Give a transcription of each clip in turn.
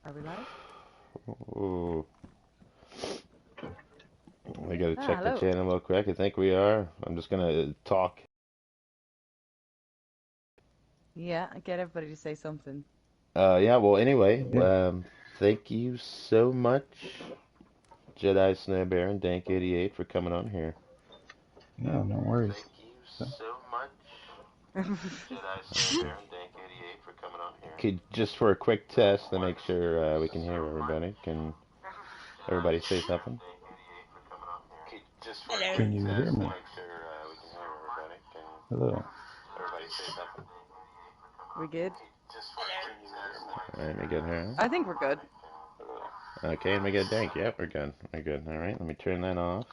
Are we live? Ooh. I gotta check the Hello. channel real quick. I think we are. I'm just gonna talk. Yeah, get everybody to say something. Yeah, well, anyway, Yeah, thank you so much, JediSnow DankDank for coming on here. no, no worries. Thank you So, so much, JediSnow for coming on here. Okay, just for a quick test to make sure we can hear everybody. Can everybody say something? Okay, just for a Hello. quick can you hear test to me? make sure we can hear everybody. Can Hello. everybody say something? We good? Hello. Alright, we good here? I think we're good. Okay, and we get dank. Yep, we're good. We're good. Alright, let me turn that off.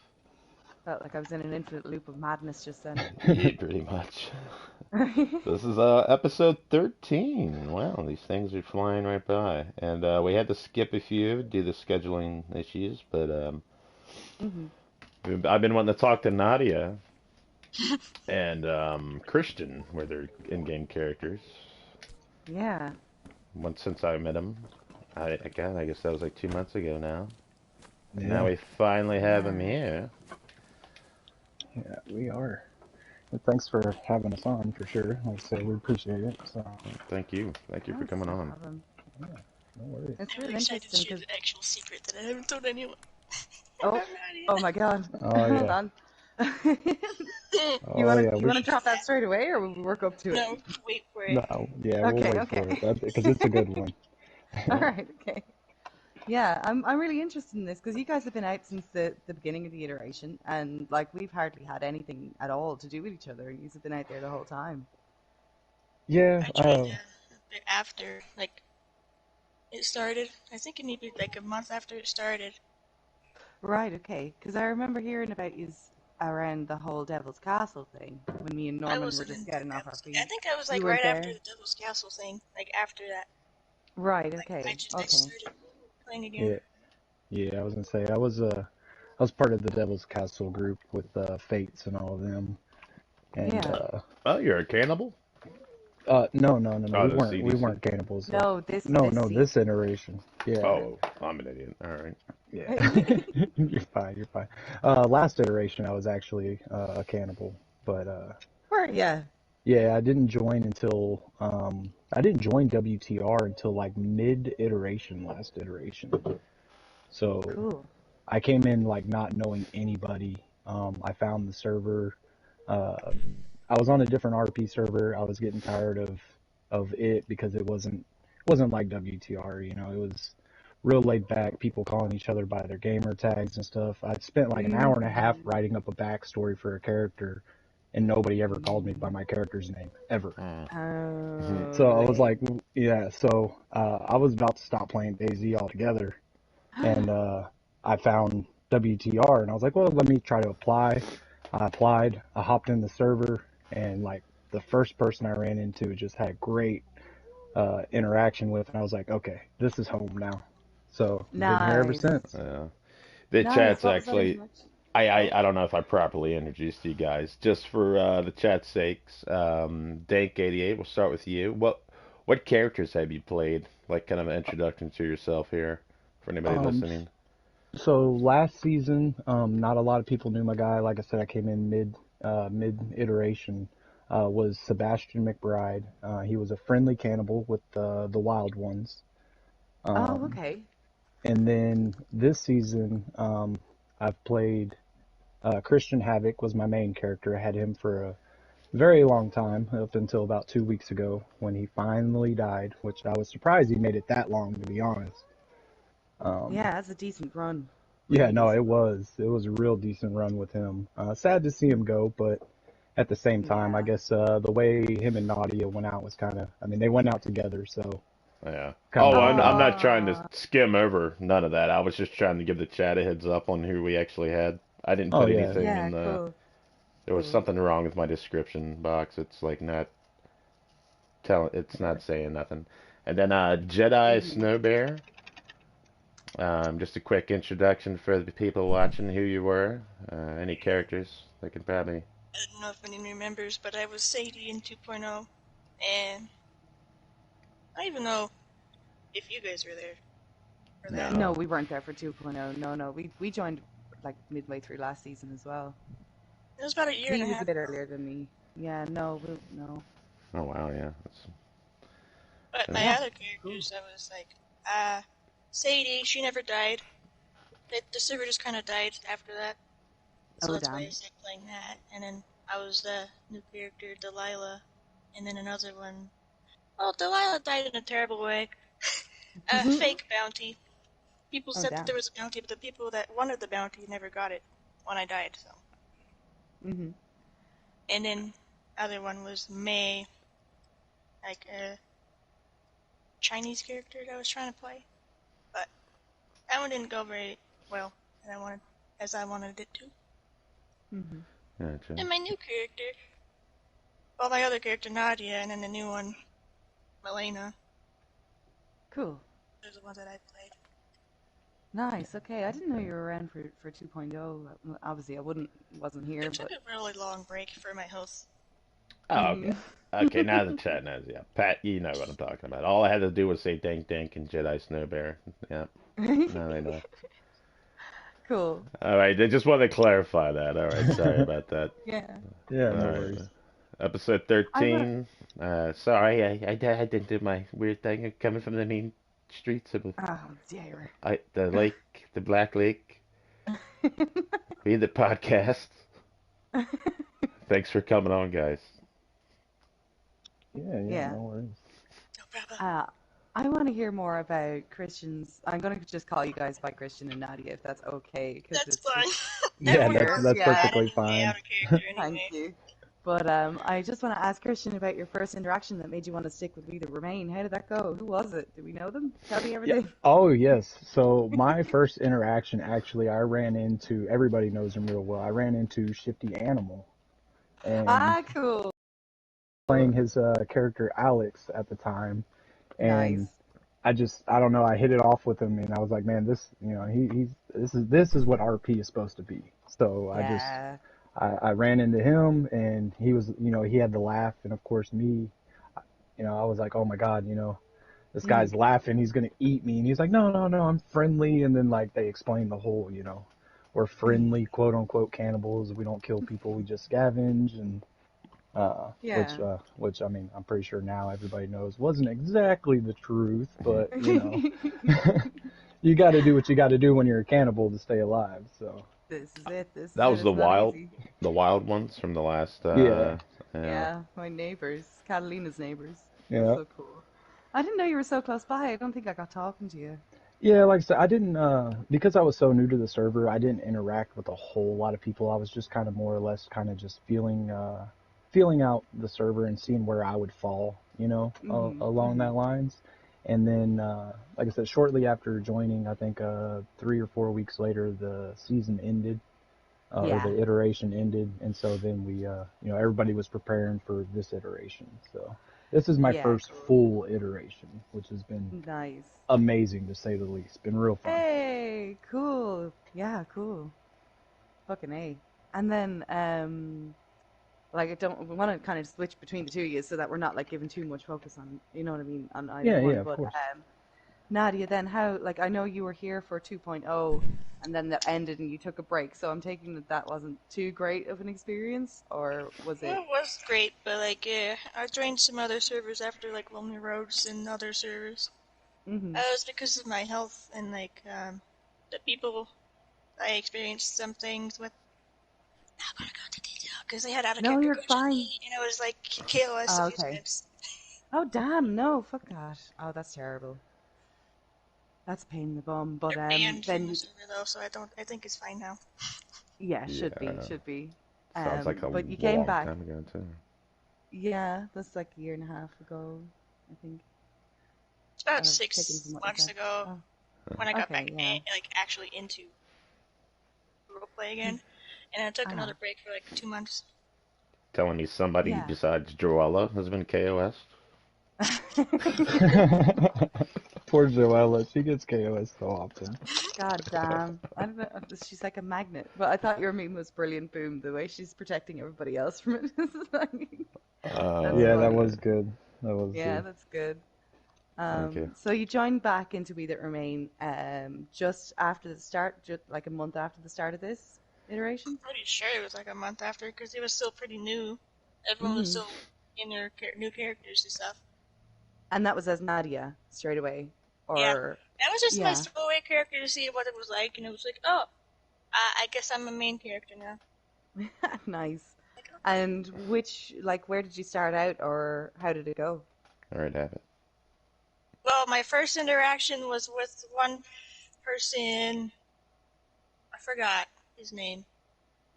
Felt like I was in an infinite loop of madness just then. Yeah, pretty much. This is episode 13. Wow, these things are flying right by. And we had to skip a few due to scheduling issues, but hmm I've been wanting to talk to Nadia and Christian, where they're in-game characters. Yeah. Once since I met them, I guess that was like 2 months ago now. And now Yeah, we finally have him Yeah. here. yeah, we are. But thanks for having us on for sure. Like I said, we appreciate it. So, Thank you. Thank you for That's coming no on. problem. yeah, no worries. It's I'm really real excited to interesting share because, the actual secret that I haven't told anyone oh, about oh Nadia. my God. Oh Hold yeah, on. You oh wanna yeah. you We wanna drop that straight away, or will we work up to it? No, wait for it. no, yeah, we'll Okay, wait okay. for it because it's a good one. All right, okay. Yeah, I'm really interested in this because you guys have been out since the beginning of the iteration, and like we've hardly had anything at all to do with each other. You've been out there the whole time. Yeah, I joined a bit after, like, it started. I think it maybe like a month after it started. Right, okay. Because I remember hearing about you around the whole Devil's Castle thing when me and I Norman were wasn't just in the getting off our Devil's. I feet. think I was You like weren't right after there? the Devil's Castle thing. Like after that, Right, like okay, I okay. started playing again. yeah, yeah. I was gonna say I was part of the Devil's Castle group with Fates and all of them, and Yeah. Oh, you're a cannibal? no, no, no, no. Oh, We the weren't. We CDC? weren't cannibals. No, No, this no. season. This iteration. Yeah, Oh, I'm an idiot. All right. yeah. You're fine. You're fine. Last iteration, I was actually a cannibal, but Where? Yeah. yeah, I didn't join WTR until like mid iteration, last iteration. So Cool. I came in like not knowing anybody. I found the server. Uh, I was on a different RP server. I was getting tired of it because it wasn't like WTR. It was real laid back. People calling each other by their gamer tags and stuff. I spent like an hour and a half Mm. writing up a backstory for a character, and nobody ever called me by Mm. my character's name ever. Mm. Oh, So I was like, lame. yeah. So I was about to stop playing DayZ altogether, and I found WTR, and I was like, well, let me try to apply. I applied. I hopped in the server, and like the first person I ran into just had great interaction with, and I was like, okay, this is home now. So I've been here ever Nice. since. Yeah. The Nice. chat's What was that actually. introduction? Oh, I don't know if I properly introduced you guys. Just for the chat's sakes, Dank88, we'll start with you. What characters have you played? Like kind of an introduction to yourself here for anybody Um, listening. so last season, not a lot of people knew my guy. Like I said, I came in mid iteration. Was Sebastian McBride. He was a friendly cannibal with the wild ones. oh, Um, okay. and then this season, I've played Christian Havoc was my main character. I had him for a very long time, up until about 2 weeks ago when he finally died, which I was surprised he made it that long, to be honest. Um, Yeah, that's a decent run. yeah, Really no, it decent run. was. It was a real decent run with him. Sad to see him go, but at the same time, I Yeah. guess the way him and Nadia went out was kind of, I mean, they went out together, so Yeah. kind Oh, of I'm not trying to Oh, skim over none of that. I was just trying to give the chat a heads up on who we actually had. I didn't oh put yeah, anything yeah, in the. cool, There was cool. something wrong with my description box. It's like not tell. It's yeah. not saying nothing. And then Jedi hmm Snow just a quick introduction for the people watching who you were. Any characters they can probably. I don't know if anyone remembers, but I was Sadie in 2.0, and I don't even know if you guys were there. for that. No, we weren't there for 2.0. No. We joined like midway through last season as well. It was about a year and He a was a half bit ago. earlier than me. Yeah, no. Oh wow, yeah. But my Yeah, other cool. characters, I was like, Sadie, she never died. The server just kind of died after that. So Oh, that's why damn. I started playing that. And then I was the new character, Delilah. And then another one. Well, Delilah died in a terrible way. A fake bounty. People Oh, said that damn. there was a bounty, but the people that wanted the bounty never got it when I died. So. Mm-hmm. And then other one was May, like a Chinese character that I was trying to play. But that one didn't go very well as I wanted it to. Mm-hmm. Gotcha. And my new character, well, my other character Nadia, and then the new one, Milena. Cool. Those are the ones that I played. Nice. Okay, I didn't know you were around for 2.0. Obviously, wasn't here, I took but. a really long break for my health. Oh, okay. Mm-hmm. Okay, now the chat knows. Yeah, Pat, you know what I'm talking about. All I had to do was say Dank Dank and JediSnow Bear. Yeah, now they know. Cool. All right, I just wanted to clarify that. All right, sorry about that. Yeah. Yeah, All no right, worries. episode I want. 13. Sorry, I didn't do my weird thing of coming from the main streets of Oh, dear. the lake, the Black Lake. Be the podcast. Thanks for coming on, guys. Yeah, Yeah. no worries. No problem. I want to hear more about Christian's. I'm going to just call you guys by Christian and Nadia, if that's okay, because That's it's fine. just Yeah, easier. that's Yeah. perfectly Way fine. out of character Thank anyway. you. But I just want to ask Christian about your first interaction that made you want to stick with We the Remain. How did that go? Who was it? Do we know them? Tell me Yeah. everything. Oh, yes. So my first interaction, actually, I ran into, everybody knows him real well. I ran into Shifty Animal and Cool. playing his character Alex at the time. Nice. And I don't know, I hit it off with him and I was like, man, this is what RP is supposed to be. So Yeah. I ran into him and he was, he had the laugh and of course me, I was like, oh my God, this guy's laughing, he's gonna eat me. And he's like, no, I'm friendly. And then like they explained the whole, we're friendly, quote unquote cannibals. We don't kill people, we just scavenge. And Yeah. which I mean, I'm pretty sure now everybody knows wasn't exactly the truth, but you got to do what you got to do when you're a cannibal to stay alive. So This is it. That was It's not easy. the wild ones from the last. yeah, Yeah. Yeah, my neighbors, Catalina's neighbors. That's yeah. so cool. I didn't know you were so close by. I don't think I got talking to you. Yeah, like I said, I didn't, because I was so new to the server, I didn't interact with a whole lot of people. I was just kind of more or less kind of just feeling out the server and seeing where I would fall, along that lines. And then, like I said, shortly after joining, I think 3 or 4 weeks later, the season ended, or Yeah. the iteration ended. And so then we, everybody was preparing for this iteration. So this is my Yeah, first cool. full iteration, which has been Nice. amazing to say the least. Been real fun. Hey, cool. Yeah, cool. Fucking A. And then, like, we want to kind of switch between the two of you so that we're not, like, giving too much focus on, you know what I mean, on either Yeah, one. of But, course. Nadia, then how, like, I know you were here for 2.0 and then that ended and you took a break. So I'm taking that wasn't too great of an experience, or was it? It was great, but like, yeah, I joined some other servers after, like Lonely Roads and other servers. Mm-hmm. It was because of my health and like the people I experienced some things with. Not gonna go into detail because I had out of No, character you're coach on fine. me, and it was like KOS a Oh, few okay. times. Oh, damn, no, fuck that. Oh, that's terrible. That's a pain in the bum. But They're banned from then the you, server though, so I think it's fine now. yeah, should Yeah. be. Sounds like a But you came long back. time ago too. Yeah, that's like a year and a half ago, I think. It's about Taken 6 from what you months said. ago Oh, when I got okay, back yeah. like actually into roleplay again, and I took another break for like 2 months. Telling me somebody Yeah. besides Joella has been KOS. Poor Joella, she gets KOS so often. God damn. I don't know. She's like a magnet. But I thought your meme was brilliant, Boom. The way she's protecting everybody else from it. That's Yeah, that funny. was good. That was Yeah, good. that's good. Thank you. So you joined back into We That Remain just after the start, just like a month after the start of this iteration? Pretty sure it was like a month after because it was still pretty new. Everyone was Hmm. still in their new characters and stuff. And that was as Nadia straight away, Yeah, or that was just my yeah, throwaway character to see what it was like, and it was like, oh, I guess I'm a main character now. nice. Like, okay. And where did you start out, or how did it go? All right, have it. Well, my first interaction was with one person. I forgot his name,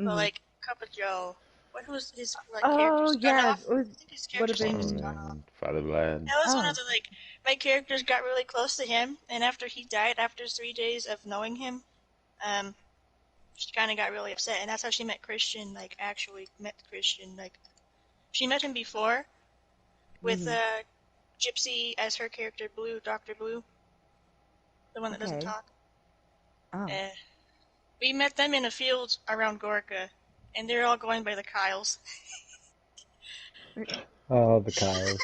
but Hmm. like Cup of Joe. What was his Oh character's gun yeah, off? it was, I think his would have character's name was Gun been. Off. Fatherland. That was one of Oh, the my characters got really close to him, and after he died, after 3 days of knowing him, um, she kind of got really upset, and that's how she met Christian. Like actually met Christian. Like she met him before with hmm. Gypsy as her character, Blue, Doctor Blue, the one that doesn't Okay. talk. Oh, Uh, we met them in a field around Gorka, and they're all going by the Kyles. Oh, the Kyles.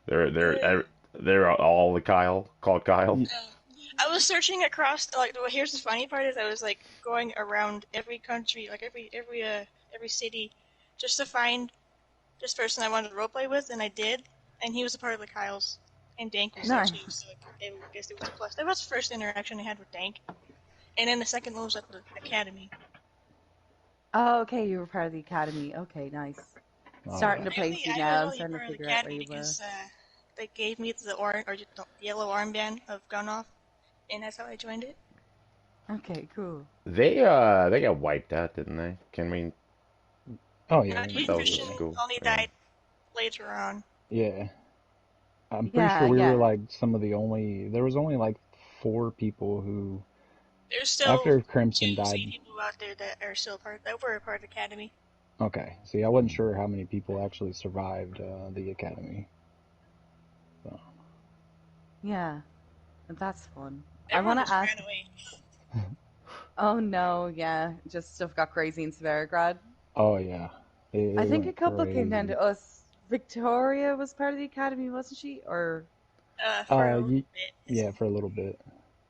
They're they're Uh, ev- they're all the Kyle called Kyle. I was searching across. Like, well, here's the funny part: is I was like going around every country, like every city, just to find this person I wanted to roleplay with, and I did, and he was a part of the Kyles, and Dank was there nice. too. So I guess it was a plus. That was the first interaction I had with Dank, and then the second one was at the academy. Oh, okay, you were part of the academy. Okay, nice. Oh Starting yeah. to place you I was now. I'm only starting to part of the figure out where academy you were. because they gave me the orange or the yellow armband of Gunoff, and that's how I joined it. Okay, cool. They got wiped out, didn't they? Can we Oh yeah. Nadia and tell Yeah. the Christian school? only Yeah. died later on. Yeah. I'm pretty sure Yeah, we were yeah. like some of the only. There was only like 4 people who, There's still after Crimson two, three died. people out there that are still that were a part of the academy. Okay. See, I wasn't sure how many people actually survived the academy. So. Yeah, that's fun. I Everyone want to just ask. ran away. Oh no, yeah, just stuff got crazy in Severograd. Oh yeah. I It think a went couple came down crazy. to us. Victoria was part of the academy, wasn't she? Or For a little Ye bit. yeah, for a little bit.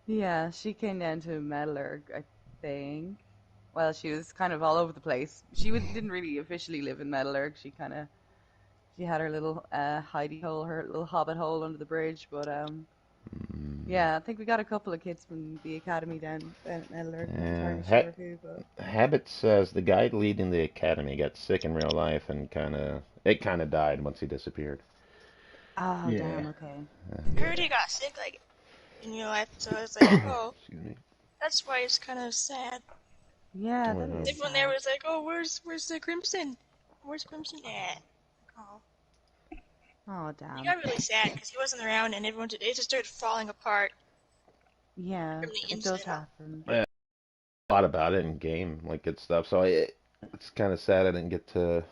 yeah, she came down to Metallurg, I think. Well, she was kind of all over the place. Didn't really officially live in Metallurg. She had her little hidey hole, her little hobbit hole under the bridge. But Mm, yeah, I think we got a couple of kids from the academy down at Metallurg. Not yeah. entirely sure who, but Habit says the guy leading the academy got sick in real life and kind of died once he disappeared. oh Yeah. damn, okay, I heard he got sick like in real life, so I was like, oh, Excuse me. that's why it's kind of sad. yeah, that is Well, Everyone there sad. was like, oh, where's the Crimson? Where's Crimson at? Oh, Oh he damn, got really sad because he wasn't around, and it just started falling apart yeah, from the it does inside out. happen. I thought about it in game, like good stuff. So it's kind of sad I didn't get to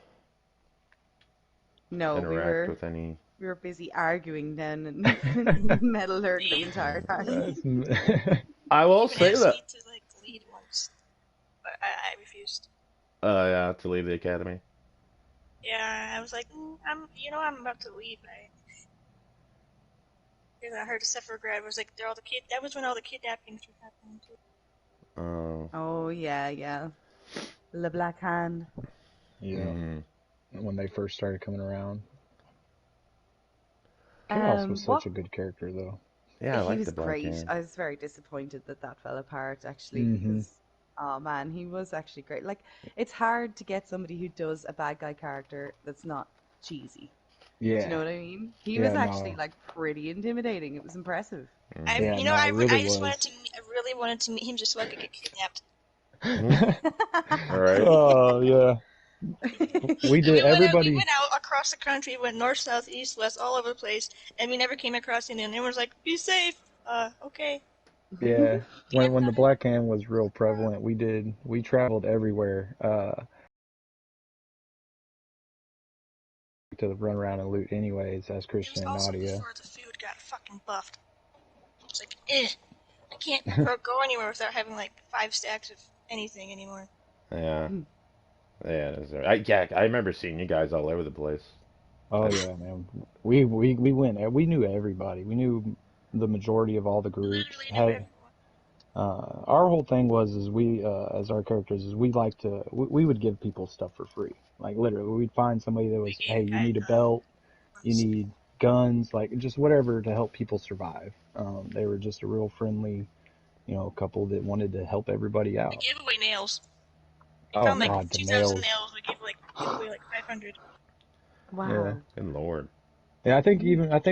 No, interact with any. we were busy arguing then and Metallurg the entire time. That's, I will Even say asked that. me to like lead once, but I refused. Yeah, to leave the academy. Yeah, I was like, I'm about to leave. Because I heard Sephiroth was like, they're all the kid. That was when all the kidnappings were happening too. Oh. Oh yeah, yeah. The Black Hand. yeah. Mm, When they first started coming around. Chaos was What such a good character though. yeah, I he like was the Black great. Hand. I was very disappointed that that fell apart actually Hmm. because oh man, he was actually great. Like it's hard to get somebody who does a bad guy character that's not cheesy. Do you know Yeah. what I mean? He was Yeah, actually no. like pretty intimidating. It was impressive. Hmm. Yeah, no, it really I just wanted was. to, I really wanted to meet him just so I could get kidnapped. All right. Oh yeah. We And did we everybody. went out across the country, went north, south, east, west, all over the place, and we never came across anyone. And everyone was like, "Be safe." Okay. Yeah. We never When the got any. Black Hand was real prevalent, we traveled everywhere to run around and loot anyways as It was Christian and also Nadia. before the food got fucking buffed. It's like, I can't go anywhere without having like 5 stacks of anything anymore. Yeah. Yeah. Yeah, I remember seeing you guys all over the place. Oh That's yeah, man. We went. We knew everybody. We knew the majority of all the groups. Literally knew Had everyone. our whole thing was is we as our characters is we like to we would give people stuff for free. Like literally, we'd find somebody that We was, gave hey, you Pat need a belt, you guns. need guns, like just whatever to help people survive. They were just a real friendly, couple that wanted to help everybody We out. gave away nails. We Oh found like God, the 2,000 nails. nails. We gave away like 500. Yeah. Wow. good lord. Yeah, I think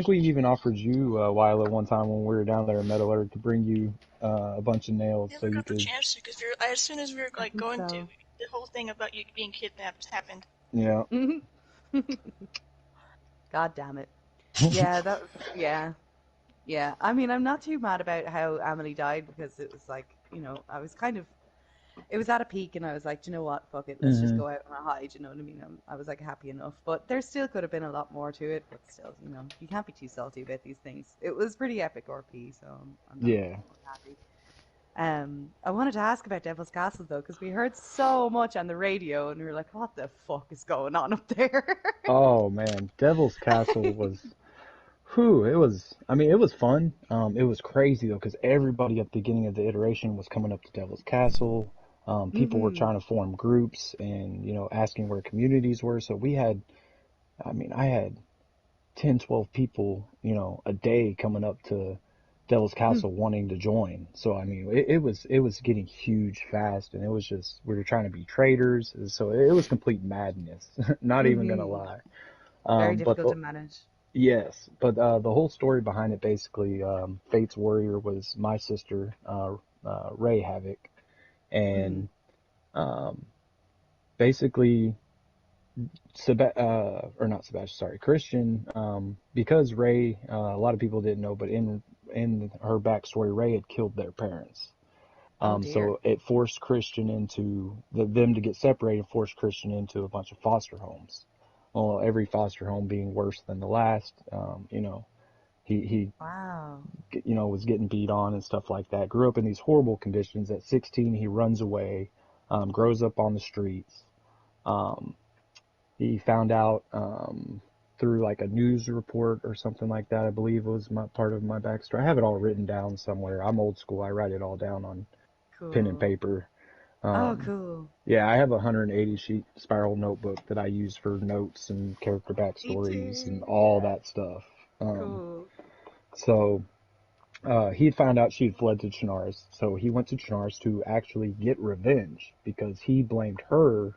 we even offered you Wile at one time when we were down there in Meadow Earth to bring you a bunch of nails so Never you got the could, chance to because as soon as we were I like think going to, so. the whole thing about you being kidnapped happened. yeah. God damn it. Yeah, that was, yeah. Yeah. I mean, I'm not too mad about how Emily died because it was like, I was kind of, it was at a peak and I was like, "Do you know what? Fuck it. Let's just hmm go out on a high." Do you know what I mean? I was like happy enough. But there still could have been a lot more to it. But still, you can't be too salty about these things. It was pretty epic RP, so Yeah. I'm happy. I wanted to ask about Devil's Castle though, because we heard so much on the radio, and we were like, "What the fuck is going on up there?" Oh man, Devil's Castle was, whew, I mean, it was fun. It was crazy though, because everybody at the beginning of the iteration was coming up to Devil's Castle. People were Mm-hmm. trying to form groups and, asking where communities were. So I had 10, 12 people, a day coming up to Devil's Castle wanting to join. So I mean, it was getting huge fast, and it was just we were trying to be traders, so it was complete madness. Not even gonna Mm-hmm. lie. Very But difficult to manage. yes, but the whole story behind it basically, Fate's Warrior was my sister, Ray Havoc, Mm-hmm. and um, basically or not Sebastian, sorry, Christian, because Ray, a lot of people didn't know, but in her backstory, Ray had killed their parents. Oh dear. So it forced Christian into them to get separated, forced Christian into a bunch of foster homes. Well, every foster home being worse than the last. He Wow. was getting beat on and stuff like that. Grew up in these horrible conditions. At 16, he runs away, grows up on the streets. Um, he found out through like a news report or something like that. I believe was part of my backstory. I have it all written down somewhere. I'm old school. I write it all down on pen and Cool. paper. Oh, Um, cool. yeah, I have a 180 sheet spiral notebook that I use for notes and character Me backstories and too. all Yeah. that stuff. Um, Cool. so he'd found out she'd fled to Chinaris, so he went to Chinaris to actually get revenge because he blamed her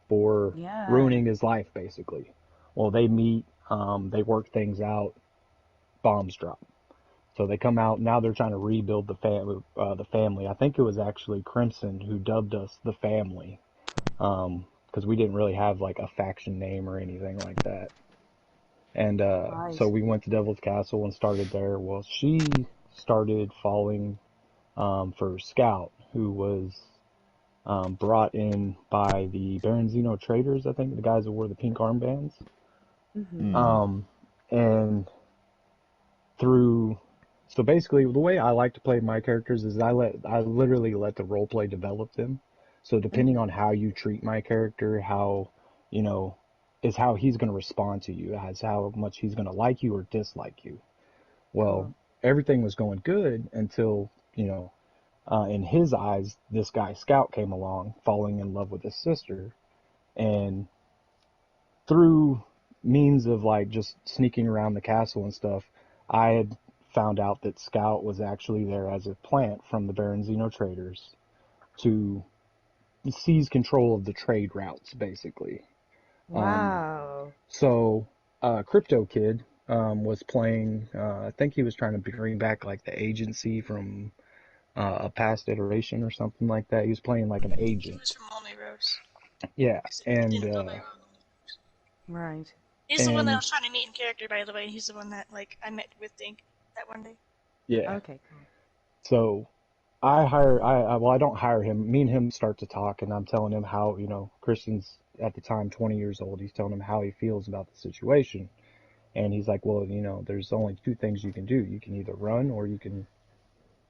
for Yeah. ruining his life, basically. Well, they meet, they work things out, bombs drop. So they come out. Now they're trying to rebuild the family. I think it was actually Crimson who dubbed us the family, because we didn't really have like a faction name or anything like that. And Right. so we went to Devil's Castle and started there. Well, she started falling for Scout, who was brought in by the Baronzino traders, I think, the guys that wore the pink armbands. Mm-hmm. Hmm. Um, and through, so basically, the way I like to play my characters is I literally let the role play develop them. So depending Mm-hmm. on how you treat my character, you know, is how he's going to respond to you, as how much he's going to like you or dislike you. Well, Cool. everything was going good until, in his eyes, this guy Scout came along, falling in love with his sister, and through means of like just sneaking around the castle and stuff, I had found out that Scout was actually there as a plant from the Baronzino traders to seize control of the trade routes, basically. Um, Wow. so, Crypto Kid was playing. I think he was trying to bring back like the agency from a past iteration or something like that. He was playing like an He agent. was from Lonely Rose Yeah, because it and didn't go very well. Right. He's the one that I and was trying to meet in character, by the way. He's the one that like I met with Dink that one day. yeah. Okay, cool. So well, I don't hire him. Me and him start to talk, and I'm telling him how, Christian's at the time 20 years old. He's telling him how he feels about the situation. And he's like, well, there's only two things you can do. You can either run or you can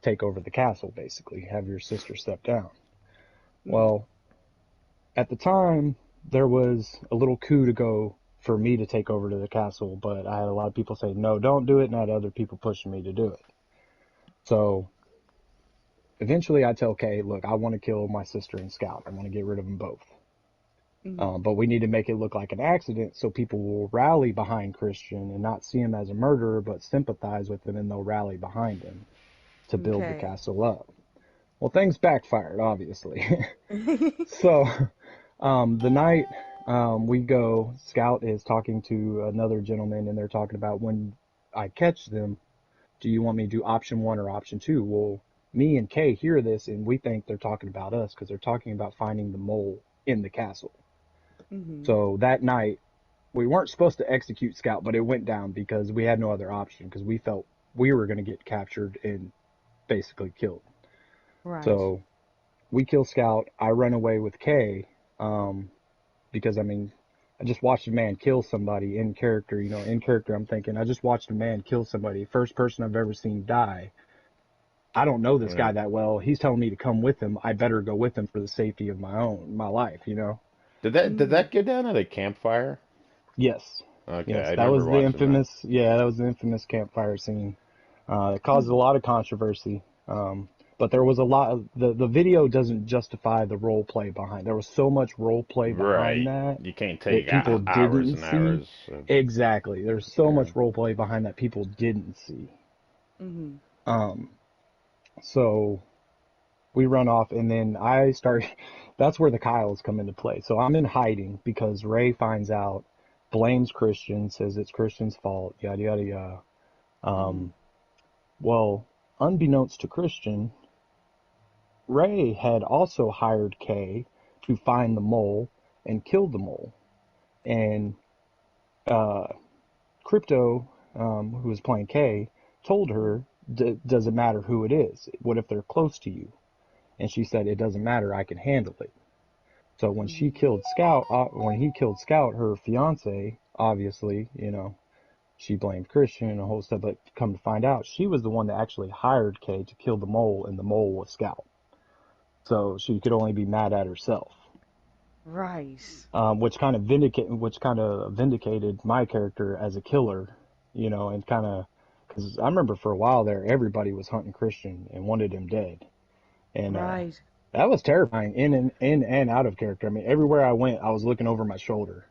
take over the castle, basically, have your sister step down. Mm. Well, at the time, there was a little coup to go for me to take over to the castle, but I had a lot of people say, no, don't do it, and I had other people pushing me to do it. So eventually I tell Kay, look, I want to kill my sister and Scout. I want to get rid of them both. But we need to make it look like an accident so people will rally behind Christian and not see him as a murderer, but sympathize with him, and they'll rally behind him to build the castle up. Well, things backfired, obviously. So the night we go, Scout is talking to another gentleman, and they're talking about, when I catch them, do you want me to do option 1 or option 2? Well, me and Kay hear this, and we think they're talking about us because they're talking about finding the mole in the castle. So that night, we weren't supposed to execute Scout, but it went down because we had no other option, because we felt we were going to get captured and basically killed. Right. So we kill Scout. I run away with Kay, because, I mean, I just watched a man kill somebody in character. You know, in character, I'm thinking, I just watched a man kill somebody. First person I've ever seen die. I don't know this guy that well. He's telling me to come with him. I better go with him for the safety of my life, you know? Did that go down at a campfire? Yes. Okay, Yes, I that was remember the watching infamous, that was the infamous campfire scene. It caused a lot of controversy. But there was a lot of, the video doesn't justify the role play behind. There was so much role play that. behind Right. that You can't that take people hours didn't and see. hours. Exactly. There's so Yeah. much role play behind that people didn't see. So we run off, and then I start, that's where the Kyles come into play. So I'm in hiding because Ray finds out, blames Christian, says it's Christian's fault, yada, yada, yada. Well, unbeknownst to Christian, Ray had also hired Kay to find the mole and kill the mole. And Crypto, who was playing Kay, told her, does it matter who it is? What if they're close to you? And she said, it doesn't matter, I can handle it. So when she killed Scout, when he killed Scout, her fiance, obviously, you know, she blamed Christian and a whole stuff, but come to find out, she was the one that actually hired Kay to kill the mole, and the mole was Scout. So she could only be mad at herself. Right. Which kind of vindicated my character as a killer, you know, and kind of, because I remember for a while there, everybody was hunting Christian and wanted him dead. And Right. that was terrifying in and out of character. I mean, everywhere I went, I was looking over my shoulder,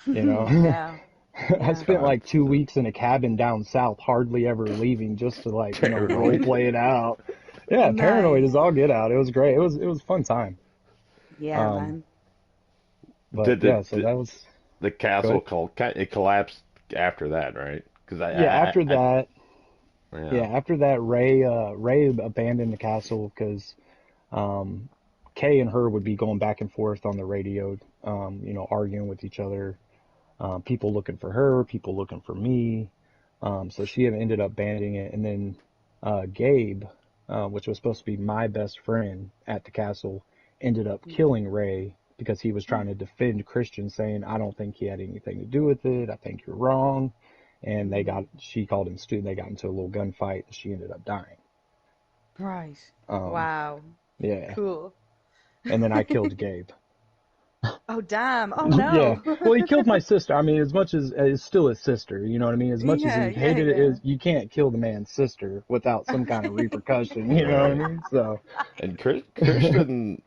you know. Yeah. I spent like 2 weeks in a cabin down south, hardly ever leaving, just to, like, you know, role Paranoid. play it out. Yeah, paranoid Nice. as all get out. It was great. It was a fun time. Yeah, man. But yeah, so that was the castle it collapsed after that, right? Because after that. yeah. After that, Ray abandoned the castle because Kay and her would be going back and forth on the radio, you know, arguing with each other. People looking for her, people looking for me. So she ended up abandoning it. And then Gabe, which was supposed to be my best friend at the castle, ended up killing Ray because he was trying to defend Christian, saying, I don't think he had anything to do with it. I think you're wrong. And she called him stupid. They got into a little gunfight, and she ended up dying. Right. Wow. Yeah. Cool. And then I killed Gabe. Oh, damn. Oh, Yeah. no. Well, he killed my sister. I mean, as much as it's still his sister, you know what I mean? As much as he hated it, you can't kill the man's sister without some kind of repercussion, you know what I mean? So. And Christian,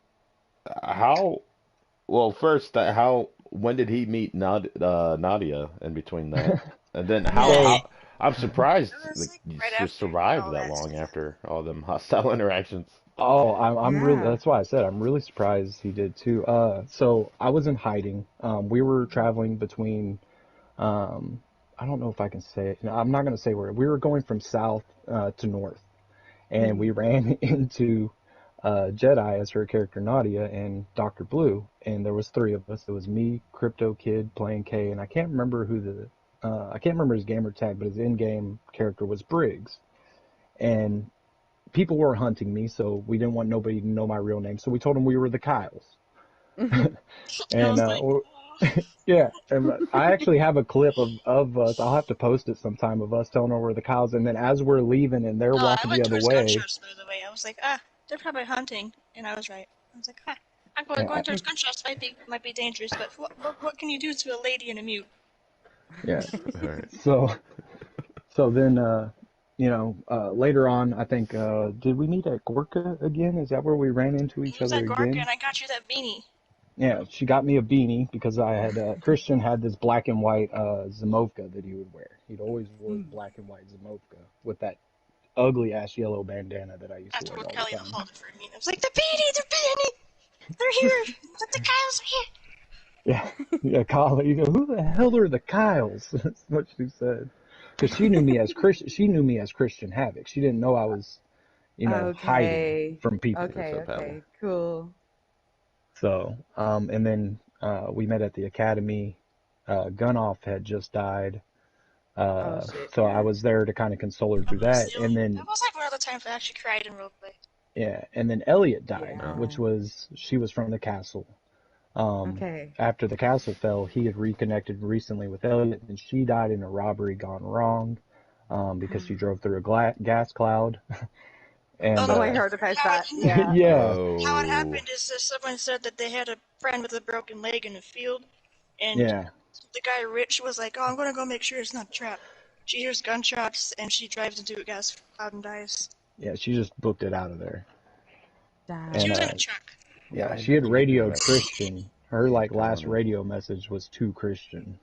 when did he meet Nadia in between that? And then I'm surprised was, that like, you right just after survived all that that long stuff. after all them hostile interactions. Oh, I'm really, Yeah. that's why I said I'm really surprised he did too. So I was in hiding. We were traveling between, I don't know if I can say it. No, I'm not going to say where. We were going from south to north, and we ran into Jedi as her character Nadia and Dr. Blue, and there was 3 of us. It was me, Crypto Kid playing K, and I can't remember I can't remember his gamer tag, but his in-game character was Briggs. And people were hunting me, so we didn't want nobody to know my real name. So we told them we were the Kyles. I And was like, oh. yeah, and I actually have a clip of us. I'll have to post it sometime of us telling her we're the Kyles. And then as we're leaving and they're I walking the went other towards gun way, shops, by the way. I was like, they're probably hunting, and I was right. I was like, I'm going yeah, towards gun shops might be dangerous, but what can you do to a lady in a mute? Yeah. All right. So so then later on I think did we meet at Gorka again? Is that where we ran into He each was other at Gorka, again? and I got you that beanie. Yeah, she got me a beanie because I had Christian had this black and white Zimovka that he would wear. He'd always wore Mm. black and white Zimovka with that ugly ass yellow bandana that I used I to wear told all the Kelly to time. hold it for me. I was like, the beanie, they're here. The Kyles are here. Yeah, yeah, Kyle. You go, who the hell are the Kyles? That's what she said. Because she knew me as Christian. She knew me as Christian Havoc. She didn't know I was, hiding Okay. from people. What's Okay, up, Pebble? okay, cool. So, and then we met at the academy. Gunoff had just died. Oh shit, So I yeah. was there to kind of console her through that. And That then, was like one of the times I actually cried in roleplay. yeah, and then Elliot died, Yeah. which Yeah. was, she was from the castle. Um, Okay. After the castle fell, he had reconnected recently with Elliot, and she died in a robbery gone wrong, because she drove through a gas cloud. Oh And, no, Oh, I I heard heard about how that. it Yeah. yeah, how it Oh. happened is that someone said that they had a friend with a broken leg in a field, and yeah, the guy Rich was like, "Oh, I'm gonna go make sure it's not a trap." She hears gunshots and she drives into a gas cloud and dies. yeah, she just booked it out of there. She And, was in Damn. a truck. yeah, I she had you did radioed message Christian. Her, like, last telling me. radio message was to Christian.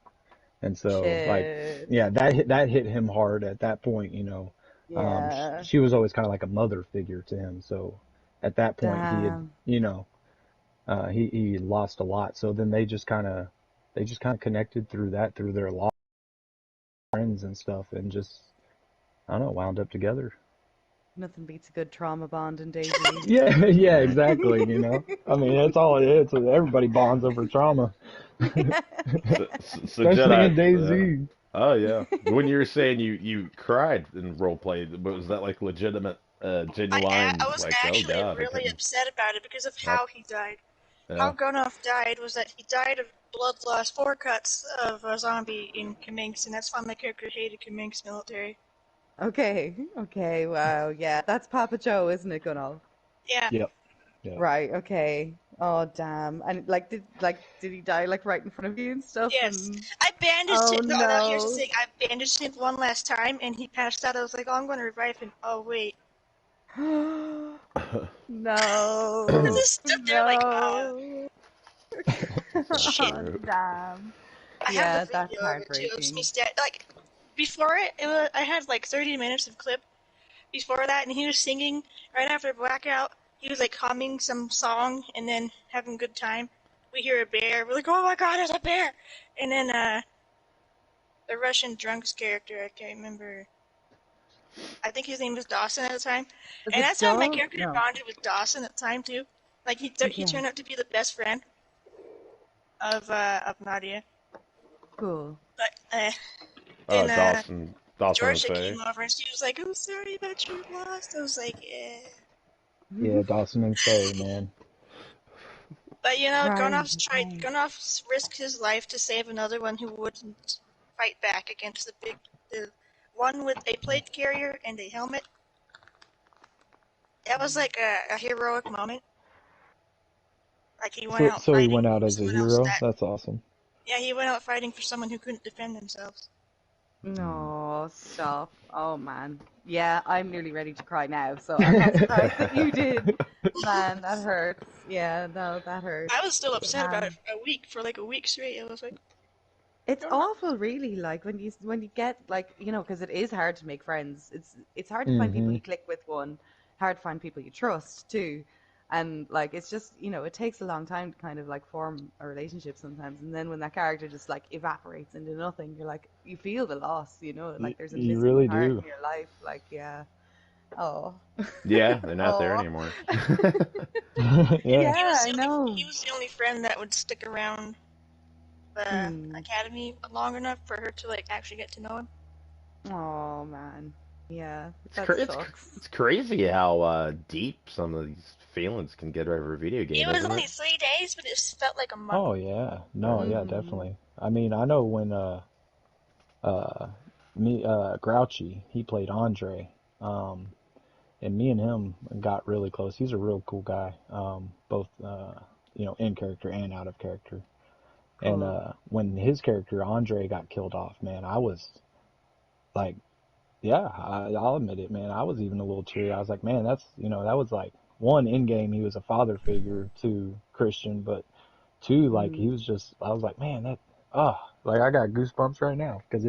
And so, like, Shit. yeah, that hit him hard at that point. Yeah. She was always kind of like a mother figure to him. So at that point, he had, Damn. he lost a lot. So then they just kind of connected through that, through their lost friends and stuff, and just, I don't know, wound up together. Nothing beats a good trauma bond in Daisy. Yeah, yeah, Right. exactly. I mean, that's all it is. Everybody bonds over trauma, So especially in Jedi. DayZ. Oh yeah. When you were saying you cried in role play, was that like legitimate, I genuine? was Like, oh actually God, I really couldn't. upset about it because of Yep. how he died. How Yeah. Gunoff died was that he died of blood loss, 4 cuts of a zombie in Kaminks, and that's why my character hated Kaminks military. Okay. Okay. Wow. Yeah. That's Papa Joe, isn't it, Gunal? Yeah. Yep, yep. Right. Okay. Oh, damn. And did he die like right in front of you and stuff? Yes. And I bandaged oh him. No, no, here's the no. thing. I bandaged him one last time, and he passed out. I was like, oh, I'm going to revive him. Oh, wait. I No. just stood there like, No. That's so Oh, rude. damn. I have the Yeah, that's video of it, too. It's me heartbreaking. like, before I had like 30 minutes of clip before that, and he was singing right after blackout. He was like humming some song and then having a good time. We hear a bear. We're like, oh my god, there's a bear! And then the Russian drunks character, I can't remember. I think his name was Dawson at the time, Is and it that's how my Doug? character No. bonded with Dawson at the time too. Like he Okay. turned out to be the best friend of Nadia. Cool. But Oh, then Dawson and Georgia came Faye. over and she was like, "I'm sorry about your loss." I was like, "Yeah." Yeah, Dawson and Faye, man. But Right. Right. Gunoff risked his life to save another one who wouldn't fight back against the one with a plate carrier and a helmet. That was like a heroic moment. Like he went out So he went fighting out for as a someone else hero. that, That's awesome. yeah, he went out fighting for someone who couldn't defend themselves. Mm. No, stop. Oh man. Yeah, I'm nearly ready to cry now, so I'm not surprised that you did. Man, that hurts. Yeah, no, that hurts. I was still upset about it Um, for a week, for like a week straight. I was like, it's Gunoff. awful, really. Like when you get like because it is hard to make friends. It's hard to find people Hmm. you click with. One, hard to find people you trust. Two, and like it's just it takes a long time to kind of like form a relationship sometimes. And then when that character just like evaporates into nothing, you're like you feel the loss. You, Like there's a you missing really part do. in your life. Like yeah. Oh. Yeah, they're not there Oh. anymore. Yeah. Yeah, I He know. was the only friend that would stick around the Hmm. academy long enough for her to like actually get to know him. Oh man. Yeah, It's that cra- it's cr- sucks. it's crazy how deep some of these feelings can get over a video game, It was isn't only it? 3 days, but it felt like a month. Oh yeah. No, yeah, Hmm. definitely. I mean, I know when uh me Grouchy, he played Andre. Um and me and him got really close. He's a real cool guy. Both in character and out of character. And Cool. when his character Andre got killed off, man, I was like, yeah, I'll admit it, man. I was even a little teary. I was like, man, that's, that was like one in game. He was a father figure to Christian, but two, like he Mm. was just. I was like, man, like I got goosebumps right now because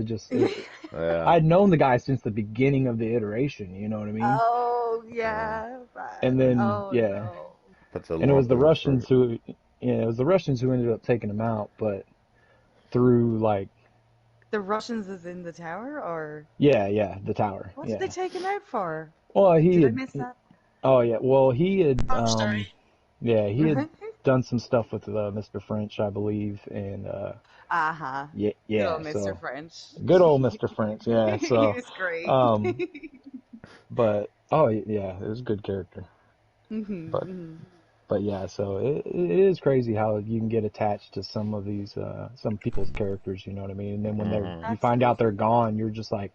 Yeah. I'd known the guy since the beginning of the iteration. You know what I mean? Oh Uh, yeah, And man. then Oh yeah, no. puts a and it was lump the in his Russians throat. who, it was the Russians who ended up taking him out, but through like, The Russians is in the tower, or yeah, the tower, what did they yeah. take him out for? Well, he Did I had, miss that? oh yeah, well he had, I'm sorry. yeah, he had done some stuff with Mr. French, I believe, and Uh-huh. yeah, Good old yeah. Mr. So French. good old Mr. French, yeah. He So, was great. um, but oh yeah, it was a good character. But Hmm. yeah, so it is crazy how you can get attached to some of these some people's characters, you know what I mean? And then when Hmm. you find out they're Absolutely. gone, you're just like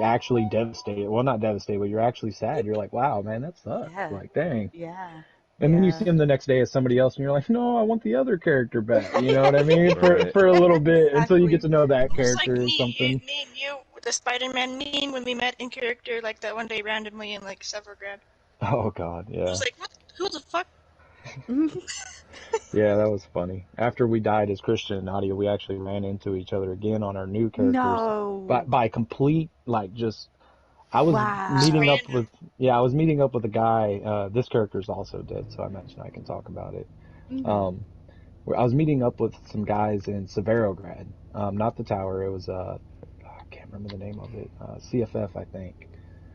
actually devastated. Well, not devastated, but you're actually sad. You're like, wow, man, that sucks. Yeah. Like, dang. Yeah. And then you Yeah. see him the next day as somebody else, and you're like, no, I want the other character back. You know what I mean? For Right. a little bit until you get Exactly. to know that Just like character or something. me and you with the Spider-Man meme when we met in character like that one day randomly in like Severgrad. Oh God, I yeah, was like, what? Who the fuck? yeah, that was funny. After we died as Christian and Nadia, we actually ran into each other again on our new characters, No. but by complete like just. I was Just Wow. meeting up with random. yeah, I was meeting up with a guy. This character's also dead, so I mentioned I can talk about it. Hmm. Um, where I was meeting up with some guys in Severograd, not the tower. It was I can't remember the name of it. CFF, I think,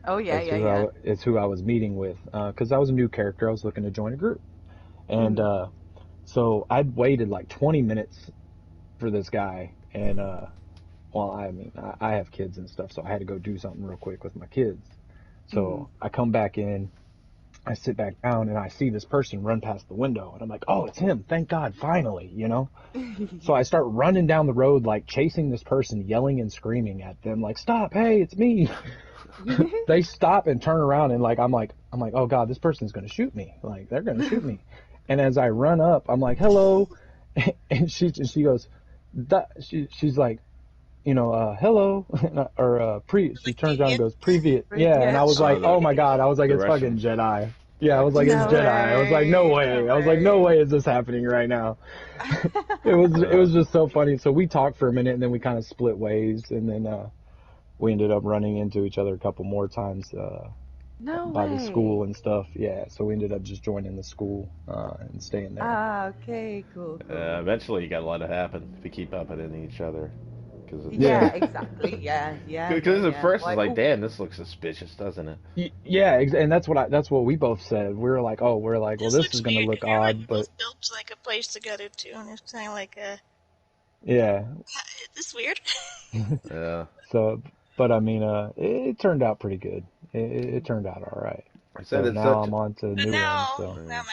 Oh yeah, yeah, yeah. is who I was meeting with. Because I was a new character, I was looking to join a group, and Hmm. so I'd waited like 20 minutes for this guy, and well, I mean, I have kids and stuff, so I had to go do something real quick with my kids. Hmm. So I come back in, I sit back down, and I see this person run past the window, and I'm like, oh, it's him! Thank God, finally. So I start running down the road, like chasing this person, yelling and screaming at them, like, stop! Hey, it's me! They stop and turn around, and like I'm like, oh God, this person's gonna shoot me! Like they're gonna shoot me! And as I run up, I'm like, hello, and she goes, she's like, hello, or she Like turns around and deviant. goes, previous, yeah, and I Yes. was Oh, like, oh my God, I was like, the it's fucking Russian. Jedi. Yeah, I was like, it's No Jedi. I was like, no way. No way. I was like, no way. way is this happening right now. It was just so funny. So we talked for a minute and then we kind of split ways and then we ended up running into each other a couple more times No by the school way. and stuff. Yeah, so we ended up just joining the school and staying there. Ah, okay, cool, cool. Eventually, you got to let it happen if you keep up at each other, because it's Yeah, Yeah. exactly. Yeah, yeah, yeah, because at yeah. first it's Why? like, Oh, damn, this looks suspicious, doesn't it? Yeah, and that's what we both said. We were like, oh, we're like, well, This this looks is gonna weird. look If you like odd, but both built like a place together too, and it's kind of like yeah. is this weird? Yeah. So, but I mean, it turned out pretty good. It turned out all right. I said So it's now such. I'm on to But new ones. now, So Yeah.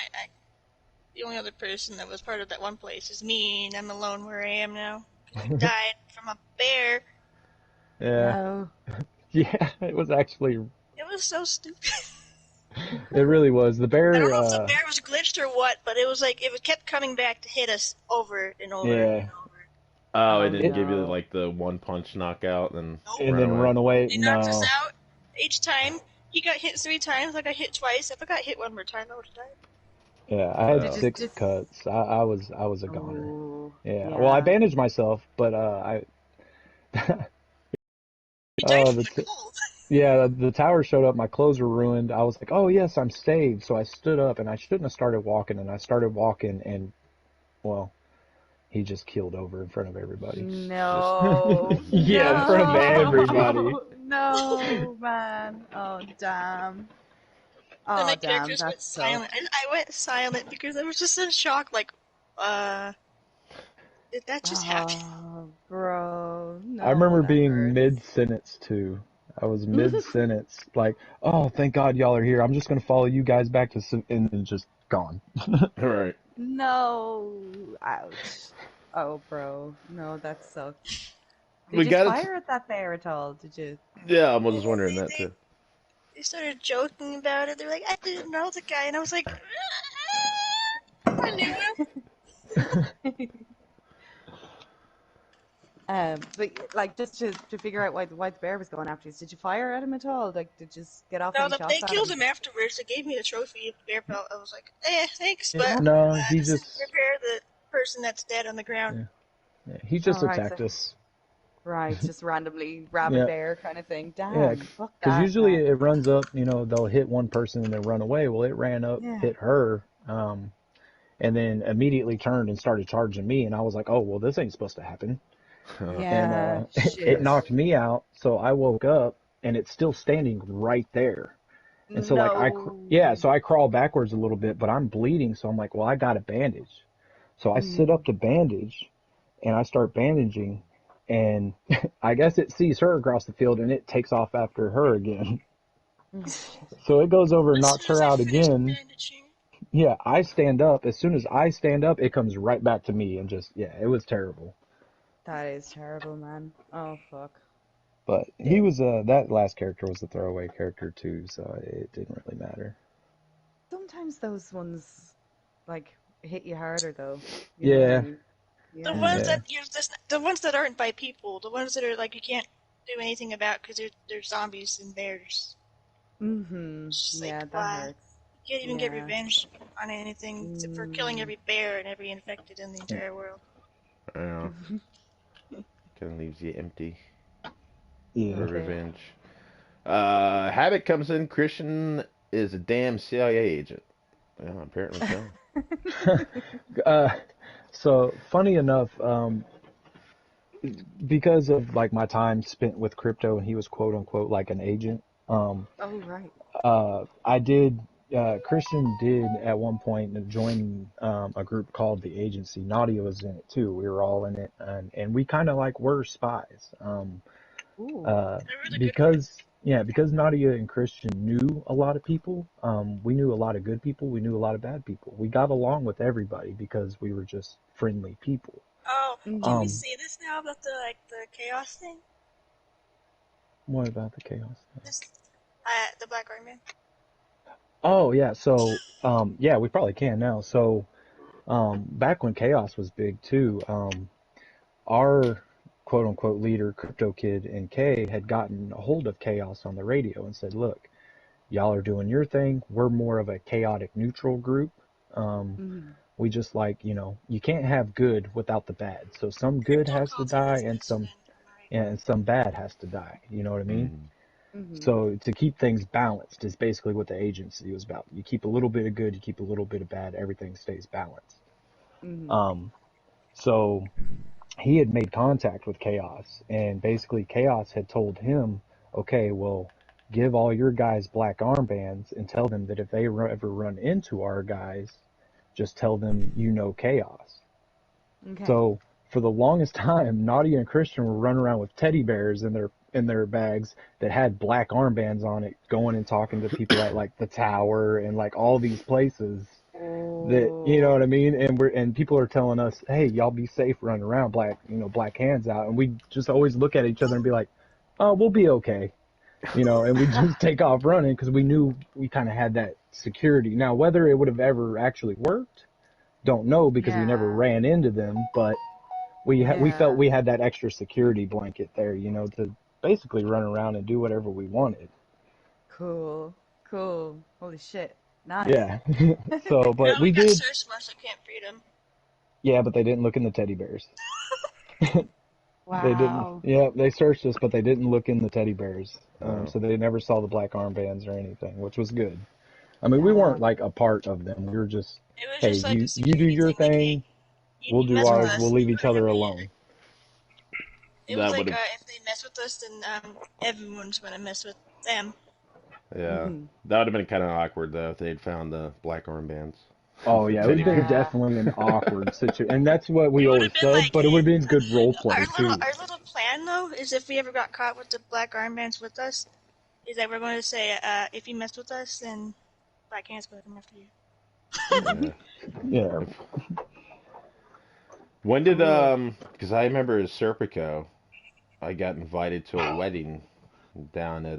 the only other person that was part of that one place is me, and I'm alone where I am now because we died from a bear. yeah, no. yeah, it was actually, It was so stupid. it really was. The I don't bear, know if the bear was glitched or what, but it was like it kept coming back to hit us over and over yeah, and over. Oh, it Oh didn't it, give you no. like the one punch knockout and Nope. and run then away. run away. He knocked us No, out each time. He got hit 3 times. I got hit twice. If I got hit one more time, I would have died. yeah, I had Did Oh. you six just? cuts. I was a goner. Oh, Yeah, well, I yeah. bandaged myself, but I, He died oh, from the cold. yeah, the tower showed up. My clothes were ruined. I was like, oh yes, I'm saved. So I stood up, and I shouldn't have started walking, and I started walking, and well, he just keeled over in front of everybody. Just. No, Yeah, in front of everybody. no, no, man. Oh, damn. Then Oh, my damn. characters That went silent. sucks. I went silent because I was just in shock. Like, uh, did that just happen? Oh, bro. I No, remember that being hurts. mid-sentence too. I was mid-sentence, like, oh, thank God y'all are here. I'm just gonna follow you guys back to, and then just gone. All right. No. Ouch. Oh, bro. No, that sucks. Did We you just got it. fire at that bear at all? Did you? Yeah, I was Yeah, just wondering they, that they too. they started joking about it. They were like, I didn't know the guy, and I was like, I knew him. But like just to figure out why the bear was going after you, did you fire at him at all? Like, did you just get off No, any they shots at killed him? him afterwards. They gave me the trophy of the bear pelt. I was like, thanks, Yeah, but Oh, no, he this is just repair the person that's dead on the ground. yeah, yeah, he all just right, so attacked us. right, just randomly rabid Yeah, bear kind of thing. yeah, Damn, fuck because that, usually man. it runs up, they'll hit one person and then run away. Well, it ran up, Yeah. hit her, and then immediately turned and started charging me, and I was like, oh, well, this ain't supposed to happen. And Yeah, it shit. knocked me out, so I woke up and it's still standing right there. And so like No. so I crawl backwards a little bit, but I'm bleeding, so I'm like, well, I got a bandage. So I sit Mm. up to bandage and I start bandaging, and I guess it sees her across the field and it takes off after her again. Oh shit. So it goes over and As soon knocks as her I out finished again. bandaging, Yeah, I stand up. As soon as I stand up, it comes right back to me and just, yeah, it was terrible. That is terrible, man. Oh fuck. But he was, that last character was the throwaway character too, so it didn't really matter. Sometimes those ones like hit you harder though. You know what I Yeah, mean? the Yeah. ones yeah, that the ones that aren't by people, the ones that are like you can't do anything about because they're zombies and bears. Mm-hmm. It's just like Yeah, that why hurts. you can't even get Yeah. revenge on anything except for killing Mm. every bear and every infected in the entire world. Yeah, kind of leaves you empty yeah. for Okay. revenge. Habit comes in. Christian is a damn CIA agent. Yeah, apparently so. uh, so funny enough, because of like my time spent with crypto and he was quote unquote like an agent, Oh right. I did, Christian did at one point join a group called the Agency. Nadia was in it too. We were all in it, and we kind of like were spies. Ooh. Uh, They're really good at it. because Nadia and Christian knew a lot of people. We knew a lot of good people. We knew a lot of bad people. We got along with everybody because we were just friendly people. Oh, can we Mm-hmm. Um, say this now about the chaos thing? what about the chaos? This the Black Iron Man. Oh yeah, so yeah, we probably can now. So back when chaos was big too, our quote unquote leader, Crypto Kid and Kay had gotten a hold of chaos on the radio and said, look, y'all are doing your thing. We're more of a chaotic neutral group. Um, Mm-hmm. we just like, you can't have good without the bad. So some good Crypto has to called him die his best friend. Right. and some bad has to die. You know what I mean? Mm. Mm-hmm. So to keep things balanced is basically what the agency was about. You keep a little bit of good, you keep a little bit of bad, everything stays balanced. Mm-hmm. Um, so he had made contact with Chaos, and basically Chaos had told him, okay, well, give all your guys black armbands and tell them that if they ever run into our guys, just tell them you know Chaos. Okay. So for the longest time, Nadia and Christian were running around with teddy bears in their bags that had black armbands on it, going and talking to people at like the tower and like all these places that you know Oh. what I mean. And people are telling us, hey, y'all be safe running around, black hands out, and we just always look at each other and be like, oh, we'll be okay, and we just take off running because we knew we kind of had that security. Now whether it would have ever actually worked, don't know because we never Yeah. ran into them, but we felt Yeah. we had that extra security blanket there, to basically run around and do whatever we wanted. Cool. Cool. Holy shit. Nice. Yeah. So, but No, we we got did, searched once at Camp Freedom. yeah, but they didn't look in the teddy bears. They didn't, Wow. yeah, they searched us, but they didn't look in the teddy bears. Oh. So they never saw the black armbands or anything, which was good. I mean, we weren't Damn. like a part of them. We were just, It was hey, just like a you do security your thing. Like, hey, thing, we'll you do mess with ours, we'll us, leave you're each gonna other be. alone. It was That would like have. if they mess with us, then everyone's gonna mess with them. Yeah, Mm-hmm. that would have been kind of awkward though if they'd found the black armbands Oh for yeah, it would teddy have been bears. Yeah. definitely an awkward situation, and that's what we It would always have been said. like, But it would hey, have been good role play too. our little plan though is if we ever got caught with the black armbands with us, is that we're going to say, if you mess with us, then Black Hand's going to come after you. Mm-hmm. Yeah. Yeah. If, when did Cool. Because I remember as Serpico, I got invited to a wedding down at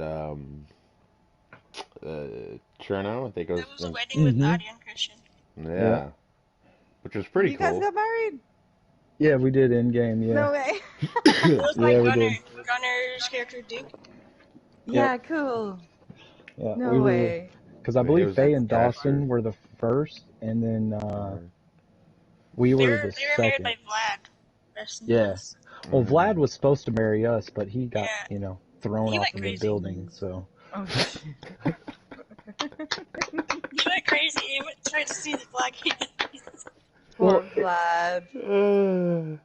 Cherno. I think it was. There was a wedding with Mhm. Nadia and Christian. Yeah. Yeah, which was pretty You guys cool. got married? Yeah, we did in game. Yeah, No way. It was yeah, we did. Gunner's character Duke. Yep. Yeah, cool. Yeah, we No were way. because I It believe was Faye That's and cool. after. Dawson were the first, and then Uh, we were the They were married second. by Vlad. Rest in Yeah. peace. Well, Vlad mm, was supposed to marry us, but he got, Yeah, thrown he off went of the crazy. building. So Oh shit. He went crazy. He went tried to see the black hand. well, Poor Vlad. uh,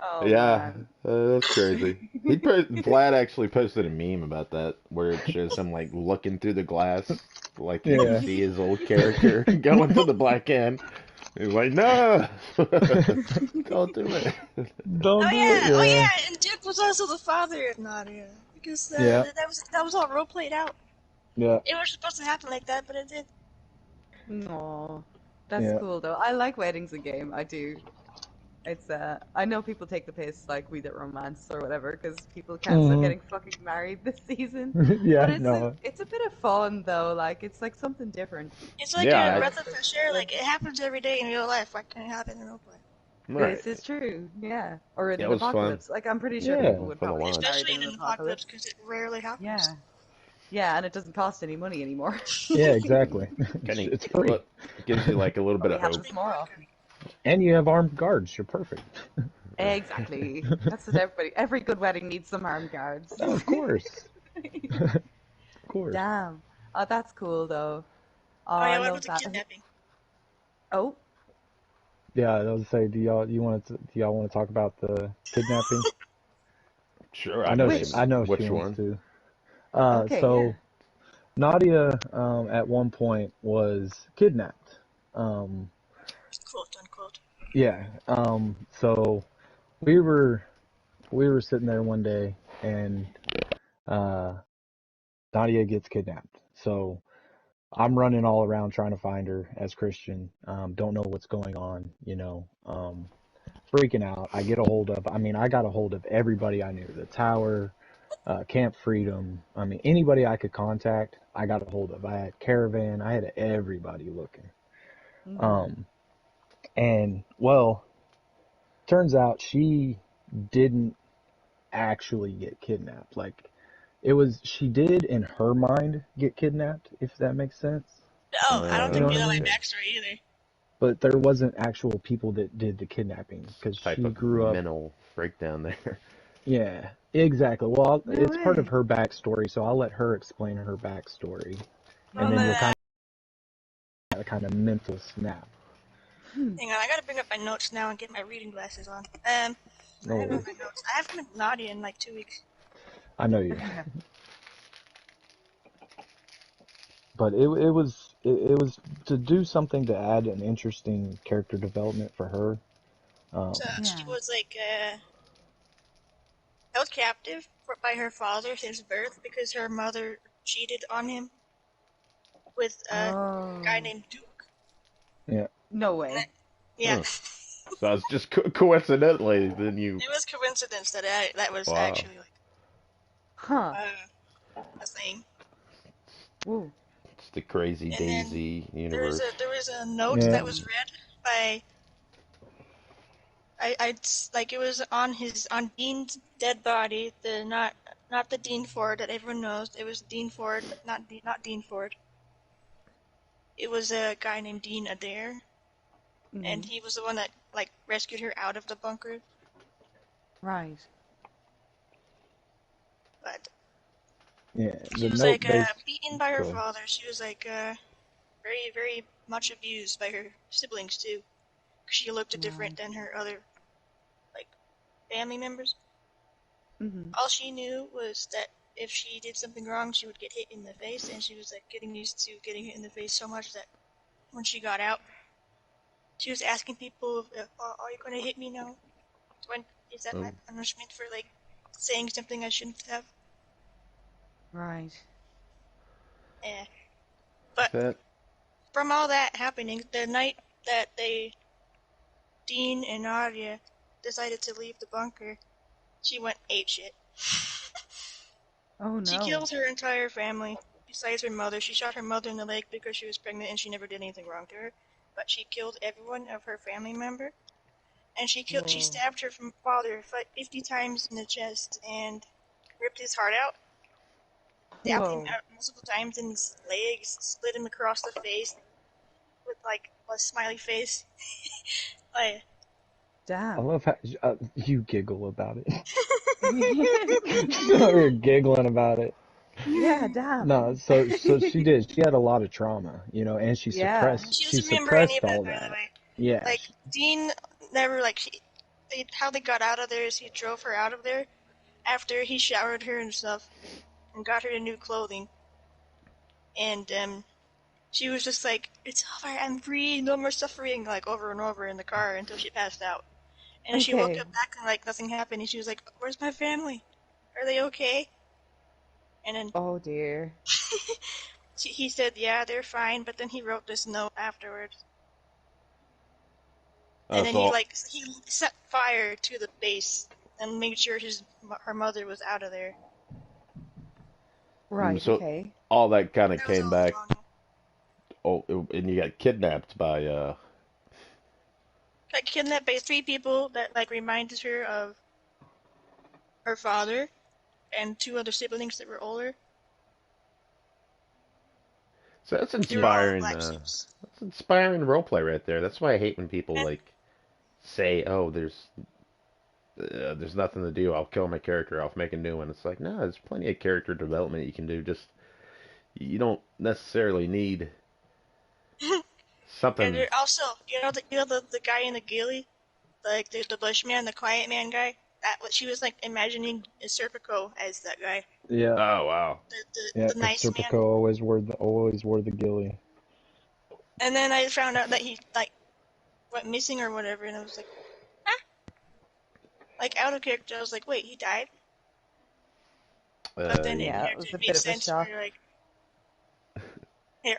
Oh yeah, man. that's crazy. Vlad actually posted a meme about that where it shows him like looking through the glass, like you can yeah. see his old character going to the black end. He's like, no, don't do it. Don't do it. Oh Yeah. yeah, and Duke was also the father of Nadia because Yeah. that was all role played out. Yeah. It was supposed to happen like that, but it did. No. That's Yeah. cool though. I like weddings in game. I do. It's I know people take the piss like We That Romance or whatever because people can't stop hmm getting fucking married this season. But yeah. No. it's a bit of fun though. Like it's like something different. It's like Yeah, a Uh, breath of fresh air. Like it happens every day in real life. Why can't it happen in role play? right. this is true. Yeah. Or in Yeah, it an was fun. apocalypse. Like I'm pretty sure people Yeah. would Fun to probably get watch. married Especially in in an an apocalypse apocalypse. because it rarely happens. Yeah. Yeah, and it doesn't cost any money anymore. Yeah. Exactly. Kind It's of free, gives you like a little But bit we of have hope. them tomorrow. and you have armed guards. You're perfect. Exactly. That's what every good wedding needs some armed guards. Oh, of course. Of course. Damn. Oh, that's cool though. Oh, Oh I yeah, what love about the that. kidnapping? Oh, Yeah. I was say, do y'all want to talk about the kidnapping? Sure, I I know mean, which? she which wants one? to. Okay, yeah. So Nadia, at one point was kidnapped. Um, Quote unquote. yeah. So we were we were sitting there one day, and uh, Nadia gets kidnapped. So I'm running all around trying to find her as Christian. Don't know what's going on, freaking out. I got a hold of everybody I knew, the tower, Camp Freedom. I mean, anybody I could contact, I got a hold of. I had Caravan, I had everybody looking. Mm-hmm. Um, and well, turns out she didn't actually get kidnapped. Like, she did in her mind get kidnapped, if that makes sense. Oh, I don't You know think what you I know my mean? Okay. backstory either. But there wasn't actual people that did the kidnapping because Type she of grew up. mental breakdown there. Yeah, exactly. Well, No it's part of way. her backstory, so I'll let her explain her backstory, and Well, then Mm-hmm. you'll kind of mental snap. hang on, I gotta bring up my notes now and get my reading glasses on. I have No, my notes. I haven't been naughty in like 2 weeks. I know you, but it was to do something to add an interesting character development for her. So she Yeah. was like held captive by her father since birth because her mother cheated on him with a guy Oh, named Duke. Yeah, no And way. yeah, Huh. So it's just coincidentally, then you. it was coincidence that that was Wow. actually like Huh. a thing. Woo. It's the crazy And then Daisy universe. there was a note yeah, that was read by I like it was on Dean's dead body. The not the Dean Ford that everyone knows. It was Dean Ford, not Dean Ford. It was a guy named Dean Adair, Mm-hmm. and he was the one that like rescued her out of the bunker. Right. yeah. She The was note like base. beaten by her Go ahead. father. She was like very much abused by her siblings too. She looked Right. different than her other like family members. Mm-hmm. All she knew was that if she did something wrong, she would get hit in the face, and she was like getting used to getting hit in the face so much that when she got out, she was asking people, "Are you going to hit me now? Is that my Oh, punishment for like saying something I shouldn't have?" Right. Eh. But that. from all that happening, the night that Dean and Nadia decided to leave the bunker, she went apeshit. Oh She no. killed her entire family, besides her mother. She shot her mother in the leg because she was pregnant and she never did anything wrong to her. But she killed every one of her family member. and she Whoa. stabbed her father 50 times in the chest and ripped his heart out, stabbed him Whoa. out multiple times in his legs, split him across the face with like a smiley face. Like, I Damn. love how you giggle about it. You're giggling about it. Yeah, damn. No, so she did. She had a lot of trauma, and Yeah. she she doesn't remember any suppressed of that, all by the that. way. Yeah. Like, Dean never, like, how they got out of there is he drove her out of there after he showered her and stuff and got her new clothing. And, she was just like, it's over, I'm free, no more suffering, like, over and over in the car until she passed out. And she woke Okay. up back and, like, nothing happened, and she was like, where's my family? Are they okay? And then Oh dear. he said, yeah, they're fine, but then he wrote this note afterwards. And then So he set fire to the base and made sure her mother was out of there. Right. so Okay. all that kind of That was came all his back. longing. Oh, and you got kidnapped by Got kidnapped by 3 people that like reminded her of her father and 2 other siblings that were older. So that's They were all inspiring. black sheeps. That's inspiring roleplay right there. That's why I hate when people And, like say, "Oh, there's nothing to do. I'll kill my character. I'll make a new one." It's like, no, there's plenty of character development you can do. Just you don't necessarily need and something. they're also, the guy in the ghillie, like the bushman, the quiet man guy. That what she was like imagining Serpico as that guy, Yeah. Oh wow. Yeah, the 'cause nice man. Serpico always wore the ghillie. And then I found out that he like went missing or whatever, and I was like, huh? Like out of character. I was like, wait, he died? But then in Yeah, it character, was it a made bit of a sense for shock. like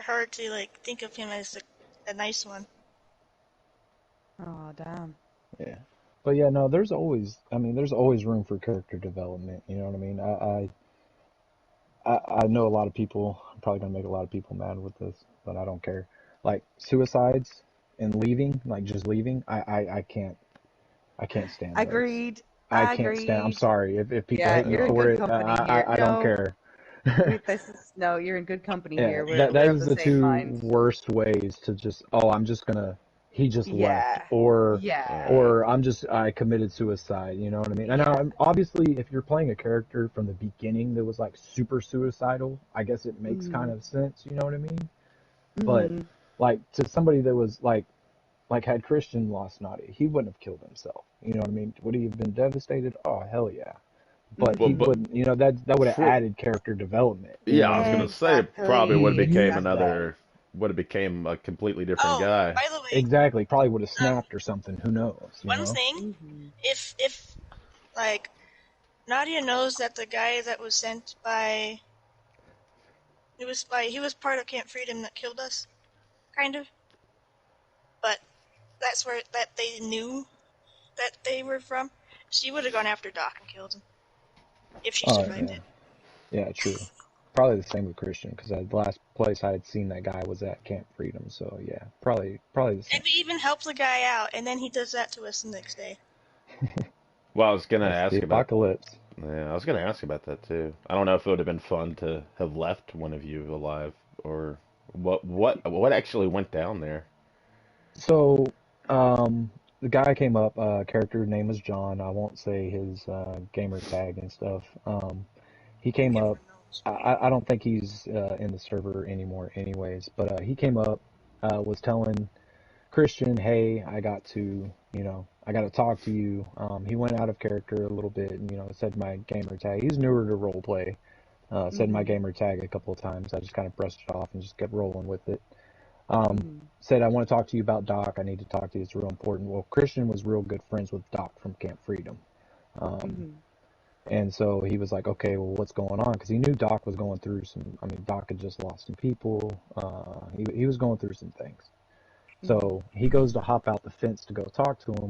her to like think of him as a nice one. Oh damn. Yeah. But yeah, no, there's always room for character development. You know what I mean? I know a lot of people. I'm probably gonna make a lot of people mad with this, but I don't care. Like suicides and leaving, like just leaving. I can't stand those. Agreed. I can't stand. I'm Agreed. sorry if people Yeah, hate me you're in for good it. company here. I don't No, care. this is no, you're in good company Yeah, here. We're that we're of is the the same two mind. worst ways to just, oh, I'm just gonna, he just left, Yeah. or Yeah. Uh, I committed suicide, you know what I mean? And Yeah. obviously, if you're playing a character from the beginning that was like super suicidal, I guess it makes kind Mhm. of sense, you know what I mean? But Mhm. like to somebody that was like had Christian lost Nadia, he wouldn't have killed himself, you know what I mean? Would he have been devastated? Oh, hell yeah. But well, he Mhm. but wouldn't, that would have for added character development, you yeah, know I what I was gonna mean? say it probably He would have Exactly. became used that. another, would have became a completely different Oh, guy. by the way, Exactly. Probably would have um, snapped or something. Who knows, you one know? thing, Mhm. if like Nadia knows that the guy that was sent by he was part of Camp Freedom that killed us, kind of, but that's where that they knew that they were from. She would have gone after Doc and killed him if she Oh, survived yeah. it. Yeah, true. Probably the same with Christian, because the last place I had seen that guy was at Camp Freedom. So, yeah, probably the same. And we even helped the guy out, and then he does that to us the next day. Well, I was gonna That's the ask about. apocalypse. Yeah, I was gonna ask about that too. I don't know if it would have been fun to have left one of you alive, or what actually went down there. So, the guy came up, character name was John. I won't say his gamer tag and stuff. He I think came up. everyone knows. I don't think he's in the server anymore, anyways. But he came up, was telling Christian, hey, I got to talk to you. He went out of character a little bit and, said my gamer tag. He's newer to roleplay. Said my Mhm. gamer tag a couple of times. I just kind of brushed it off and just kept rolling with it. Um, Mhm. Said, I want to talk to you about Doc. I need to talk to you. It's real important. Well, Christian was real good friends with Doc from Camp Freedom. Um, Mhm. and so he was like, okay, well, what's going on? Because he knew Doc was going through Doc had just lost some people. He was going through some things. Mhm. So he goes to hop out the fence to go talk to him.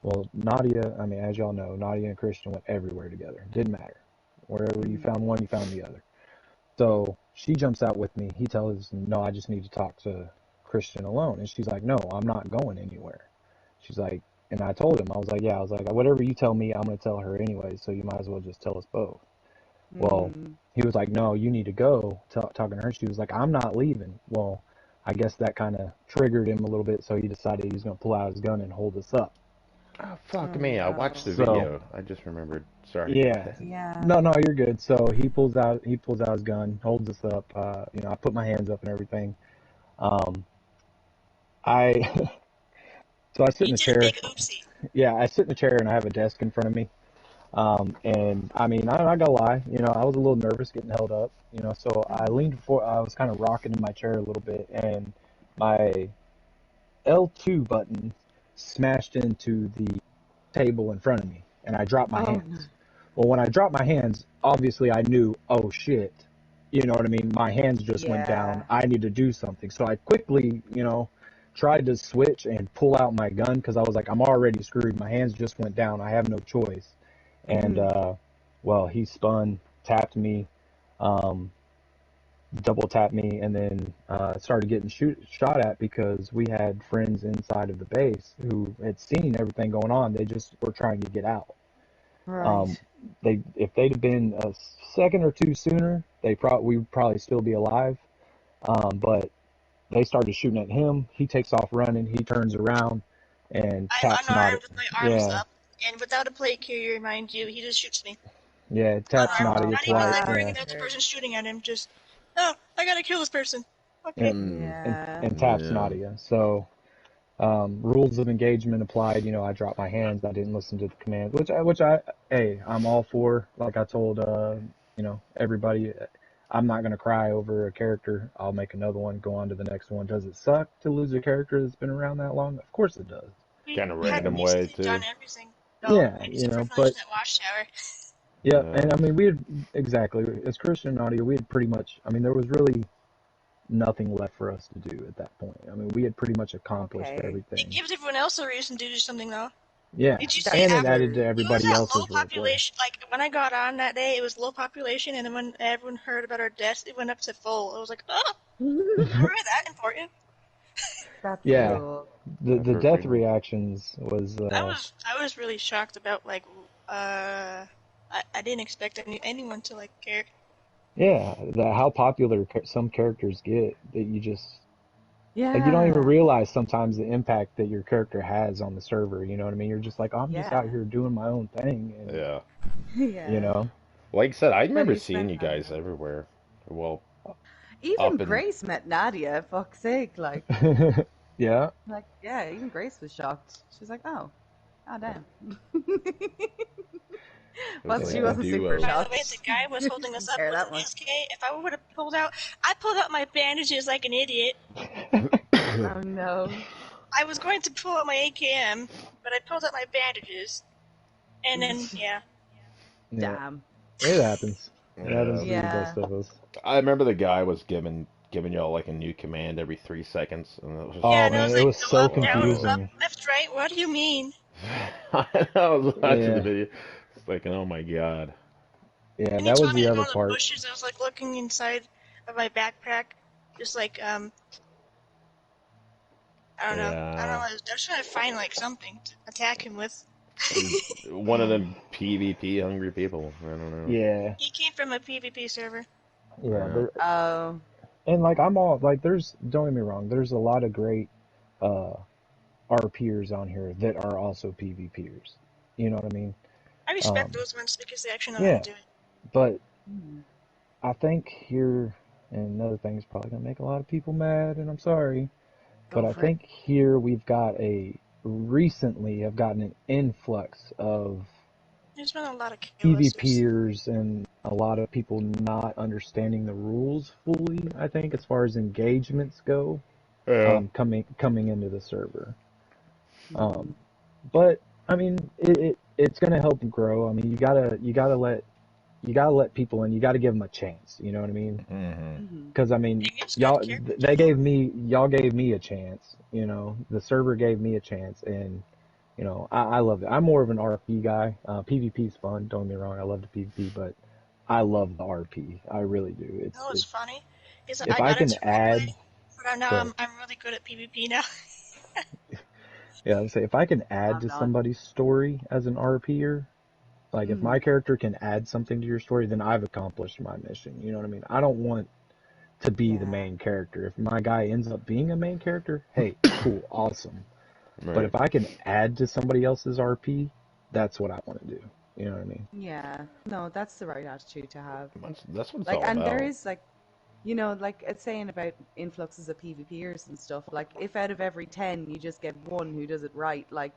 Well, Nadia, as y'all know, Nadia and Christian went everywhere together. Didn't matter. Wherever you Mhm. found one, you found the other. So she jumps out with me. He tells him, no, I just need to talk to Christian alone. And she's like, no, I'm not going anywhere. She's like, And I told him, I was like, yeah, I was like, whatever you tell me, I'm going to tell her anyway, so you might as well just tell us both. Well, Mm. he was like, no, you need to go, talking to her. She was like, I'm not leaving. Well, I guess that kind of triggered him a little bit, so he decided he was going to pull out his gun and hold us up. Oh, fuck Oh me. I watched the no. So, video. I just remembered. Sorry. yeah. Yeah. No, you're good. So he pulls out his gun, holds us up. I put my hands up and everything. Um, I, so I sit in You a did a chair. big oopsie. Yeah, I sit in a chair and I have a desk in front of me. And I mean, I'm not gonna lie, I was a little nervous getting held up, so I Mm-hmm. leaned forward, I was kind of rocking in my chair a little bit, and my L2 button smashed into the table in front of me, and I dropped my Oh no. hands. Well, when I dropped my hands, obviously I knew, oh shit, you know what I mean? My hands just went down. Yeah. I need to do something. So I quickly, tried to switch and pull out my gun because I was like, I'm already screwed. My hands just went down. I have no choice. And, Mm-hmm. well, he spun, tapped me, um, double tapped me, and then started getting shot at because we had friends inside of the base who had seen everything going on. They just were trying to get out. Um, Right. if they'd have been a second or two sooner, we would probably still be alive. But they started shooting at him. He takes off running. He turns around and I'm taps Naughty. unarmed with my arms Yeah, up and without a plate carrier, mind you. He just shoots me. yeah, taps Unarmed. Nadia Oh, Not even twice. like worrying Yeah, about the bastard. person shooting at him. Just, oh, I gotta kill this person. Okay. Mm. and Yeah. and taps Yeah. Nadia. So rules of engagement applied. I dropped my hands. I didn't listen to the commands, hey, I'm all for. Like I told, everybody, I'm not gonna cry over a character. I'll make another one, go on to the next one. Does it suck to lose a character that's been around that long? Of course it does. We Kind of had random way, basically done too. everything. Well, Yeah, except for but finishing that watchtower. yeah, Yeah. and I mean, we had exactly as Christian and Nadia, we had pretty much. I mean, there was really nothing left for us to do at that point. I mean, we had pretty much accomplished Okay. It everything. gives everyone else a reason to do something, though. Yeah, Did you see and That's it after added to true. it was everybody that low else's role play. population? Like when I got on that day, it was low population, and then when everyone heard about our deaths, it went up to full. I was like, oh, we're that important. That's Yeah, cool. Yeah, the for death freaking. reactions was I was really shocked about like I didn't expect anyone to like care. yeah, how popular some characters get that you just like you don't even Yeah. realize sometimes the impact that your character has on the server. You know what I mean? You're just like, oh, I'm just out Yeah. here doing my own thing, and Yeah. you Yeah. know, Like I said, I Then remember you seeing spend you time guys around. everywhere. Well, Even up and. Grace met Nadia. Fuck's sake. yeah, Yeah. Even Grace was shocked. She was like, "Oh, oh, damn." It was Well, like she the yeah, wasn't super duo. By the way, the shocked. guy was She holding us didn't up care with that an much. SK. If I would have I pulled out my bandages like an idiot. Oh no. I was going to pull out my AKM, but I pulled out my bandages, and then yeah. yeah. Damn. It happens. It happens Yeah. to the Yeah. best of us. I remember the guy was giving y'all like a new command every 3 seconds, and it was just Yeah, Oh and it man, was it like was go so up, down, up, wow. confusing. left, right. What do you mean? I was watching the Yeah, video, it's like, oh my god. yeah, And he that was told me the to other go in the part. bushes. I was like looking inside of my backpack, just like I don't know. I don't know. Yeah. I was trying to find like something to attack him with. He's one of them PvP hungry people. I don't know. Yeah, He came from a PvP server. yeah, Yeah. there, Oh. and like I'm all like, there's don't get me wrong, there's a lot of great uh RPers on here that are also PvPers. You know what I mean? I respect Um, those ones because they actually know how to yeah, do it. but Hmm. I think here, and another thing is probably gonna make a lot of people mad, and I'm sorry, but Go I for it. think here we've got a recently have gotten an influx of There's been a lot of KOSs. PvPers and a lot of people not understanding the rules fully, I think, as far as engagements go, Yeah. coming into the server. Hmm. Um, but I mean, it's gonna help them grow. I mean, you gotta let people in. You gotta give them a chance. You know what I mean? Hmm. Hmm. Because I mean, It gives good characters a chance. y'all gave me a chance. The server gave me a chance, and I love it. I'm more of an RP guy. PvP's fun. Don't get me wrong. I love the PvP, but I love the RP. I really do. You know what's It's funny? Is that if I I got can into roleplay, add, but now go ahead. I'm really good at PvP now. Yeah, I would say if I can add I'm to not. somebody's story as an RPer, like if my Mm, character can add something to your story, then I've accomplished my mission. You know what I mean? I don't want to be the yeah. main character. If my guy ends up being a main character, hey, cool, awesome. But Right. if I can add to somebody else's RP, that's what I want to do. You know what I mean? Yeah. No, that's the right attitude to have. That's what it's Like, all and there about. is like, like it's saying about influxes of PvPers and stuff. Like, if out of every 10 you just get one who does it right, like,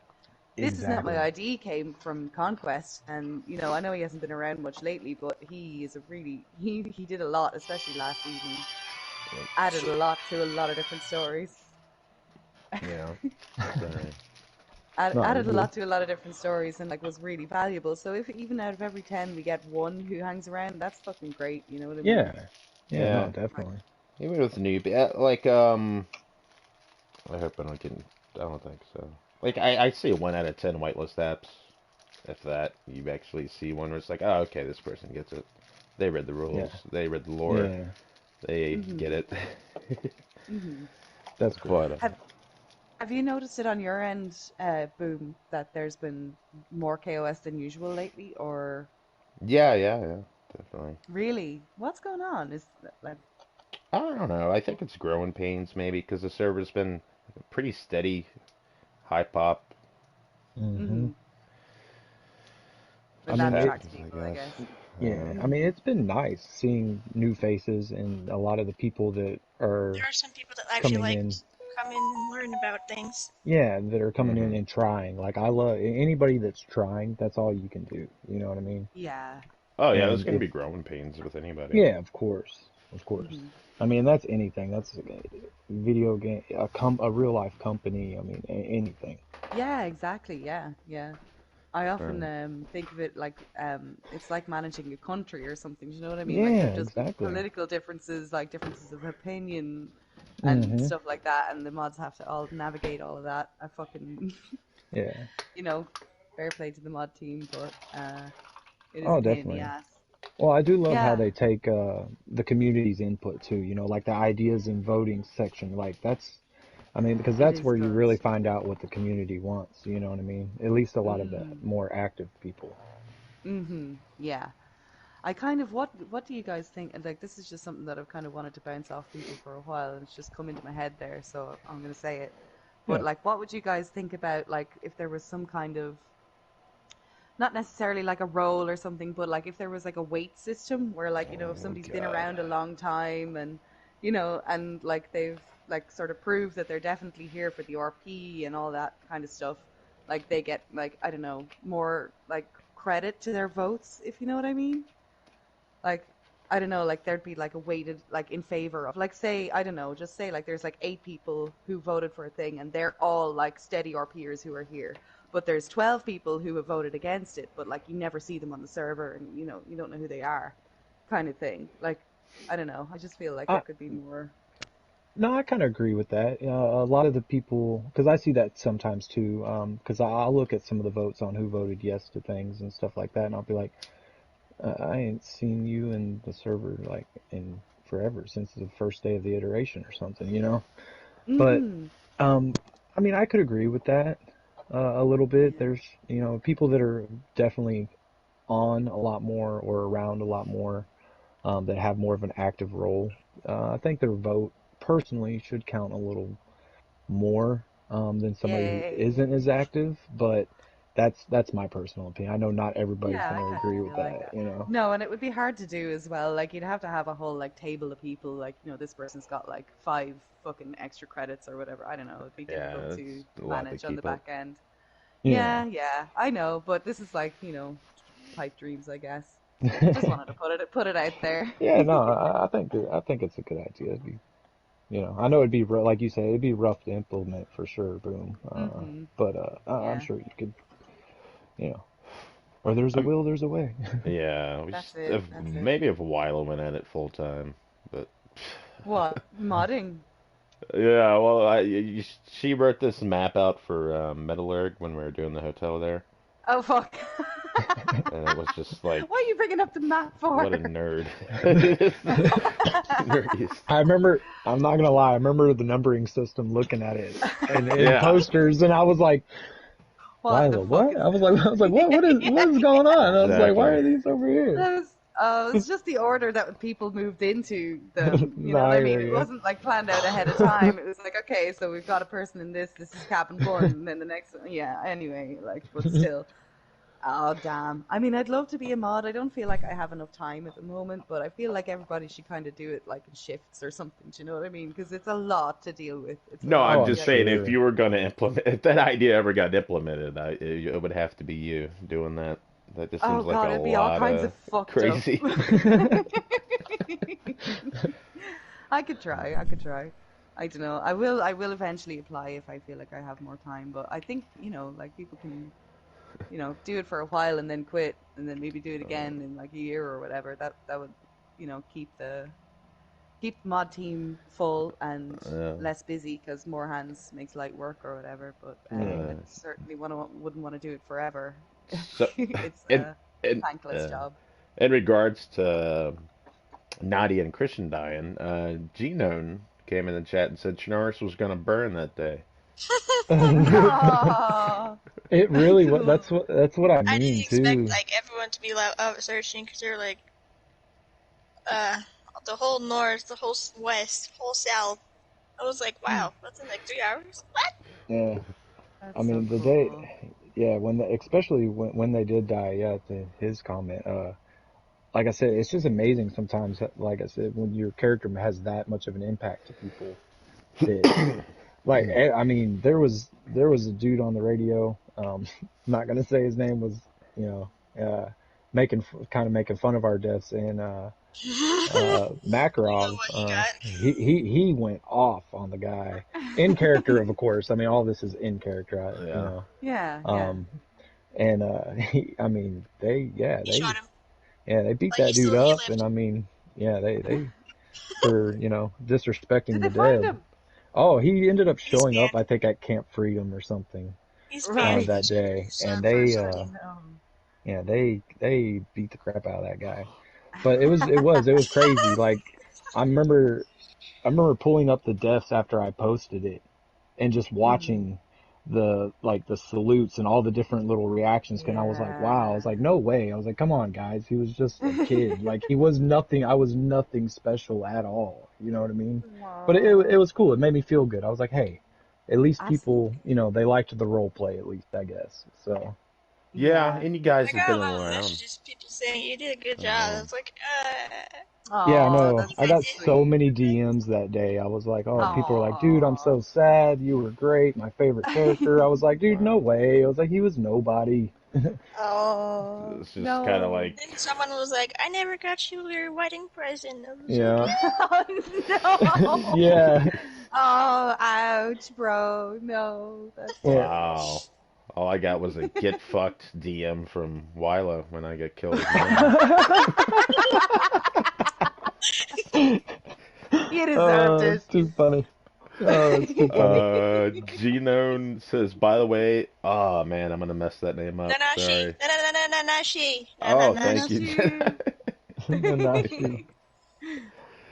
this is not my Exactly. ID came from Conquest, and I know he hasn't been around much lately, but he is a really he did a lot, especially last season. Added a lot to a lot of different stories. Yeah. Sorry. No, you're Added a good. lot to a lot of different stories and like was really valuable. So if even out of every 10 we get one who hangs around, that's fucking great. You know what I mean? Yeah. Yeah, no, Yeah. Like, definitely. Even with newbie, like I hope I don't get. I don't think so. Like I see 1 out of 10 whitelist apps. If that, you actually see one where it's like, oh, okay, this person gets it. They read the Yeah. rules. They read the lore. Yeah. They hmm get it. hmm That's cool. But Have you noticed it on your end, Boom, that there's been more KOS than usual lately, or yeah, yeah, yeah, definitely. really? What's going on? Is that like, I don't know. I think it's growing pains maybe because the server's been pretty steady, high pop. Hmm. mm-hmm. I But Just that mean, attracts happens, I people, I guess. guess. yeah, I mean, Mm-hmm. it's been nice seeing new faces and a lot of the people that are There are some people that actually coming like in. come in and learn about things. Yeah, that are coming in Hmm. and trying. Like I love anybody that's trying. That's all you can do. You know what I mean? Yeah. Oh yeah, there's And gonna if be growing pains with anybody. yeah, of course, of course. Mm-hmm. I mean, that's anything. That's a video game, a real life company. I mean, anything. Yeah, exactly. Yeah, yeah. I often Right. think of it like it's like managing a country or something. Do you know what I mean? Like Yeah, there'd just be exactly. political differences, like differences of opinion and Hmm. stuff like that, and the mods have to all navigate all of that. I fucking, Yeah. you know, fair play to the mod team, but it is a Oh, pain in the definitely. ass. Well, I do love how Yeah, they take the community's input too. You know, like the ideas and voting section. Like that's, I mean, because it that's is where you good. really find out what the community wants. You know what I mean? At least a lot of the Mm, more active people. yeah. I kind of what do you guys think? And like this is just something that I've kind of wanted to bounce off people for a while, and it's just come into my head there, so I'm gonna say it. But Yeah. like, what would you guys think about like if there was some kind of not necessarily like a role or something, but like if there was like a weight system where like if Oh somebody's been God. around a long time and and like they've like sort of proved that they're definitely here for the RP and all that kind of stuff, like they get like I don't know more like credit to their votes, if you know what I mean. Like I don't know, like there'd be like a weighted like in favor of like say I don't know, just say like there's like 8 people who voted for a thing and they're all like steady RPers who are here. But there's 12 people who have voted against it, but like you never see them on the server and you don't know who they are, kind of thing. Like I don't know. I just feel like there I could be more. no, I kind of agree with that. A lot of the people, because I see that sometimes too. Because I'll look at some of the votes on who voted yes to things and stuff like that, and I'll be like, I ain't seen you in the server like in forever since the first day of the iteration or something, you know. But Mhm. um, I mean, I could agree with that a little bit. Yeah. There's, people that are definitely on a lot more or around a lot more that have more of an active role. I think their vote personally should count a little more than somebody who Yay. isn't as active, but that's my personal opinion. I know not everybody's Yeah, going I to kind agree of with feel like that, that. you know. No, and it would be hard to do as well. Like you'd have a whole like table of people. Like this person's got like 5 fucking extra credits or whatever. I don't know. It'd be Yeah, difficult to that's a lot to manage on the keep up. back end. Yeah. Yeah, yeah, I know. But this is like pipe dreams, I guess. I just wanted to put it out there. Yeah, no, I think it's a good idea. I know it'd be like you say, it'd be rough to implement for sure. Boom. hmm But I'm Yeah, sure you could, you know, where there's a Um, will, there's a way. yeah, that's it. That's it. maybe if Wilo went at it full time, but What modding? yeah, well, she wrote this map out for Metallurg when we were doing the hotel there. Oh fuck. and it was just like, What are you bringing up the map for? what a nerd. Nerdiest. I remember, I'm not gonna lie, I remember the numbering system looking at it and in Yeah. posters, and I was like, What the Lila, fuck what? is I was like, what is going on? I was like, why are these over here? It's just the order that people moved into them. You No, know what I I mean? hear It you. wasn't like planned out ahead of time. It was like, okay, so we've got a person in this. This is cabin one, and then the next one. Yeah. Anyway, like, but still. Oh damn! I mean, I'd love to be a mod. I don't feel like I have enough time at the moment, but I feel like everybody should kind of do it like in shifts or something. Do you know what I mean? Because it's a lot to deal with. It's a No, lot I'm Oh, to I'm just get saying used if sure. you were going to implement, if that idea ever got implemented, it would have to be you doing that. That just Oh seems like god, a it'd be all lot kinds of of fucked up. crazy. I could try. I could try. I don't know. I will. I will eventually apply if I feel like I have more time. But I think like people can, do it for a while and then quit, and then maybe do it again in like a year or whatever. That would, keep the mod team full and Yeah. less busy because more hands makes light work or whatever. But Yeah. I certainly wouldn't want to do it forever. So, It's in a in thankless job. in regards to Nadia and Christian dying, Genone came in the chat and said Chernarus was going to burn that day. Oh, It really what cool. that's what I I didn't mean expect too. like everyone to be out searching because they're like, uh, the whole north, the whole west, whole south. I was like, wow, that's in like 3 hours. What? Yeah. I That's so mean the cool. day, yeah, especially when they did die, yeah, to his comment, like I said, it's just amazing sometimes, like I said, when your character has that much of an impact to people that, like, I mean, there was a dude on the radio, I'm not gonna say his name was, you know, kind of making fun of our deaths, and You know Makarov, what he got? he went off on the guy in character, of course. I mean, all this is in character, Yeah. Yeah, yeah. um, and I mean, He shot him, they beat but he that dude still he up, and lived. I mean, yeah, they for Did disrespecting they the find dead. him? Oh, he ended up He's showing up, banned. I think, at Camp Freedom or something, He's banned Right. from the that day, and server, they so Oh no. yeah, they beat the crap out of that guy. But it was crazy. Like I remember I remember pulling up the deaths after I posted it and just Hmm. watching the salutes and all the different little reactions. And I was like, wow. I was like, Yeah. no way. I was like, come on, guys. He was just a kid. Like he was nothing. I was nothing special at all. You know what I mean? But it Wow. was cool. It made me feel good. I was like, hey, at least Absolutely. people, they liked the role play at least, I guess. So Yeah, Yeah. and you guys I have got been a lot of around. messages, people saying you did a good job. I Um, was like, yeah, I Oh, know. that's you I so guys got did. so sweet. many DMs that day. I was like, oh, people were like, dude, I'm Oh. so sad. You were great. My favorite character. I was like, dude, no uh, way. I was like, he was nobody. Oh it's just kind of no. like, Then someone was like, I never got you your wedding present. I was like, Yeah. Oh no. Yeah. Oh, ouch, bro. No, that's Yeah. terrible. wow. All I got was a get fucked DM from Wilo when I got killed with Mona. You deserved Oh, it. it's too funny. Oh, it's too funny. Genone says, by the way, oh man, I'm gonna mess that name up. Nanashi, Sorry. Nanashi, Oh, thank you, Jen. Nanashi. Nanashi.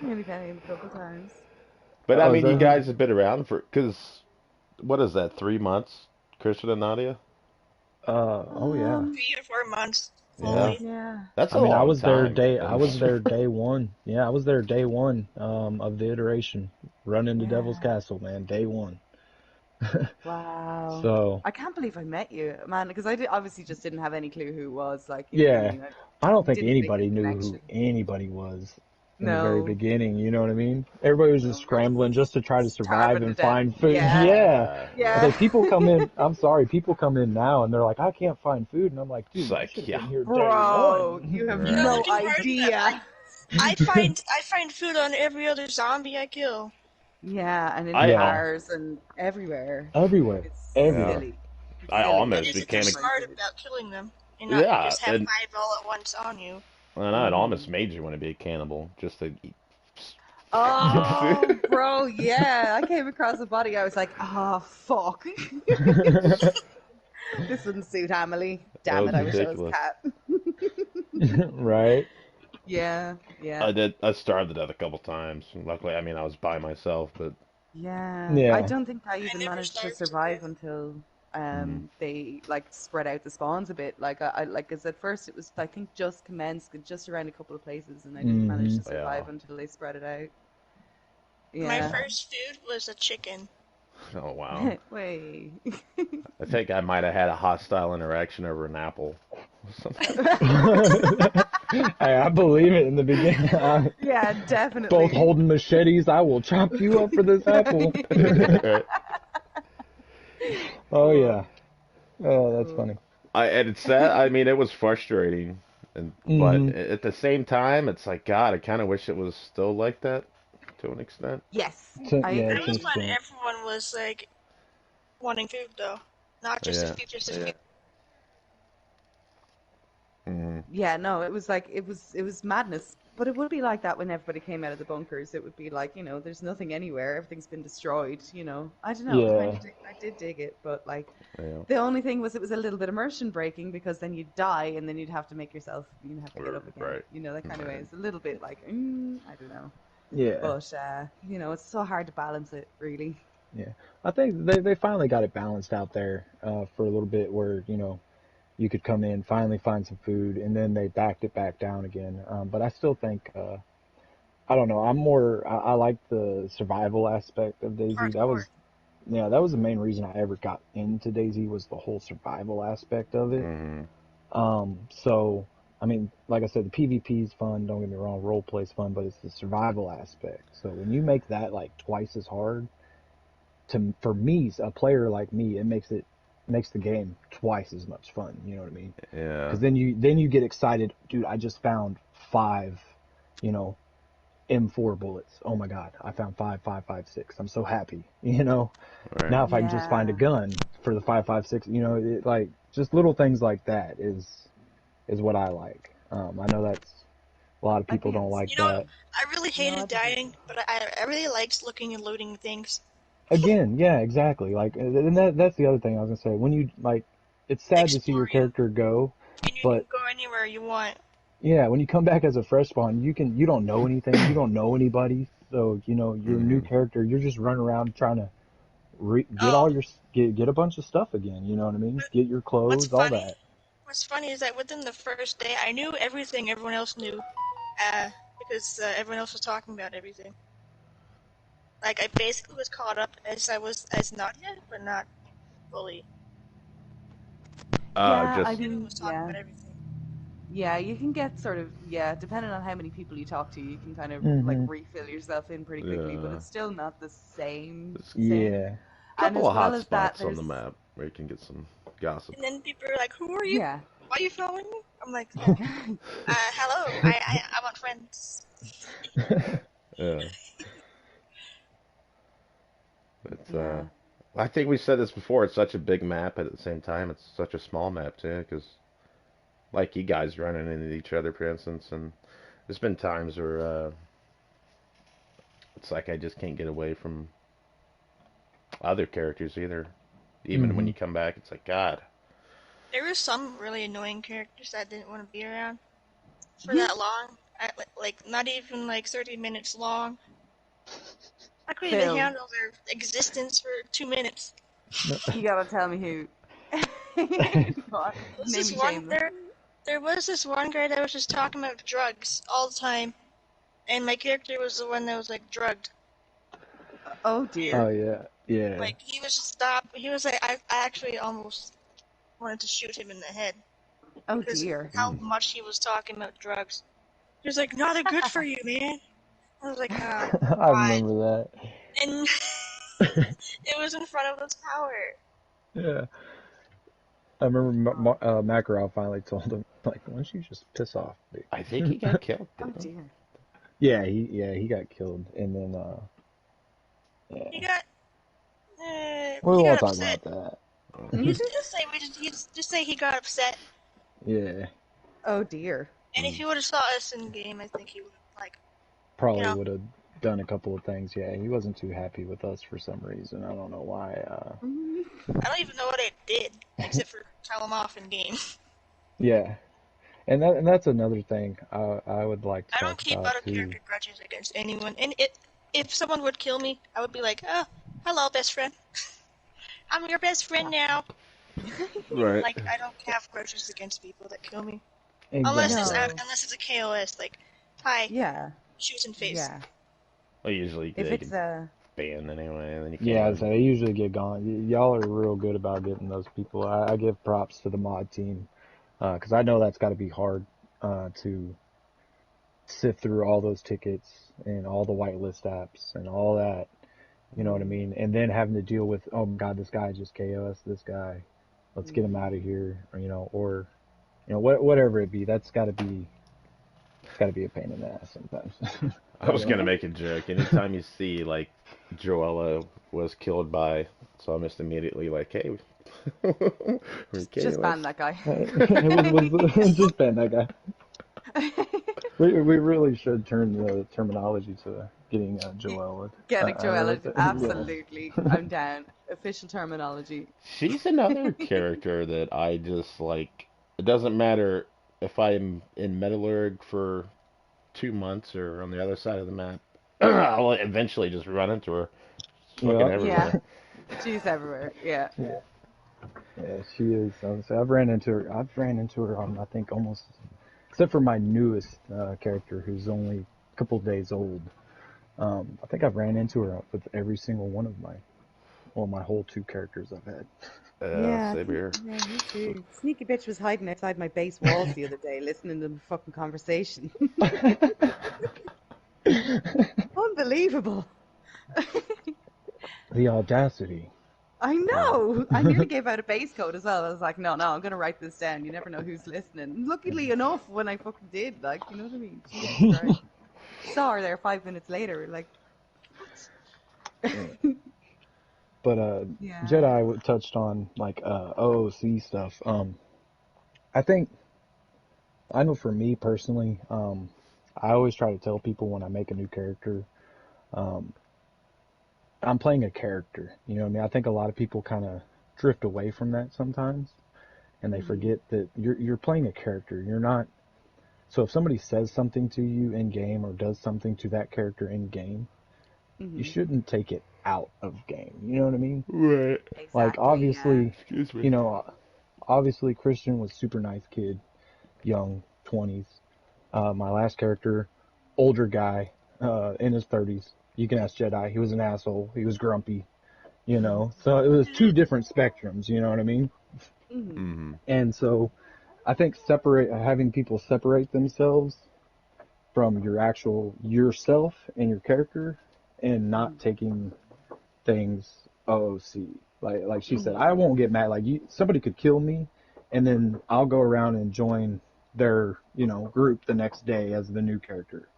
Maybe got him a couple times. But I Oh, is mean, you that who? guys have been around for, because what is that, 3 months, Christian and Nadia? Oh yeah. Um, 3 or 4 months Yeah, fully. yeah. that's I a mean, long time. I was there day one. Yeah, I was there day one, of the iteration. Run into Devil's Yeah. Castle, man. Day one. Wow. So, I can't believe I met you, man, because I obviously just didn't have any clue who it was. Like, you know what I yeah. mean? I I don't think didn't make anybody the knew who connection. anybody was in the very No. beginning, you know what I mean? Everybody was just No, we're just scrambling just to try to survive starving to and death. find food. Yeah. Yeah. It's Yeah. Yeah. like people come in, I'm sorry, people come in now and they're like, I can't find food. And I'm like, It's dude, you should like, have yeah, been here day Bro, one. you have You guys are right. no too hard for that. Like, idea. I find food on every other zombie I kill. Yeah, and in I, Yeah. bars and everywhere. Everywhere. It's yeah, Everywhere. silly. It's I silly. That almost is Everything if you're became to a, find smart food. about killing them and not yeah, just have and 5 all at once on you. I Hmm. almost made you want to be a cannibal just to eat Oh, food. bro, yeah. I came across a body. I was like, oh, fuck. This wouldn't suit Emily. That damn was it, I wish I was a ridiculous. cat. Right? Yeah, I yeah, did. I starved to death a couple times. Luckily, I mean, I was by myself, but yeah. I Yeah. don't think I I even never managed to starved to survive death. until mm, they like spread out the spawns a bit. Like I like, cause at first it was I think just commenced just around a couple of places, and I didn't manage Hmm. to yeah. survive until they spread it out. My Yeah. first food was a chicken. Oh wow. Way. I think I might have had a hostile interaction over an apple. Hey, I believe it in the beginning. Yeah, Both definitely. holding machetes. I will chop you up for this apple. Right. Oh Cool. yeah. Oh, that's Cool. funny. And it's sad. I mean, it was frustrating, but Hmm. at the same time, it's like God. I kind of wish it was still like that to an extent. Yes, I Yeah, It to an was agree. when extent. everyone was like wanting food though, not just a Yeah. few, just a few. Hmm. Yeah, no, it was like it was madness. But it would be like that when everybody came out of the bunkers. It would be like, there's nothing anywhere. Everything's been destroyed. I don't know. It was kind Yeah. of I did dig it, but like Yeah. the only thing was it was a little bit immersion breaking because then you'd die and then you'd have to make yourself you'd have to get up again. Right. That kind of way. Right. It's a little bit like I don't know. Yeah. But it's so hard to balance it really. Yeah. I think they finally got it balanced out there for a little bit where, you could come in, finally find some food, and then they backed it back down again. But I still think, I don't know, I like the survival aspect of DayZ. Hardcore. Yeah, that was the main reason I ever got into DayZ was the whole survival aspect of it. Hmm. So, I mean, like I said, the PvP is fun, don't get me wrong, role play is fun, but it's the survival aspect. So when you make that like twice as hard, for me, a player like me, makes the game twice as much fun. You know what I mean? Yeah. Because then you get excited, dude. I just found five, you know, M4 bullets. Oh my God, I found 5.5.56. I'm so happy. Right. Now if I can just find a Yeah. gun for the 5.56, like just little things like that is what I like. I know that's a lot of I people think don't it's like You know, that. I really no, I hated think dying, but I really liked looking and looting things. Again, yeah, exactly. Like, and that's the other thing I was gonna say. When you like, it's sad to see your Exploring, character go, and you but can go anywhere you want. yeah, when you come back as a fresh spawn, you don't know anything, you don't know anybody, so your new Hmm. character, you're just running around trying to get Oh, all get a bunch of stuff again. You know what I mean? but Get your what's clothes, all funny? that. What's funny is that within the first day, I knew everything everyone else knew, because everyone else was talking about everything. Like I basically was caught up as I was as Nadia, but not fully. yeah, I Just Everyone mean, was talking yeah. about everything. Yeah, you can get sort of, yeah, depending on how many people you talk to, you can kind of like Hmm. refill yourself in pretty quickly, but yeah. it's still not the same There's same. Yeah. a And couple as of well hot as that, spots on there's the map where you can get some gossip. And then people are like, "Who are you? yeah. Why are you following me?" I'm like, "Hello, I want friends." Yeah. It's Yeah. I think we said this before. It's such a big map, but at the same time, it's such a small map too. Because like you guys running into each other, for instance, and there's been times where it's like I just can't get away from other characters either. Even when Hmm. you come back, it's like God. There were some really annoying characters that I didn't want to be around for that long. Like not even like 30 minutes long. I couldn't even Phil, handle their existence for 2 minutes. you gotta tell me who. Go on, There was name this and one shame them. there. There was this one guy that was just talking about drugs all the time, and my character was the one that was like drugged. Oh Oh dear. yeah, yeah. Like he was just stop. He was like I actually almost wanted to shoot him in the head Oh because of dear. how much he was talking about drugs. He was like, "No, they're good for you, man." I was like, "Oh I God!" remember And that. it was in front of the tower. Yeah. I remember Makarov finally told him, like, why don't you just piss off, I think he dude? got killed, Oh didn't dear. Yeah, he got killed, and then He yeah, got we he got won't talk upset. about that. he? You just say just say he got upset. Yeah, Oh dear. And if he would have saw us in game, I think he would have like you probably know would have done a couple of things. Yeah, he wasn't too happy with us for some reason. I don't know why. I don't even know what I did except for tell him off in game. Yeah, and that's another thing I would like to I don't talk keep about out of too. character grudges against anyone, and if someone would kill me, I would be like, oh, hello, best friend. I'm your best friend now. Right. Like, I don't have grudges against people that kill me. Exactly. No. Unless it's a KOS, like, hi, Yeah. shoes and face. Yeah. Well, usually If they it's get banned anyway, and then you can't Yeah, so even. they usually get gone. Y'all are real good about getting those people. I give props to the mod team because I know that's got to be hard to sift through all those tickets and all the whitelist apps and all that. You know what I mm, mean? And then having to deal with, oh my God, this guy just KOS this guy. Let's get him mm. out of here, or whatever it be. It's got to be a pain in the ass sometimes. I was But gonna make a joke. Anytime you see like Joella was killed by, so I'm just immediately like, hey, we Just KOS. ban that guy. it was just ban that guy. We really should turn the terminology to getting Joel. Getting I really Joella, yeah. absolutely. I'm down. Official terminology. She's another character that I just like. It doesn't matter if I'm in Metallurg for 2 months or on the other side of the map. I'll eventually just run into her. She's fucking Yeah, Yeah. everywhere. She's everywhere. Yeah. yeah, yeah. She is. I've ran into her. I've ran into her on I think almost, except for my newest character who's only a couple days old. I think I've ran into her with every single one of my whole two characters I've had. Yeah, I Same think, here. yeah, me too. Sneaky bitch was hiding outside my base walls the other day, listening to the fucking conversation. Unbelievable. The audacity. I Yeah. know. I nearly gave out a base code as well. I was like, no, no, I'm gonna write this down. You never know who's listening. Luckily enough, when I fucking did, like, you know what I mean? Jesus Christ. Saw her there 5 minutes later. Like, Yeah. what? But Yeah. Jedi touched on like OOC stuff. I think I know for me personally, I always try to tell people when I make a new character, um, I'm playing a character. You know what I mean? I think a lot of people kind of drift away from that sometimes, and they Mm-hmm. forget that you're playing a character. You're not. So if somebody says something to you in game or does something to that character in game, you Mm-hmm. shouldn't take it out of game. You know what I mean? Right. Like Exactly. Yeah. obviously, Excuse me. you know, obviously Christian was super nice kid, young 20s. My last character, older guy, in his 30s. You can ask Jedi. He was an asshole. He was grumpy, you Mm-hmm. know. So it was two different spectrums, you know what I mean? Mm-hmm. Mm-hmm. And so I think having people separate themselves from your actual yourself and your character and Mm-hmm. not taking things OOC. Like she said, Mm-hmm. I won't get mad. Like somebody could kill me, and then I'll go around and join their group the next day as the new character.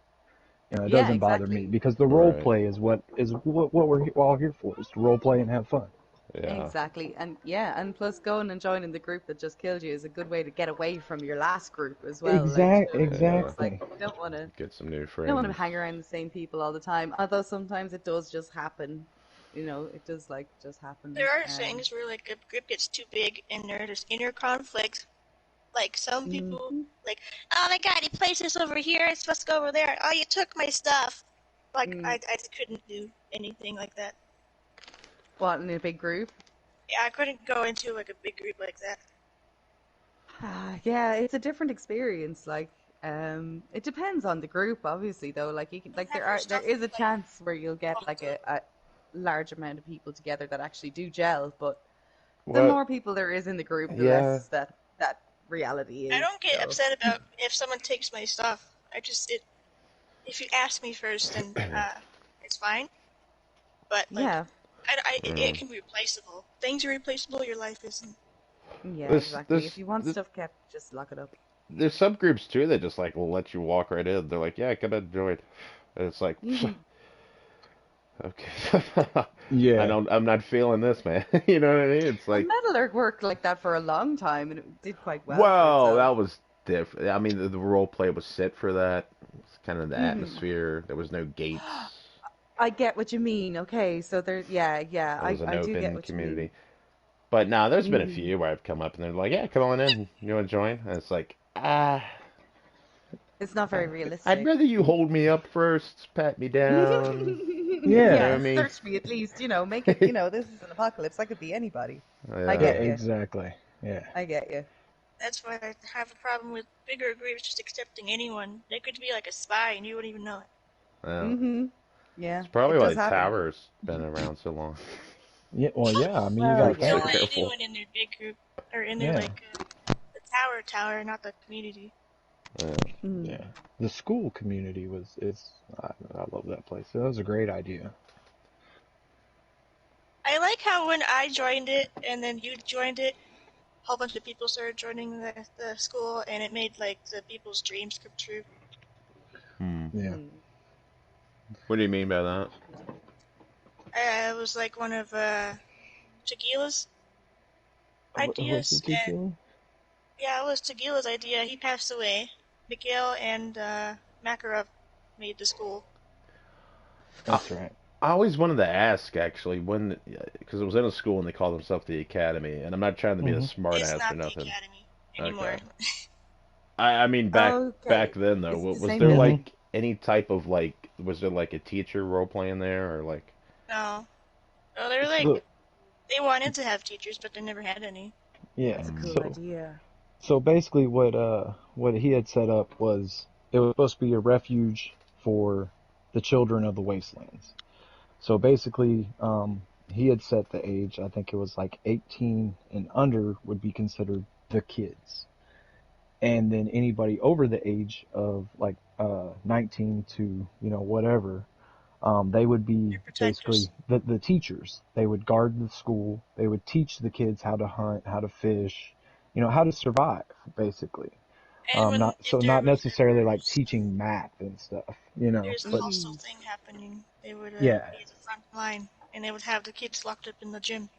It Yeah, doesn't bother me exactly. because the role Right. play is what we're all here for, is to role play and have fun. Yeah. Exactly. And yeah, and plus going and joining the group that just killed you is a good way to get away from your last group as well. Like, Yeah. it's like Exactly. Get some new you don't want to friends. hang around the same people all the time. Although sometimes it does just happen. It does like just happen. There are things where like a group gets too big and there's inner conflict. Like some people, Mhm. like, oh my god, he placed this over here. It's supposed to go over there. Oh, you took my stuff. Like Mm. I just couldn't do anything like that. What, in a big group? Yeah, I couldn't go into like a big group like that. Yeah, it's a different experience. Like, it depends on the group, obviously, though. Like, you can, And like, have there your are, there stuff is a like chance where you'll get talk like to. a large amount of people together that actually do gel. But the What? more people there is in the group, the Yeah. less that reality I is. don't get So, upset about if someone takes my stuff. I just it if you ask me first, then it's fine. But like, yeah, it Mm. can be replaceable. Things are replaceable. Your life isn't. yeah, There's exactly. If there's you want there's stuff kept, just lock it up. there's subgroups too that just like will let you walk right in. They're like, yeah, come and join. And it's like, Hmm. okay. I Yeah. don't. I'm not feeling this, man. You know what I mean? It's And like, Metal worked like that for a long time, and it did quite well for well, itself. that was different. I mean, the role play was set for that. It's kind of the Hmm. atmosphere. There was no gates. I get what you mean. Okay, so there, yeah, yeah, It I, was an I do get open what you mean. community. But now there's been a Mm. few where I've come up and they're like, "Yeah, come on in. You want to join?" And it's like, ah, It's not very I'd realistic. rather you hold me up first, pat me down. You know what Yeah, Yeah, I mean? search me at least, make it, this is an apocalypse. I could be anybody. I yeah, Yeah. get you. exactly. Yeah, I get you. That's why I have a problem with bigger groups just accepting anyone. They could be like a spy and you wouldn't even know it. Yeah. Mm-hmm. Yeah, It's probably it why does the happen. tower's been around so long. yeah. Well, yeah. I mean, you Well, gotta Be They so think. don't yeah. let careful. anyone in their big group or in their Yeah, like the tower, not the community. Yeah. Mm. yeah. The school community was is. I love that place. That was a great idea. I like how when I joined it and then you joined it, a whole bunch of people started joining the school and it made like the people's dreams come true. Hmm. Yeah. Mm. What do you mean by that? It was like one of Tequila's Was ideas, it and tequila? yeah, it was Tequila's idea. He passed away. Mikhail and Makarov made the school. I, That's right. I always wanted to ask actually when, because it was in a school and they called themselves the Academy, and I'm not trying to be a Hmm. smart It's ass or not the nothing. academy Okay. anymore. I mean back Okay. then though, Is it the was same there name? Hmm. like any type of like was there like a teacher role playing there or like No, well, they were like So they wanted to have teachers, but they never had any. yeah. That's a hmm, cool So idea. basically, what he had set up was it was supposed to be a refuge for the children of the wastelands. So basically, he had set the age. I think it was like 18 and under would be considered the kids, and then anybody over the age of like 19 to whatever, they would be They're basically protectors. the teachers. They would guard the school. They would teach the kids how to hunt, how to fish, how to survive, basically. And when if there Not was necessarily ever like teaching math and stuff. there's a But hostile Mm. thing happening, they would yeah, be at the front line, and they would have the kids locked up in the gym.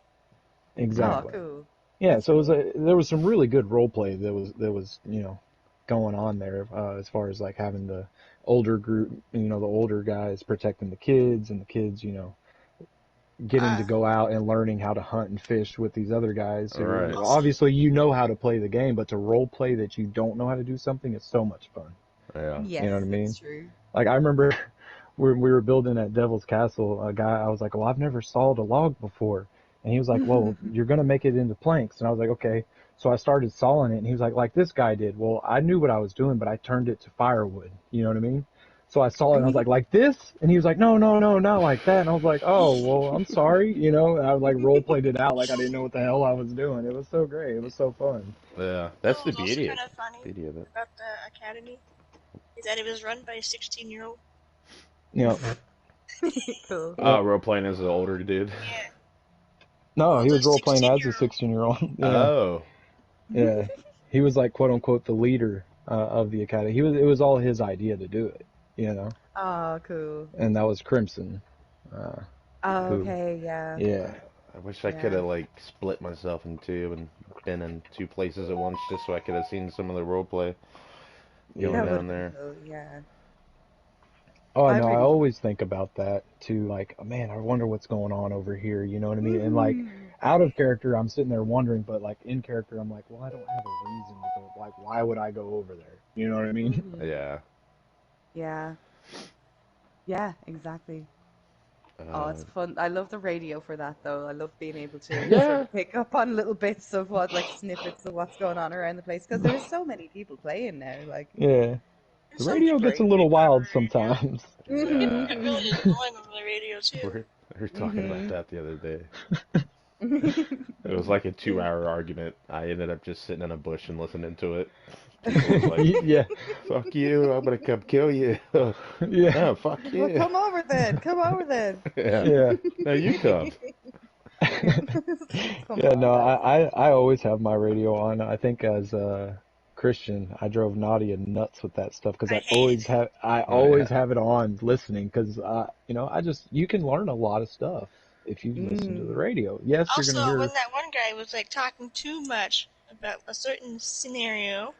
hmm. Oh, exactly. cool. Yeah, That's so cool. there was some really good role play that was going on there as far as like having the older group, the older guys protecting the kids and the kids, getting Uh, to go out and learning how to hunt and fish with these other guys All who right. also, obviously how to play the game, but to role play that you don't know how to do something is so much fun. Yeah. You Yes, know what I it's mean? true. Like I remember when we were building at Devil's Castle, a guy I was like, "Well, I've never sawed a log before," and he was like, "Well, you're gonna make it into planks," and I was like, "Okay." So I started sawing it, and he was like this guy did. Well, I knew what I was doing, but I turned it to firewood. You know what I mean? So I saw it, and I was like this, and he was like, "No, no, no, not like that," and I was like, "Oh, well, I'm sorry," and I like role played it out like I didn't know what the hell I was doing. It was so great. It was so fun. Yeah. That's what the was also beauty kind of funny of it. about the academy is that it was run by a 16-year-old. You know, Cool. well, Role playing as an older dude. Yeah, no, well, he the was role playing as a 16-year-old. 16-year-old. Yeah. Oh. Yeah, he was like quote unquote the leader of the academy. It was all his idea to do it. Oh, cool. And that was Crimson, uh, Oh, who, okay, yeah, yeah, I wish I could yeah. have like split myself in two and been in two places at once just so I could have seen some of the role play going yeah. That would down have been there. cool, yeah. Oh, I I know. I really. always think about that too. Like, oh, man, I wonder what's going on over here. You know what I mean? And like, Mm. out of character, I'm sitting there wondering, but like in character, I'm like, well, I don't have a reason to go. Like, why would I go over there? You know what I mean? Hmm. Yeah. Yeah, yeah, exactly. Oh, Uh, it's fun. I love the radio for that, though. I love being able to sort yeah. of pick up on little bits of what, like snippets of what's going on around the place, because there's so many people playing now. Like, Yeah. There's The some radio people gets who a great. little pick on wild the radio. sometimes. Yeah. Get really annoying on the radio too. We were talking about Mm-hmm. that the other day. It was like a 2 hour argument. I ended up just sitting in a bush and listening to it. People was like, Yeah. "Fuck you! I'm gonna come kill you." Yeah. No, fuck Well, you. come over then. Come over then. Yeah. Yeah. No, you come. Come Yeah, on, no, guys. I always have my radio on. I think as a Christian, I drove Nadia nuts with that stuff because I hate it. I Oh always yeah. have it on listening because you can learn a lot of stuff if you listen to the Mm. radio. Yes, you're Also, gonna hear when that one guy was like talking too much about a certain scenario,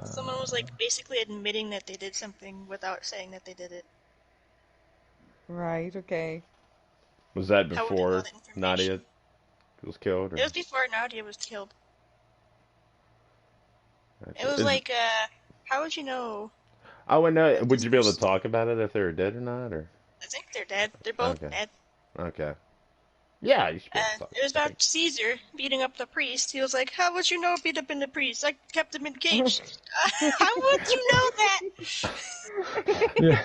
someone was uh like basically admitting that they did something without saying that they did it. Right, okay. Was that held all before that information. Nadia was killed, It or was before Nadia was killed. It gotcha. was like, how would you know I would know. what Would this you be able to person? talk about it if they were dead or not, or? I think they're dead. They're both Okay. dead. Okay. Yeah, you should be able to And talk. it was I think. about Caesar beating up the priest. He was like, "How would you know beat up in the priest? I kept him in a cage." How would you know that? Yeah,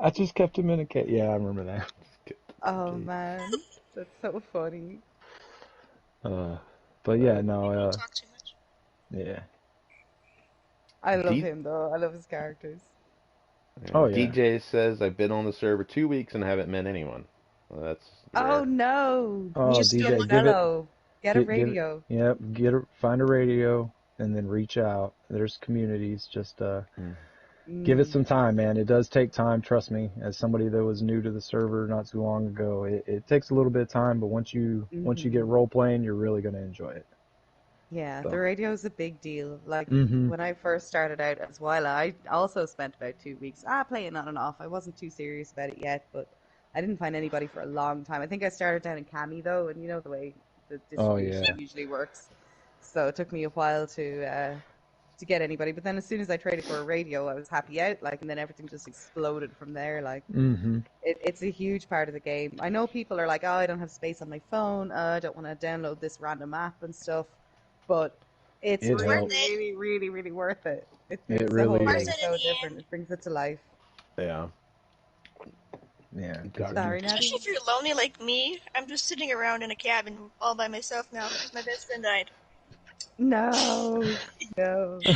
I just kept him in a cage. Yeah, I remember that. Get Oh the man, that's so funny. Uh, but yeah, Uh, no, People talk too much. yeah. I love D him though. I love his characters. yeah, Oh yeah. DJ says I've been on the server 2 weeks and haven't met anyone. Well, that's Oh rare. no, you Oh, need to Just go get DJ, look. Zello. Get a give it, radio. yep, find a radio and then reach out. There's communities. Just Mm. give it Mm, some time, man. It does take time. Trust me. As somebody that was new to the server not too long ago, it takes a little bit of time. But once you get hmm role playing, you're really gonna enjoy it. Yeah, the So. radio is a big deal. Like Mm-hmm. when I first started out as Wyla, I also spent about 2 weeks playing on and off. I wasn't too serious about it yet, but I didn't find anybody for a long time. I think I started down in Cami though, and you know the way the Oh distribution yeah. usually works. So it took me a while to get anybody. But then as soon as I traded for a radio, I was happy out. Like, and then everything just exploded from there. Like, Mm-hmm. it's a huge part of the game. I know people are like, oh, I don't have space on my phone. I don't want to download this random app and stuff. But it's It It's worth really, helps. it. really, really, really worth it. It It makes the really whole Worth thing it is. in so the different. end. It brings it to life. Yeah. Yeah, because Gotcha. Sorry, Especially Natty? if you're lonely like me. I'm just sitting around in a cabin all by myself now because my best friend died. No, no.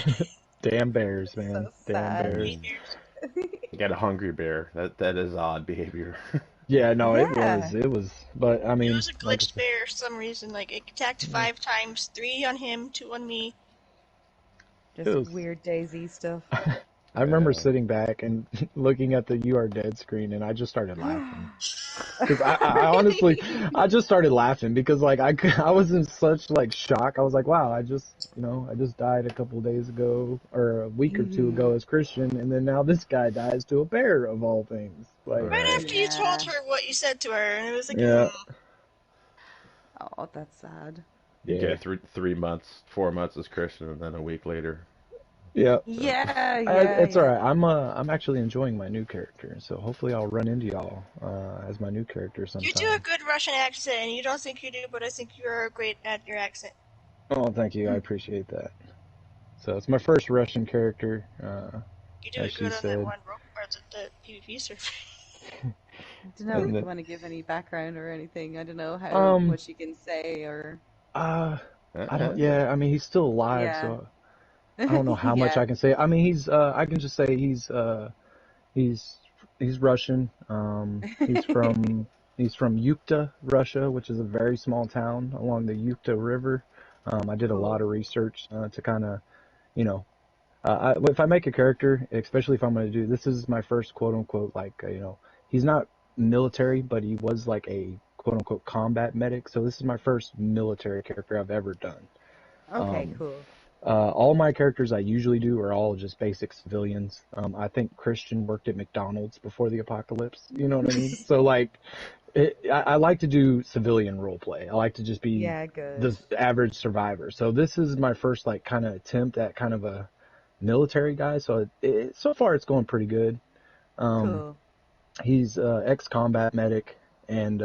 damn bears, man. So Damn sad. bears. Mm. Bears. You got a hungry bear. That is odd behavior. Yeah, no, it was. Yeah. It was. But I It mean, was a like I glitched said, bear for some reason. Like it attacked yeah, 5 times, 3 on him, 2 on me. it Just was. weird Daisy stuff. I remember Yeah. sitting back and looking at the "You Are Dead" screen, and I just started laughing. Because I honestly, I just started laughing because like I was in such like shock. I was like, wow, I just died a couple days ago or a week or two hmm ago as Christian, and then now this guy dies to a bear of all things. Like, Right Right. after you told Yeah. her what you said to her, and it was like, yeah, Oh, that's sad. Okay, yeah, 3 months, 4 months as Christian, and then a week later. yeah. So Yeah, yeah, It's all yeah. right. I'm actually enjoying my new character, so hopefully I'll run into y'all as my new character you do a sometime. good Russian accent, and you don't think you do, but I think you are great at your accent. Oh, thank you. I appreciate that. So it's my first Russian character, You do as it she good on that said. one rope or the PvP server. I don't know if And you then, want to give any background or anything. I don't know how um, much you can say or uh, I don't. uh, Yeah, I mean he's still alive, yeah. so I don't know how much Yeah. I can say. I mean I can just say he's he's Russian. He's from Yukta, Russia, which is a very small town along the Yukta River. I did a lot Cool. of research to kind of, you know, if I make a character, especially if I'm going to do this, is my first quote unquote like he's not military, but he was like a quote unquote combat medic. So this is my first military character I've ever done. Okay, Um, cool. all my characters I usually do are all just basic civilians. I think Christian worked at McDonald's before the apocalypse. You know what I mean? So like, I like to do civilian role play. I like to just be Yeah, good. the average survivor. So this is my first like kind of attempt at kind of a military guy. So so far it's going pretty good. Um, Cool. he's ex-combat medic, and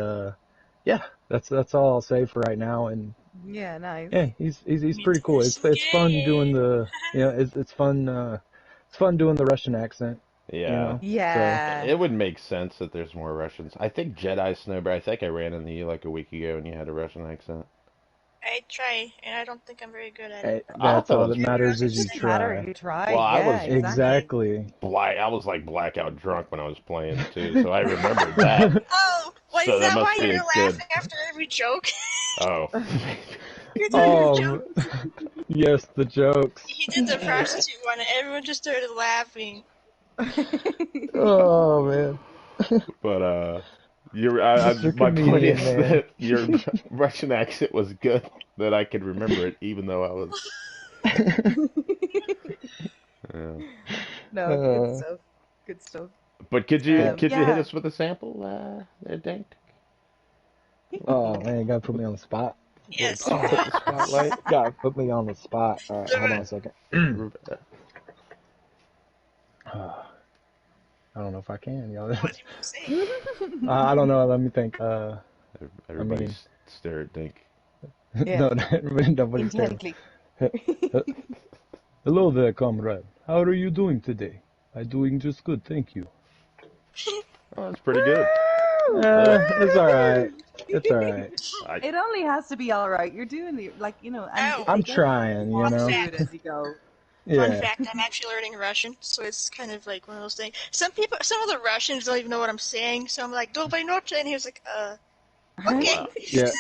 yeah, that's all I'll say for right now. And Yeah, yeah, nice. he's Meet pretty the cool. Christian It's fun doing gang. the it's fun doing the Russian accent, you yeah. know. So Yeah. It would make sense that there's more Russians. I think JediSnow, I think I ran into you like a week ago and you had a Russian accent. I try, and I don't think I'm very good at it. eh, I that's thought all it that was Everyone matters else It is is you doesn't saying, matter. try. You try. well, I Yeah, was exactly. Exactly. black. I was like blackout drunk when I was playing too, so I remembered that. "Oh, well, is So that that must why be a you're good. laughing after every joke? Oh, You're doing your joke." Oh, yes, the jokes. He did the prostitute one, and everyone just started laughing. Oh man, but Mr. my point Comedian, is man. that your Russian accent was good that I could remember it, even though I was. Yeah. No, good Uh, stuff. Good stuff. But could you hit Yeah. us with a sample, there, Dank? Oh man, you gotta put me on the spot. Yes. Hit the spotlight. Gotta put me on the spot. All right, hold on a second. I don't know if I can, y'all. What do you want to say? I don't know. Let me think. I Everybody mean, stare at Dink. Yeah. no, nobody's staring. Intently. Hello there, comrade. How are you doing today? I'm doing just good, thank you. Oh, that's pretty good. It's all right. It's all right. I It only has to be all right. You're doing the like, and Oh, if they I'm get it, trying, you you have fun to know. do it fact. as you go. Fun Yeah. fact, I'm actually learning Russian, so it's kind of like one of those things. Some of the Russians don't even know what I'm saying, so I'm like, "Dobry noche," and he was like, okay. wow. Yeah.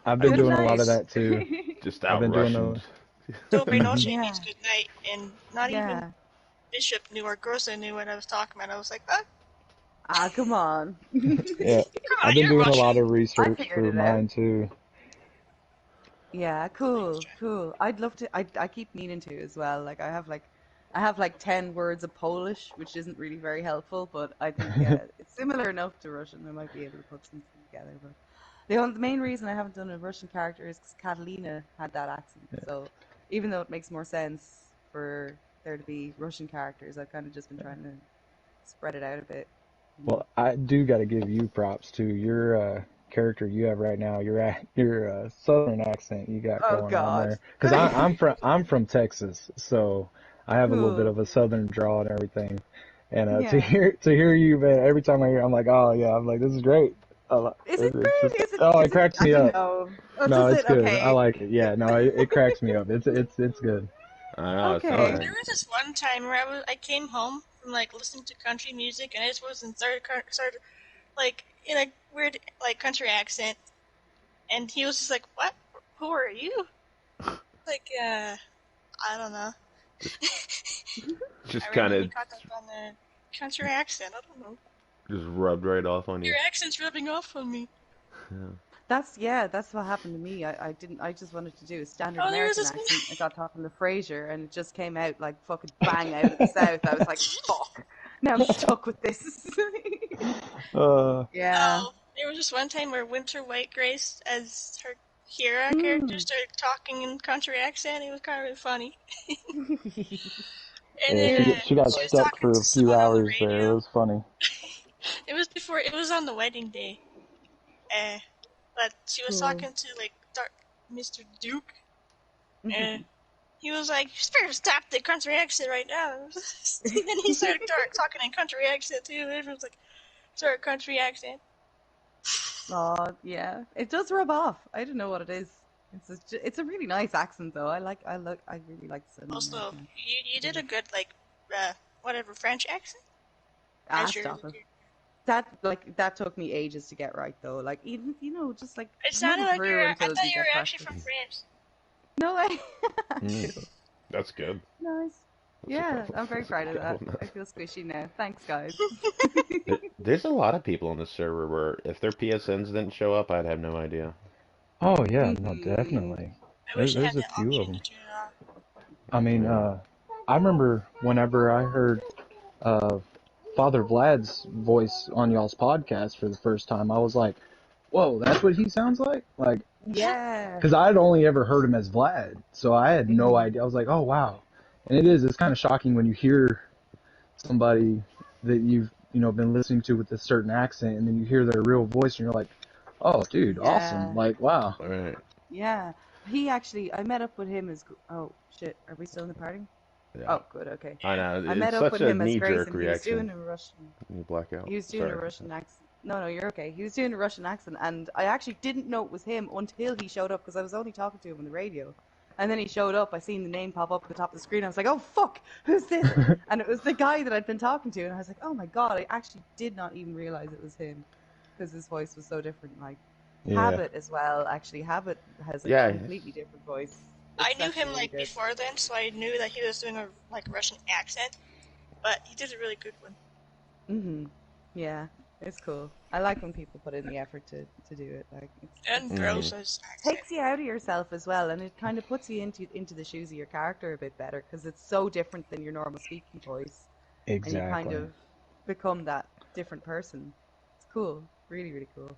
I've I been Good just doing a lot night. of that too. just I've out been doing Russianed. a. Dobry noche Mhm. means Yeah. good night, and not even Yeah. Bishop knew or Grossa knew what I was talking about. I was like, Ah, come on. Yeah. come I've on, been you're doing a Russian. lot of I research figured for it out. mine too. Yeah, cool, cool. I'd love to. I keep meaning to as well. Like I have like 10 words of Polish, which isn't really very helpful, but I think it's similar enough to Russian. I might be able to put something together. But the main reason I haven't done a Russian character is because Catalina had that accent. So even though it makes more sense for there to be Russian characters, I've kind of just been trying to spread it out a bit. Mm. Well, I do got to give you props too. Your character you have right now, your southern accent you got Oh going on God. there. Because I'm from Texas, so I have a little bit Cool. of a southern drawl and everything. And Yeah. to hear you, man, every time I hear, I'm like, oh yeah, I'm like, this is great. Is it It's just, great? oh, it Is it? cracks I me don't up. know. Oh, No, does it's it? good. I Okay. like it. Yeah, no, it cracks me up. It's good. I know. It sounds Okay. like There was this one time where I came home from like listening to country music, and I just was in started like in a weird like country accent, and he was just like, "What? Who are you?" Like, I don't know. just just I kind randomly of caught up on the country accent. I don't know. just rubbed right off on Your you. accent's rubbing off on me. Yeah. That's what happened to me. I didn't. I just wanted to do a standard Oh, there was American this one. accent. I got talking to Frasier, and it just came out like fucking bang out of the South. I was like, fuck. Now I'm stuck with this. Yeah. Oh, there was this one time where Winter Whitegrace, as her Hera character, Mm. started talking in country accent. It was kind of funny. And Yeah, then Yeah. she got she was stuck talking for to a few someone on the hours there. It radio. was funny. It was on the wedding day. Uh, but she was Cool. talking to like Mr. Duke. Uh, he was like, "You better stop the country accent right now." And then he started talking in country accent too. Everyone was like, "Sorry, country accent." Oh, yeah. It does rub off. I don't know what it is. It's a really nice accent though. I really like the Southern Also, American accent. you did a good like whatever French accent Ah, as your. stop it. That took me ages to get right though. Like even just like It sounded nothing like through I until thought you you get were actually from practice. France. No way. Mm, Cool. that's good. Nice. That's a Yeah, compliment. I'm very That's proud of a that. compliment. I feel squishy now. Thanks, guys. There's a lot of people on the server where if their PSNs didn't show up, I'd have no idea. Oh yeah, no, Hmm. definitely. I wish I There's had a the few of option to them. turn it off. I mean, I remember whenever I heard uh, Father Vlad's voice on y'all's podcast for the first time, I was like, "Whoa, that's what he sounds like!" Like, Yeah. because I'd only ever heard him as Vlad, so I had no Hmm. idea. I was like, "Oh wow," and it's kind of shocking when you hear somebody that you've been listening to with a certain accent, and then you hear their real voice, and you're like, "Oh, dude, awesome!" Yeah. Like, wow. All right. Yeah. I met up with him as, oh shit, are we still in the party? Yeah. Oh, good, okay. I Yeah. know. I met It's up such with a him as Grace, knee-jerk and he was reaction. doing a Russian. You black out. He was doing a Sorry. Russian accent. No, no, you're okay. He was doing a Russian accent, and I actually didn't know it was him until he showed up because I was only talking to him on the radio. And then he showed up. I seen the name pop up at the top of the screen. I was like, "Oh fuck, who's this?" And it was the guy that I'd been talking to, and I was like, "Oh my god!" I actually did not even realize it was him because his voice was so different. Like Yeah. Habit as well. Actually, Habit has a Yeah. completely different voice. I It's knew actually him really like good. before then, so I knew that he was doing a like Russian accent, but he did a really good one. Yeah, it's cool. I like when people put in the effort to do it. Like And Mm-hmm. Rosa's accent. takes you out of yourself as well, and it kind of puts you into the shoes of your character a bit better because it's so different than your normal speaking voice, and you kind Exactly. of become that different person. It's cool. Really, really cool.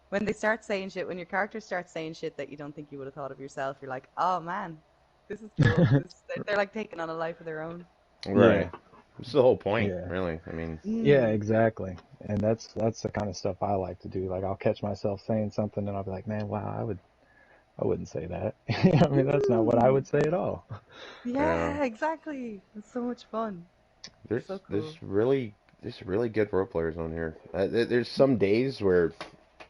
When they start saying shit, when your character starts saying shit that you don't think you would have thought of yourself, you're like, oh man, this is cool. They're like taking on a life of their own. Right. Yeah, It's the whole point, yeah, really. I mean, yeah, Mm. exactly. And that's the kind of stuff I like to do. Like I'll catch myself saying something and I'll be like, man, wow, I wouldn't say that. I mean, that's not what I Mm. would say at all. yeah. Yeah, exactly. It's so much fun. There's So there's cool. really there's really good role players on here. There's some days where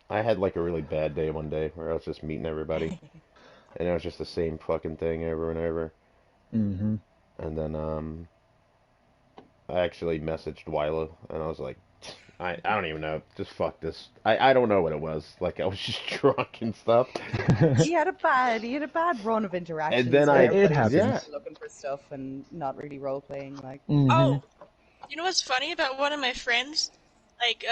I had like a really bad day one day where I was just meeting everybody and it was just the same fucking thing over and over. Hmm. And then I actually messaged Wyla and I was like, I don't even know. Just fuck this. I don't know what it was. Like I was just drunk and stuff. He had a bad run of And interactions then where It everybody was just yeah. happens. looking for stuff and not really role playing. Like, Hmm. Oh, you know what's funny about one of my friends? Like,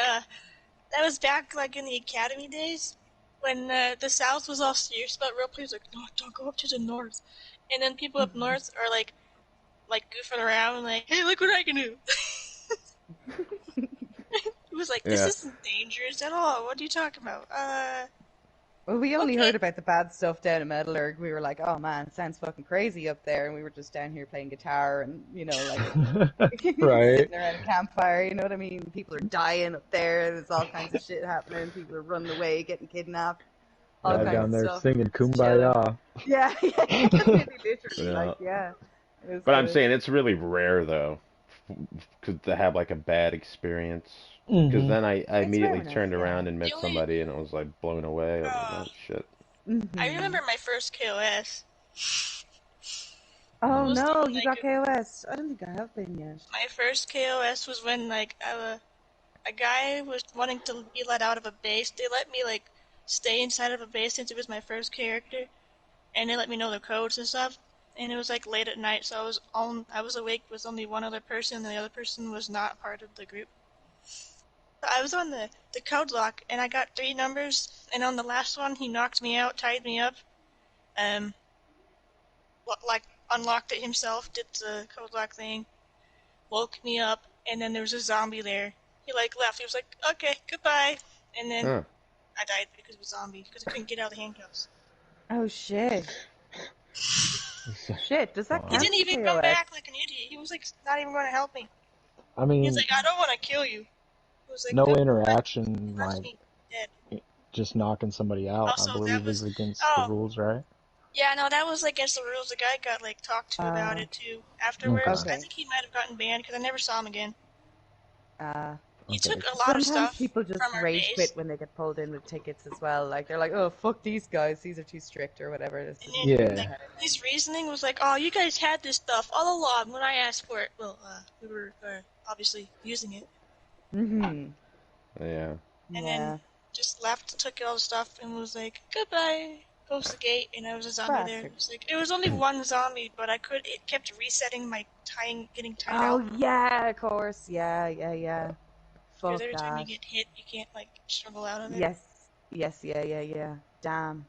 that was back, like, in the academy days, when, the South was all serious about roleplay. Like, no, don't go up to the North. And then people up North are, like, goofing around, and like, hey, look what I can do! It was like, this Yeah. isn't dangerous at all. What are you talking about? well, we only Okay. heard about the bad stuff down in Metalurg. We were like, oh man, it sounds fucking crazy up there, and we were just down here playing guitar and like Right. sitting around a campfire. You know what I mean? People are dying up there. There's all kinds of shit happening. People are running away, getting kidnapped, all Y'all Uh, kinds down of there stuff. singing Just chilling. Kumbaya. Yeah, yeah, really, literally, yeah. like, yeah, it was But I'm good. saying it's really rare though, to have like a bad experience. Because Hmm. then I It's rare immediately enough, turned yeah. around and The met only, somebody and I was like blown away. I was like, uh, oh shit. I Hmm. remember my first KOS. It Oh Mm. was no, doing, you like, got KOS. I don't think I have been yet. my first KOS was when, like, a guy was wanting to be let out of a base. They let me, like, stay inside of a base since it was my first character, and they let me know the codes and stuff. And it was like late at night, so I was awake with only one other person, and the other person was not part of the group. So I was on the code lock, and I got 3 numbers, and on the last one, he knocked me out, tied me up, um, like unlocked it himself, did the code lock thing, woke me up, and then there was a zombie there. He like left. He was like, "Okay, goodbye," and then Huh. I died because of a zombie because I couldn't get out of the handcuffs. Oh shit. Shit, does that He Wow. count didn't as a even come KOS? back like an idiot. He was like not even going to help me. I He was mean, like, "I don't want to kill you." He was like, no "Nope," he interaction, left like me dead. just knocking somebody out, I Also, that believe is was against the oh rules, right? yeah, no, that was against the rules. The guy got like talked to about Uh, it too. Afterwards, Okay. I okay. think he might have gotten banned because I never saw him again. Uh, He Okay. took a lot of Sometimes stuff people just from our rage base, quit when they get pulled in with tickets as well. Like, they're like, oh, fuck these guys. These are too strict or whatever. This and isn't then gonna get Yeah. their like head in his reasoning was like, "Oh, you guys had this stuff all along when I asked for it." Well, we were obviously using it, there. Mm-hmm. Yeah. and then Yeah. just left, took all the stuff, and was like, "Goodbye." Closed the gate, and there was a zombie there. It Bastard. was like it was only one zombie, but it kept resetting my tying, getting tied Oh, out. yeah, of course. Yeah, yeah, yeah. Because Fuck every time you that. get hit, you can't like struggle out of it. Yes. Yes, yeah, yeah, yeah. Damn.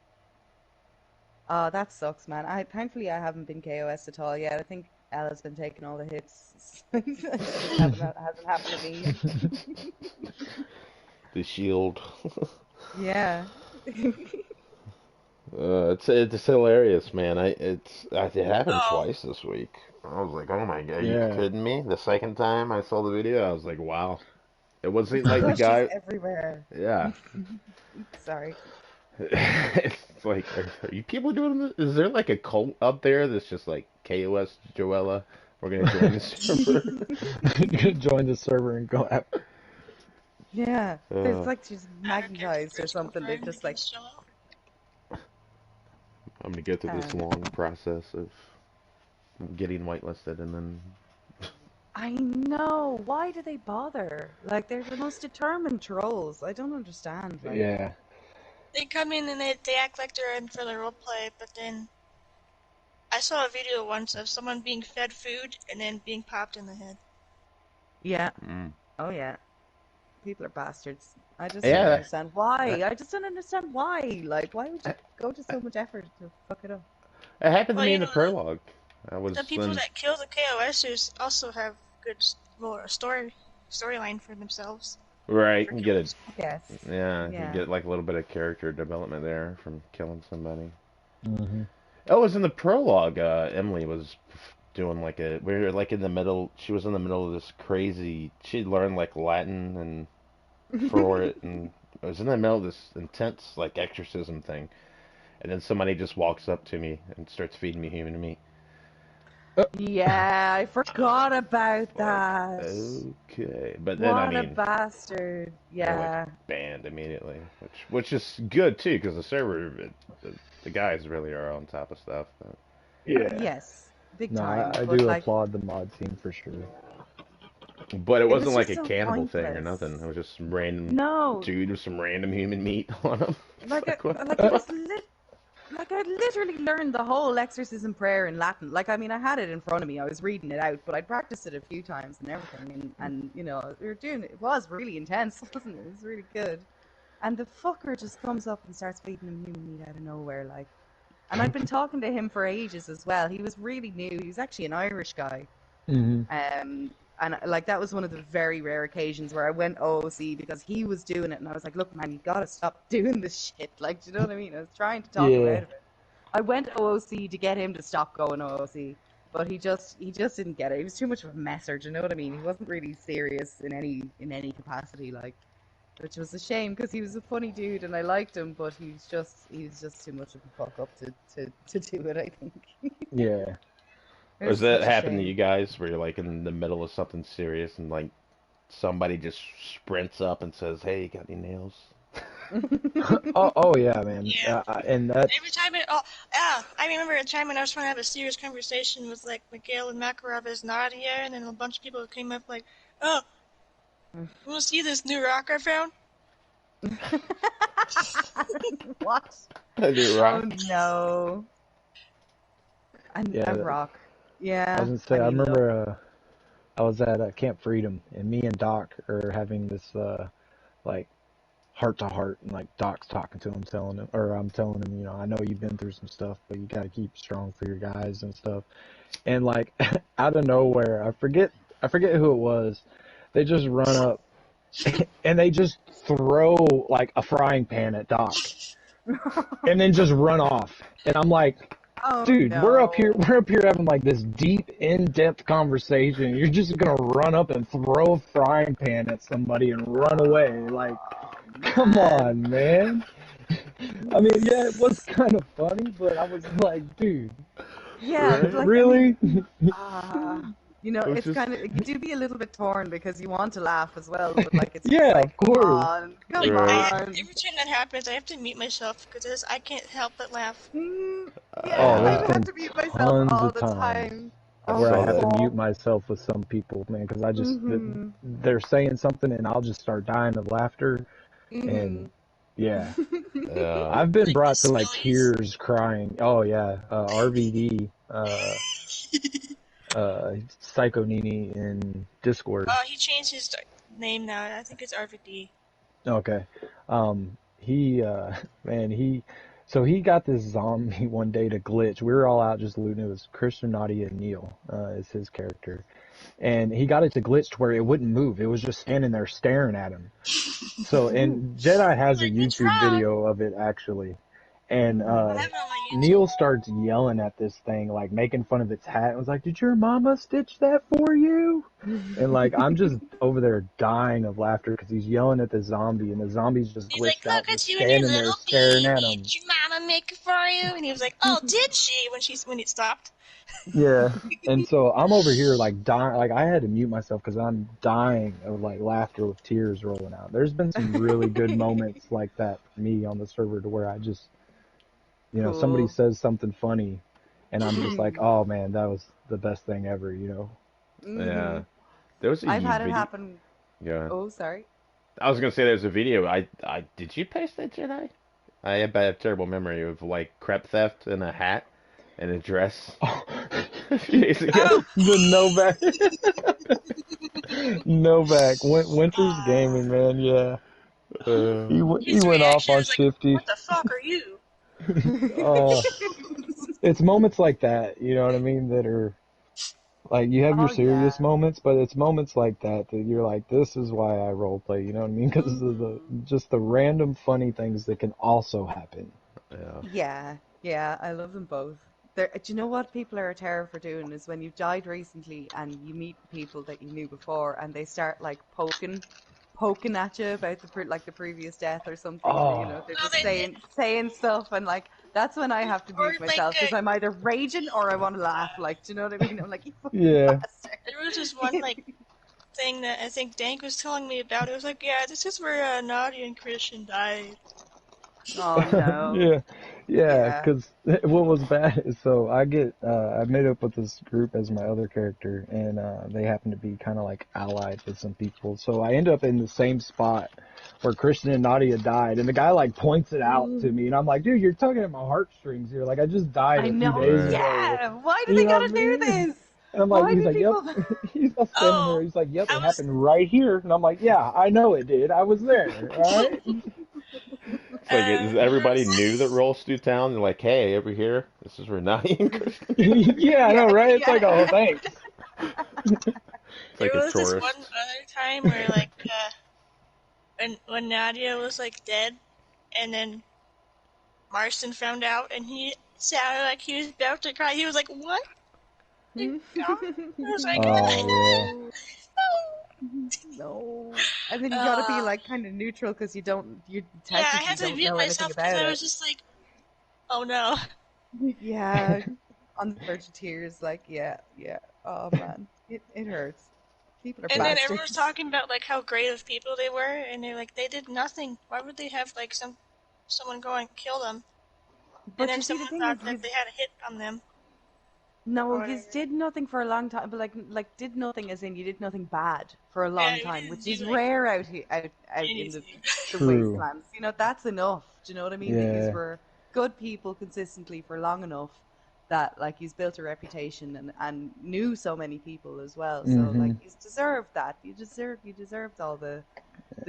Oh, that sucks, man. Thankfully I haven't been KOS at all yet. I think Ella's been taking all the hits. It just hasn't happened to me. The shield. Yeah. It's hilarious, man. It happened Oh, twice this week. I was like, oh my God, are you Yeah. kidding me? The second time I saw the video, I was like, wow. It wasn't It's like the because she's guy. everywhere. Yeah. Sorry. It's like, are you people doing this? Is there like a cult up there that's just like KOS Joella? We're gonna join the server. Join the server and go after. Yeah. There's Uh, like she's add a character magnetized or critical something. They've friend just like against Joel. I'm gonna go through this um long process of getting whitelisted and then. I know. Why do they bother? Like, they're the most determined trolls. I don't understand. Like, Yeah. They come in and they act like they're in for the roleplay, but then I saw a video once of someone being fed food and then being popped in the head. yeah. Mm. Oh, yeah. People are bastards. I just don't Yeah, understand why. that, I just don't understand why. Like, why would you that, go to so much effort to fuck it up? it happened to Well, me you in the know, prologue. I the was people then. that kill the KOSers also have good more story. storyline for themselves. Right, For you get kills. Yes. you Yeah. get like a little bit of character development there from killing somebody. Hmm. Oh, it was in the prologue. Emily was doing like we were like in the middle. She was in the middle of this crazy. She learned like Latin and for it, and it was in the middle of this intense like exorcism thing. And then somebody just walks up to me and starts feeding me human meat. Yeah, I forgot about Like, that. okay, but then I What a mean, bastard. they're like Yeah. banned immediately, which is good too because the server, the guys really are on top of stuff. But Yeah. Yes, big No, time. I But do like, applaud the mod scene for sure. it it was wasn't like just a so cannibal thing or pointless. nothing. It was just some random No, dude with some random human meat on him. It's like, like what? like it was like I literally learned the whole exorcism prayer in Latin. Like, I mean, I had it in front of me. I was reading it out, but I'd practiced it a few times and everything. And you know, we were doing it. It was really intense, wasn't it? It was really good. And the fucker just comes up and starts feeding him human meat out of nowhere, like. And I'd been talking to him for ages as well. He was really new. He was actually an Irish guy. Hmm. And like that was one of the very rare occasions where I went OOC because he was doing it, and I was like, "Look, man, you gotta stop doing this shit." Like, do you know what I mean? I was trying to talk him Yeah. out of it. I went OOC to get him to stop going OOC, but he just didn't get it. He was too much of a messer. Do you know what I mean? He wasn't really serious in any capacity, like, which was a shame because he was a funny dude and I liked him, but he was just too much of a fuck up to do it. I think Yeah. it Or does was that such a happen to shame. you guys where you're like in the middle of something serious and like somebody just sprints up and says, "Hey, you got any nails?" Oh yeah, man. Yeah. And Every that's time it. Oh, yeah. I remember a time when I was trying to have a serious conversation with like Miguel and Makarov as Nadia, and then a bunch of people came up like, "Oh, you want to see this new rock I found?" What? I do Oh rock. no. A yeah. rock. I was Yeah. gonna say I I mean, look. remember I was at Camp Freedom and me and Doc are having this like heart to heart, and like Doc's talking to him, telling him, or I'm telling him, I know you've been through some stuff, but you got to keep strong for your guys and stuff. And like out of nowhere, I forget who it was. They just run up and they just throw like a frying pan at Doc, and then just run off. And I'm like, Oh dude, no. we're up here having like this deep, in-depth conversation. You're just gonna run up and throw a frying pan at somebody and run away. Like, come Man. on, man. I mean, yeah, it was kind of funny, but I was like, dude, Yeah, Right? like I mean, really? ah, It was it's just kind of you do be a little bit torn because you want to laugh as well, but like it's just Yeah, like, of course. come Like right. on. every time that happens, I have to mute myself because I can't help but laugh. Oh, Yeah, I there's Uh, have been to mute myself tons all of the times time. I where I saw had that. to mute Oh. myself with some people, man, because Mhm. they're saying something and I'll just start dying of laughter. And Mhm. yeah, Uh, I've been Like the brought to like smellies. tears crying. Oh yeah, RVD, Psycho Nini in Discord. Oh, he changed his name now. I think it's RVD. Okay. He, man, so he got this zombie one day to glitch. We were all out just looting. It was Christian, Nadia, and Neil, is his character. And he got it to glitch to where it wouldn't move. It was just standing there staring at him. So, and Jedi has a Like, what's YouTube wrong? video of it actually. And, I have it on my YouTube. Neil starts yelling at this thing, like making fun of its hat. And was like, "Did your mama stitch that for you?" And like, I'm just over there dying of laughter because he's yelling at the zombie, and the zombie's just He's like, glitched out, look just at you and your standing there little staring at baby. him. Did your mama make it for you? And he was like, oh, did she? When it stopped. Yeah. And so I'm over here like dying, like I had to mute myself because I'm dying of like laughter with tears rolling out. There's been some really good moments like that for me on the server to where I just, somebody Cool. says something funny, and I'm just like, oh man, that was the best thing ever. yeah. Mhm. There was a I've had it video. happen. Yeah. Oh, sorry. I was gonna say there's a video. I did you paste that Jedi? I have a terrible memory of like crep theft and a hat and a dress Oh, a few days ago. Oh, the Novak, Novak, Winter's gaming, man. Yeah, Uh, he his went off reaction on was like, Shifty. what the fuck are you? Uh, it's moments like that, you know what I mean, that are Like you have your Oh yeah. serious moments, but it's moments like that that you're like, this is why I role play. You know what I mean? Because of the Hmm. just the random funny things that can also happen. Yeah. Yeah, yeah, I love them both. There, do you know what people are a terror for doing is when you've died recently and you meet people that you knew before and they start like poking at you about like the previous death or something, and Oh, they're No, just they saying stuff, and like that's when I have to or mute like myself because I'm either raging or I want to laugh. Like, do you know what I mean? I'm like, you fucking yeah. there was this one bastard. like thing that I think Dank was telling me about. It was like, yeah, this is where Nadia and Christian died. Oh no. Yeah, yeah, Yeah. because what was bad is so I made up with this group as my other character, and they happen to be kind of like allied with some people. So I end up in the same spot where Christian and Nadia died, and the guy like points it out to me, and I'm like, dude, you're tugging at my heartstrings here. Like I just died I a few know. days Right. ago. Yeah. Why do You they know what I gotta do mean? this? And I'm like, Why he's do like, yep. people? He's all standing there. Oh, He's like, yep, I it was happened right here. And I'm like, yeah, I know it did. I was there. All right. It's like, is there everybody was knew that rolls through town? They're like, hey, over here, this is Renati and Christian. Yeah, I know, Yeah, right? It's like, oh, yeah. thanks. It's there like a was this one tourist. other time where like when Nadia was like dead, and then Marston found out, and he sounded like he was about to cry. He was like, "What? They gone?" I was like, Oh, yeah. No, "No." no. And then you gotta be Uh, like kind of neutral because you yeah, I technically had to don't mute know anything myself because about I it. was just like, "Oh no." Yeah, on the verge of tears. Like, yeah, yeah. Oh man, it hurts. People are And then everyone was bastards. talking about like how great of people they were, and they're like, they did nothing. Why would they have like someone go and kill them? And But then you see, the someone thing is, thought that they had a hit on them or no, you whatever. did nothing for a long time, but like did nothing as in you did nothing bad for a Yeah, long we time, didn't which do is like rare out in anything. the True. wastelands. That's enough. Do you know what I mean? That you Yeah. were good people consistently for long enough that like you've built a reputation and knew so many people as well. So Mm-hmm. like you deserved that. You deserved all the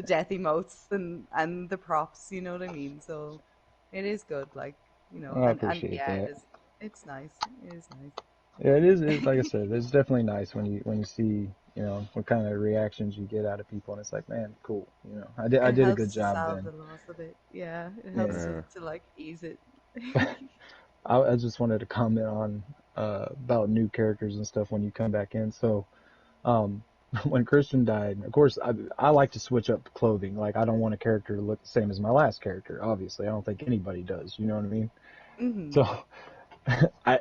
death emotes and the props. You know what I mean? So it is good. Like I and appreciate yeah, that. it's nice. It is Yeah, it is. It, like I nice. said, it's definitely nice when you see, what kind of reactions you get out of people, and it's like, man, cool. I It did a good helps to job salve then. the loss of it. Yeah, it helps Yeah. Yeah. to like ease it. I just wanted to comment on about new characters and stuff when you come back in. So, um, when Christian died, of course, I like to switch up clothing. Like, I don't want a character to look the same as my last character. Obviously, I don't think anybody does. You know what I mean? Hmm. So,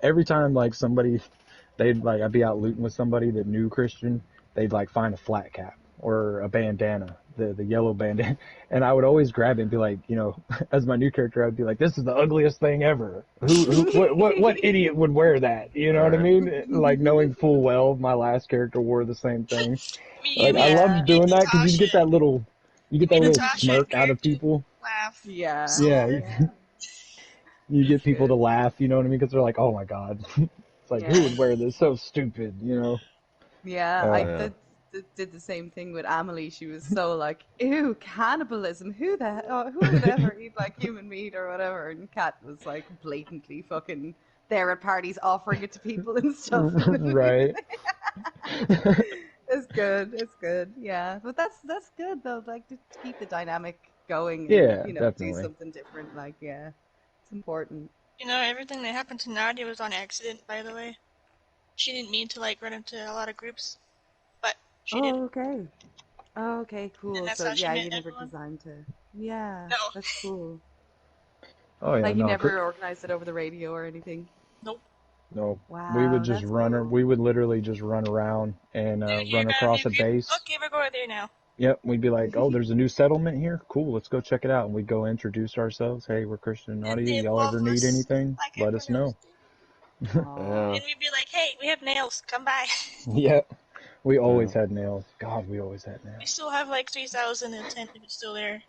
every time like somebody, I'd be out looting with somebody that knew Christian, they'd like find a flat cap or a bandana, the yellow bandana, and I would always grab it and be like, as my new character, I'd be like, this is the ugliest thing ever. What idiot would wear that? You know what I Right. mean? Like knowing full well my last character wore the same thing. You Like I made loved Yeah, doing that because you you get that made little Natasha smirk out of character people. laugh yeah, so Yeah, hard. yeah. you It's get people to good. laugh. You know what I mean? Because they're like, oh my god. It's like, who Yeah, would wear this? So stupid. yeah. I Uh, Yeah. did the same thing with Amelie. She was so like, ew, cannibalism. Who would ever eat like human meat or whatever? And Kat was like blatantly fucking there at parties offering it to people and stuff. right. It's good. It's good. Yeah, but that's good though. Like to keep the dynamic going and Yeah, do definitely. something different. Like yeah, it's important. Everything that happened to Nadia was on accident, by the way. She didn't mean to like run into a lot of groups, but she did, Oh, okay. Oh, okay, and cool. that's So how she yeah, met you never everyone. designed to. Yeah, No, that's cool. Oh yeah, Like you no, never organized it over the radio or anything. nope. no. Wow, that's cool. We would literally just run around and They would hear run a new across a group. base. Okay, we're going there now. Yep, we'd be like, oh, there's a new settlement here. Cool, let's go check it out. And we'd go introduce ourselves. Hey, we're Christian and And Nadia. they Y'all ever love need us anything? like Let us everyone else know. did. Aw. Yeah. And we'd be like, hey, we have nails. Come by. Yep, we Yeah. always had nails. God, we always had We nails. still have like 3,000 in the tent if it's still there.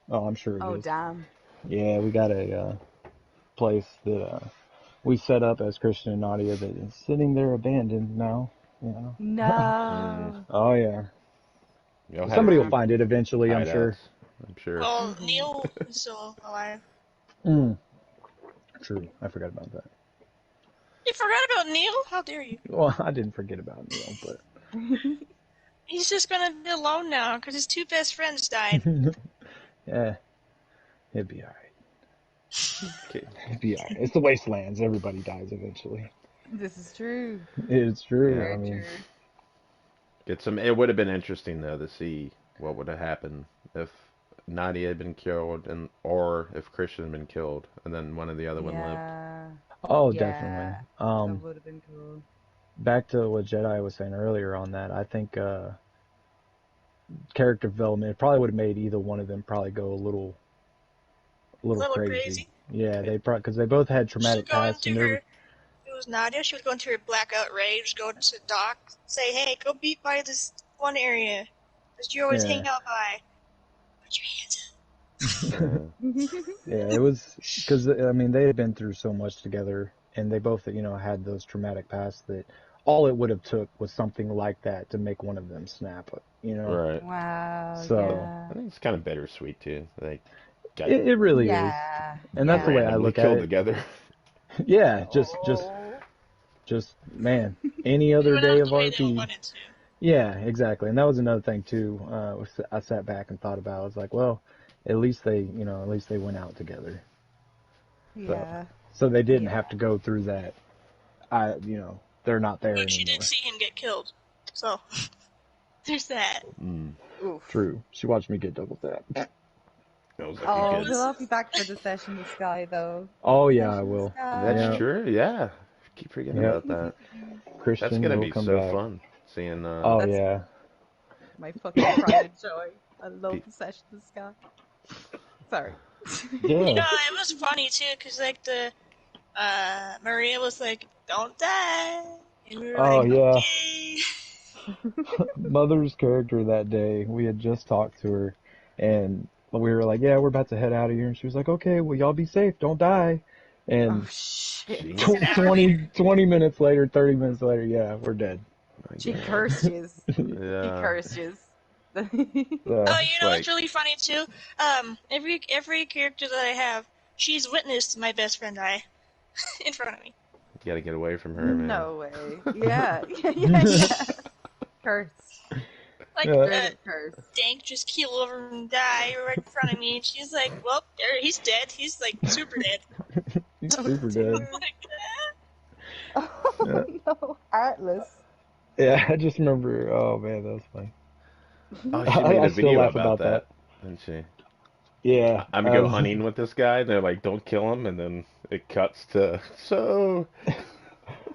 Oh, I'm sure it Oh, is. damn. Yeah, we got a place that we set up as Christian and Nadia that is sitting there abandoned now. Mm. No. Oh yeah. You'll have a Somebody will few Damn. find it eventually, I'm sure. hideouts, I'm sure. Well, Hmm. Neil is still alive. Mm, true. I forgot about that. You forgot about Neil? How dare you? Well, I didn't forget about Neil, but He's just gonna be alone now because his two best friends died. yeah, it'd be alright. Okay. It'd be alright. It's the wastelands. Everybody dies eventually. This is true. It's true. Yeah. I Very mean, true. Get some. It would have been interesting though to see what would have happened if Nadia had been killed, and or if Christian had been killed, and then one of the other one lived. Yeah. oh, definitely. Yeah. That would have been cool. Back to what Jedi was saying earlier on that, I think character development it probably would have made either one of them probably go a A little little crazy. crazy. Yeah, they probably because they both had She'd traumatic go pasts, into and her. they're It was Nadia. She would go into her blackout rage, go to Doc, say, "Hey, go beat by this one area that you always yeah, hang out by. Put your hands Yeah. yeah. It was because I mean they had been through so much together, and they both had those traumatic pasts that all it would have took was something like that to make one of them snap. Right. Wow. So Yeah. I think it's kind of bittersweet too. They got it really is, Yeah. and that's the Yeah. way I randomly look at killed it. together. Yeah, Oh. just man, any It other went day out of the way they RP. wanted to. Yeah, exactly. And that was another thing too. I sat back and thought about. I was like, well, at least they went out together. So, Yeah. so they didn't Yeah. have to go through that. They're not there But she did anymore. see him get killed. So, there's that. Mm. Oof. True. She watched me get double tap. That was like a Oh, good. he'll all be back for the session with Sky though. Oh yeah, I Session with will. That's Yeah, Sky. true. Yeah. Keep forgetting yeah. about that. That's Christian gonna will be come so back. fun seeing Oh That's yeah. my fucking pride and joy. I love pe- the session with Sky. Sorry. You know, Yeah. it was funny too, because like Maria was like, "Don't die," and we were Oh like, yeah. "Okay." Mother's character that day. We had just talked to her, and we were like, "Yeah, we're about to head out of here." And she was like, "Okay, well, y'all be safe. Don't die." Oh And shit. Like Jeez. an hour later. 20 minutes later, 30 minutes later, yeah, we're dead. My She God. cursed yous. She Yeah. cursed yous. So, Oh, you It's know what's like really funny too? Every character that I have, she's witnessed my best friend die in front of me. you gotta get away from her, man. No way. Yeah. Yeah. Curse. Like, yeah, Straight up curse. Dank just keel over and die right in front of me, and she's like, "Well, there, he's dead. He's like super dead." he's Oh super dear. dead. I'm like, Yeah, Oh no. Heartless. yeah. I just remember. Oh man, that was funny. Oh, she made I a still video laugh about about that. that, didn't she? Yeah, I'm go hunting with this guy. They're like, don't kill him, and then it cuts to so.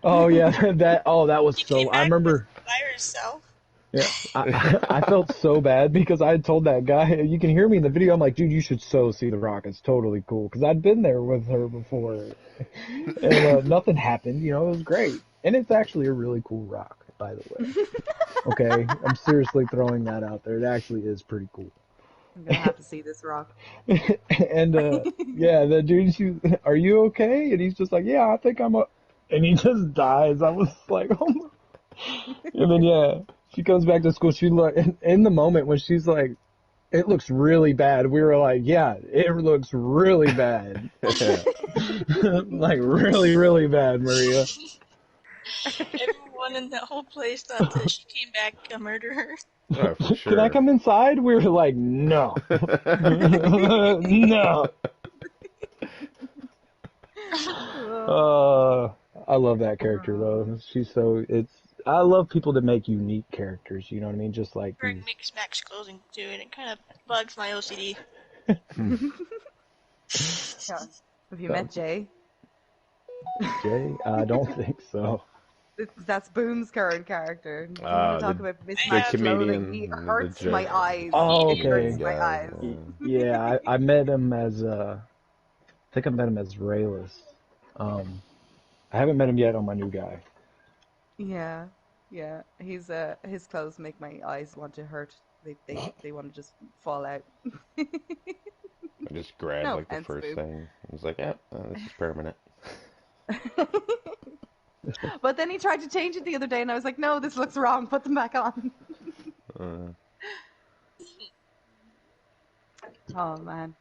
oh yeah, that. Oh, that was she came so. I back with remember. by herself. Yeah, I felt so bad because I had told that guy, you can hear me in the video. I'm like, dude, you should so see the rock. It's totally cool because I'd been there with her before, and nothing happened. It was great, and it's actually a really cool rock, by the way. Okay, I'm seriously throwing that out there. It actually is pretty cool. I'm gonna have to see this rock. And yeah, the dude, are you okay? And he's just like, yeah, I think and he just dies. I was like, oh my. And then yeah, she comes back to school. She look in the moment when she's like, it looks really bad. We were like, yeah, it looks really bad. Yeah. Like really, really bad, Maria. Everyone in the whole place thought that she came back a murderer. Oh, for Can I sure. come inside? We were like, no. No. Uh, I love that character though. I love people that make unique characters, you know what I mean? Just like Very these. mixed match clothing too, and it kind of bugs my OCD. Yeah. Have you So, met Jay? Jay? I don't think so. That's Boom's current character. Do you want Uh, to talk the about the mismatched clothing? He comedian, the hurts my joke, eyes. Oh, He comedian hurts okay. my guy. eyes. Yeah, I met him as I think I met him as Rayless. I haven't met him yet on my new guy. Yeah, yeah. His clothes make my eyes want to hurt. They want to just fall out. I just grabbed No like the offense, first Boom. thing. I was like, yep, this is permanent. But then he tried to change it the other day, and I was like, no, this looks wrong. Put them back on. Uh, Oh man,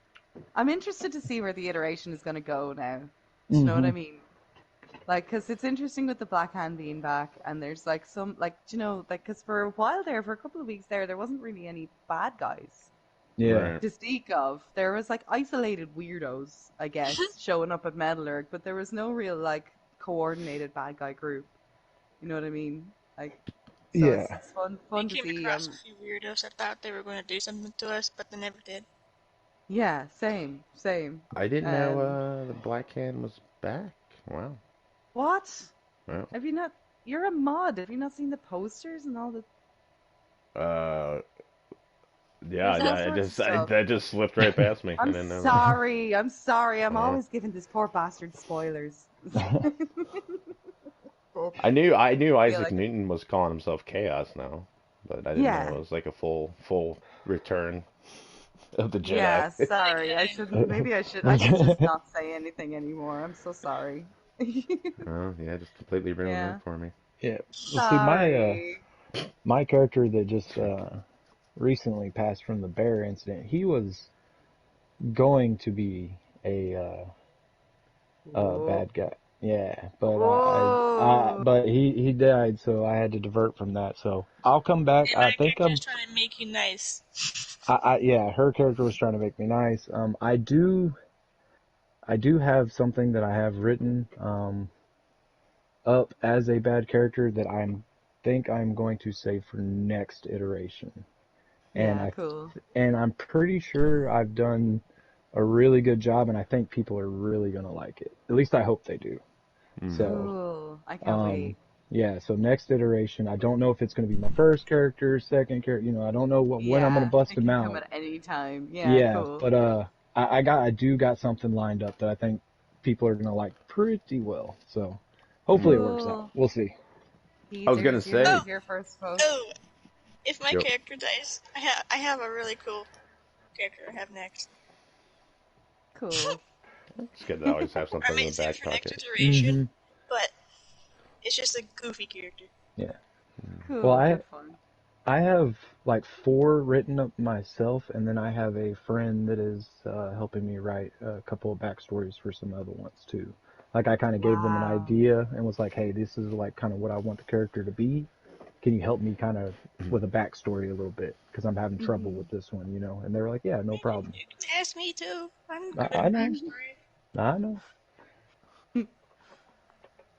I'm interested to see where the iteration is going to go now. Do you know what Hmm. I mean? Like, because it's interesting with the Black Hand being back, and there's like some, like, you know, like, because for a while there, for a couple of weeks there wasn't really any bad guys Yeah. Right. to speak of. There was like isolated weirdos, I guess, showing up at Metalurg, but there was no real like coordinated bad guy group. You know what I mean? Like, so Yeah. it's fun We to came see. across a few weirdos that thought they were going to do something to us, but they never did. Yeah, same. I didn't know Um, the Black Hand was back. Wow. what? Well, Have you not? You're a mod. Have you not seen the posters and all the? uh, yeah, There's all sorts of stuff. that just slipped right past me. I I'm didn't know that. sorry. I'm sorry. I'm Uh, always giving this poor bastard spoilers. But I knew I feel Isaac like it. Newton was calling himself Chaos now, but I didn't know Yeah. it was like a full return of the Jedi. Yeah, sorry. I shouldn't. Maybe I should. I should just not say anything anymore. I'm so sorry. Oh, yeah, just completely ruined that Yeah. for me. Yeah. Well, see, Sorry. my character that just recently passed from the bear incident, he was going to be a Whoa. bad guy. Yeah, but Whoa. but he died, so I had to divert from that. So I'll come back. And I my think character's trying to make you nice. yeah, her character was trying to make me nice. I do have something that I have written up as a bad character that think I'm going to save for next iteration. And Yeah, cool. I'm pretty sure I've done a really good job, and I think people are really gonna like it. At least I hope they do. Mm. So, Cool. I can't wait. yeah. So next iteration, I don't know if it's gonna be my first character, second character. You know, I don't know when I'm gonna Yeah, bust it them can come out. at any time. Yeah, Yeah, cool. but I do got something lined up that I think people are gonna like pretty well. So hopefully Mm. it works out. Cool. We'll see. I was gonna Teasers, you heard Oh, it say, here first, folks. oh! If my yep. character dies, I have a really cool character I have next. Cool. It's good to always have I something in may the save it back for next pocket. iteration, Hmm. but it's just a goofy character. Yeah. Well, Cool. Have fun. I have like 4 written up myself, and then I have a friend that is helping me write a couple of backstories for some other ones too. Like I kind of gave them an Wow. idea and was like, "Hey, this is like kind of what I want the character to be. Can you help me kind of with a backstory a little bit? Because I'm having trouble Hmm. with this one, you know?" And they were like, "Yeah, no problem." You can ask me too. I'm good I at know, backstory. I know.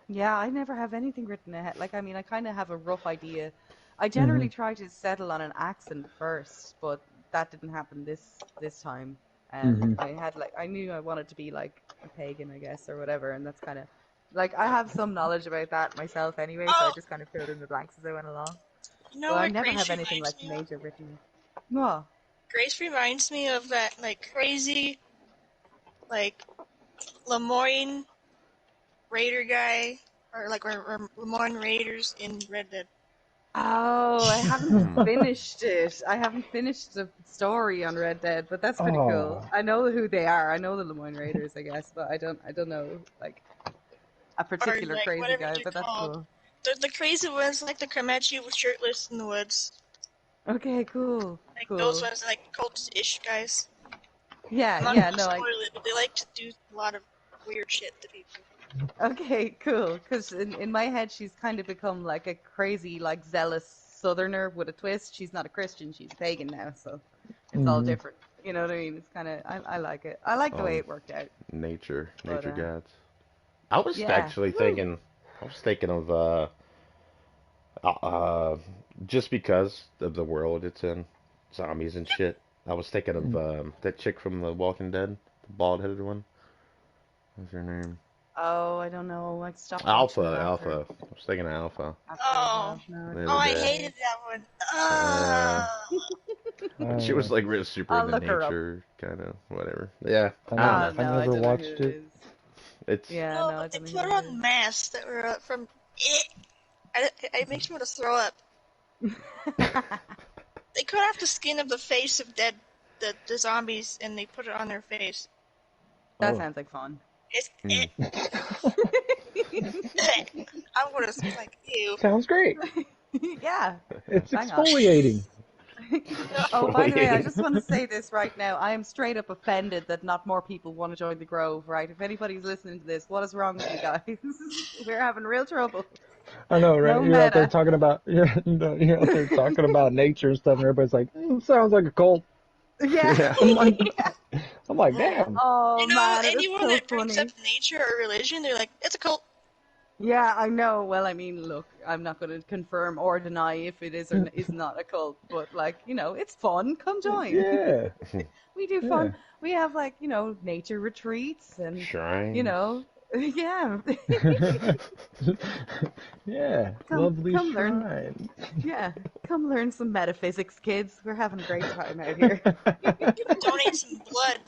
Yeah, I never have anything written ahead. Like, I mean, I kind of have a rough idea. I Hmm. generally try to settle on an accent first, but that didn't happen this time. Hmm. I had like I knew I wanted to be like a pagan, I guess, or whatever, and that's kind of like I have some knowledge about that myself anyway, so I Oh, just kind of filled in the blanks as I went along. you know But I what never Grace have anything reminds like me of? major written. Oh, Grace reminds me of that like crazy like Lemoyne Raider guy, or Lemoyne Raiders in Red Dead. oh, I haven't Mm. finished it. I haven't finished the story on Red Dead, but that's pretty cool. Oh, I know who they are. I know the Lemoyne Raiders, I guess, but I don't know like a Or particular like crazy whatever guy. they're But that's called. cool. The crazy ones like the come at you with shirtless in the woods. Okay, cool, Like those cool. ones like cultish guys. Yeah, I'm not yeah. gonna No, I spoil it, but they like to do a lot of weird shit to people. okay, cool. Because in my head, she's kind of become like a crazy, like zealous Southerner with a twist. She's not a Christian; she's a pagan now, so it's all hmm, different. You know what I mean? It's kind of I like it. I like the way Um, it worked out. But nature gods. I was yeah. actually Woo. thinking of uh, uh, just because of the world it's in, zombies and shit. I was thinking of that chick from The Walking Dead, the bald-headed one. What's her name? Oh, I don't know. I stopped watching it Alpha, after Alpha. I was thinking of Alpha a Oh, while. No, I the don't other oh, know I who day. that hated is. that one. Uh, she uh, was like real super I'll into look her up. nature, kind of whatever. Yeah, I I don't never, Oh know. I no, I never don't know who watched it it. is. It's Yeah, No, no, I but they don't know put who her it on masks that were from. It makes me want to throw up. is. They cut off the skin of the face of the zombies and they put it on their face. That Oh, sounds like fun. It's mm, I'm gonna like ew. sounds great. Yeah, It's bang on. exfoliating. Oh, by the way, I just want to Wait. say this right now. I am straight up offended that not more people want to join the Grove, right? If anybody's listening to this, what is wrong with you guys? We're having real trouble. I know, right? No You're out there meta. talking about you're out there talking about nature and stuff, and everybody's like, sounds like a cult. Yeah. Yeah. I'm like, Yeah. I'm like, damn. Oh man, it is anyone so that brings up funny. nature or religion, they're like, it's a cult. Yeah, I know. Well, I mean, look, I'm not going to confirm or deny if it is or is not a cult, but like, it's fun. Come join. Yeah, We do yeah, fun. We have like, nature retreats and, you Shrines. know, yeah. yeah. Come, Lovely come learn. shrine. Yeah, come learn some metaphysics, kids. We're having a great time out here. Even donate some blood.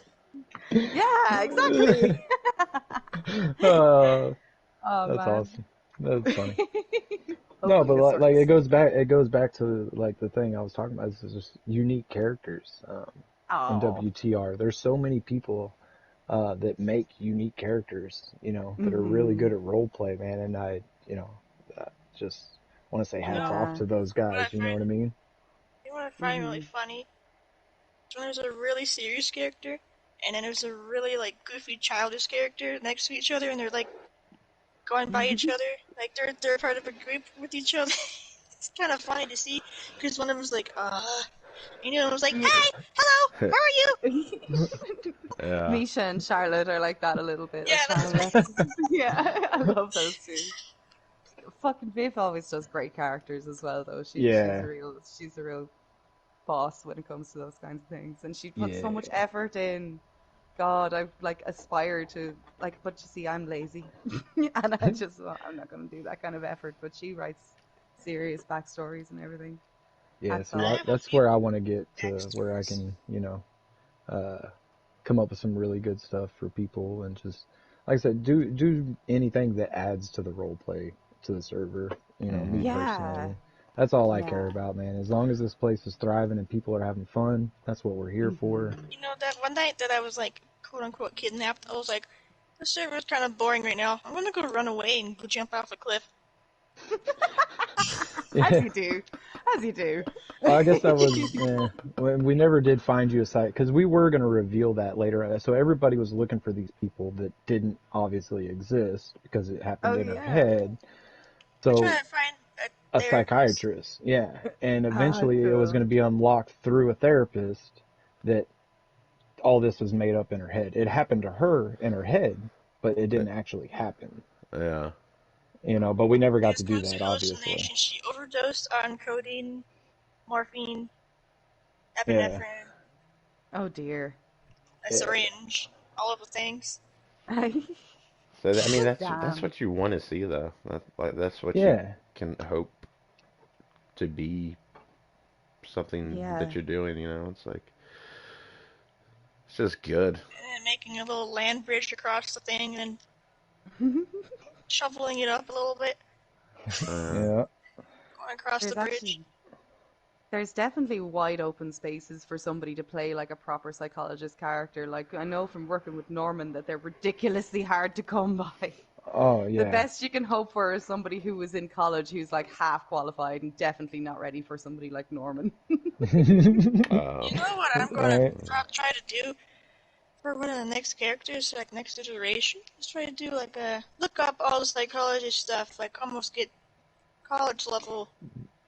Yeah, exactly. uh, Oh that's man. awesome. That's funny. No, Hopefully but this sort like of. it goes back to like the thing I was talking about. This is just unique characters in Oh. WTR. There's so many people that make unique characters, that are really Mhm. good at role play, man. And just want to say You hats know off Yeah. to those what I guys. You know what find? I mean? You know what I find really Mhm. funny? Is when there's a really serious character, and then there's a really like goofy childish character next to each other, and they're like going by each other, like they're part of a group with each other. It's kind of funny to see because one of them's like, and the other one's like, hey, hello, how are you? Yeah. Misha and Charlotte are like that a little bit. Yeah, That's that's funny. me. Yeah, I love those two. Fucking Viv always does great characters as well, though. She's Yeah, a real boss when it comes to those kinds of things, and she puts so much yeah, effort in. God, I like aspire to like, but you see, I'm lazy, and I'm not gonna do that kind of effort. But she writes serious backstories and everything. yeah. Hats See, I off. have a that's few where I want to get to, where I backstories. can, uh, come up with some really good stuff for people, and just like I said, do anything that adds to the role play to the server. Me Hmm. Yeah, personally, that's all I care yeah. about, man. As long as this place is thriving and people are having fun, that's what we're here for. Hmm. You know that one night that I was like quote unquote kidnapped, I was like, the server's kind of boring right now. I'm gonna go run away and go jump off a cliff. As Yeah. you do, as you do. Well, I guess that was, we never did find you a site because we were going to reveal that later. So everybody was looking for these people that didn't obviously exist because it happened Oh in her yeah. head. We're So trying to find a a therapist. psychiatrist, yeah. And Ah, eventually it was cool. going to be unlocked through a therapist that all this was made up in her head. It happened to her in her head, but it didn't actually happen, Yeah. but we never It got was to do mostly that, obviously. hallucination. She overdosed on codeine, morphine, Yeah. epinephrine, Oh dear. a Yeah. syringe, all of the things. So I mean, that's Damn. what you want to see, though. That's what you Yeah. can hope to be something Yeah. that you're doing. It's like it's just good. And then making a little land bridge across the thing and shoveling it up a little bit, Uh, Yeah. going across the There's bridge. actually there's definitely wide open spaces for somebody to play like a proper psychologist character. Like I know from working with Norman that they're ridiculously hard to come by. Oh, The yeah. best you can hope for is somebody who was in college who's like half qualified and definitely not ready for somebody like Norman. uh, You know what I'm gonna Right. try to do for one of the next characters, like next iteration? Is try to do like a look up all the psychology stuff, like almost get college level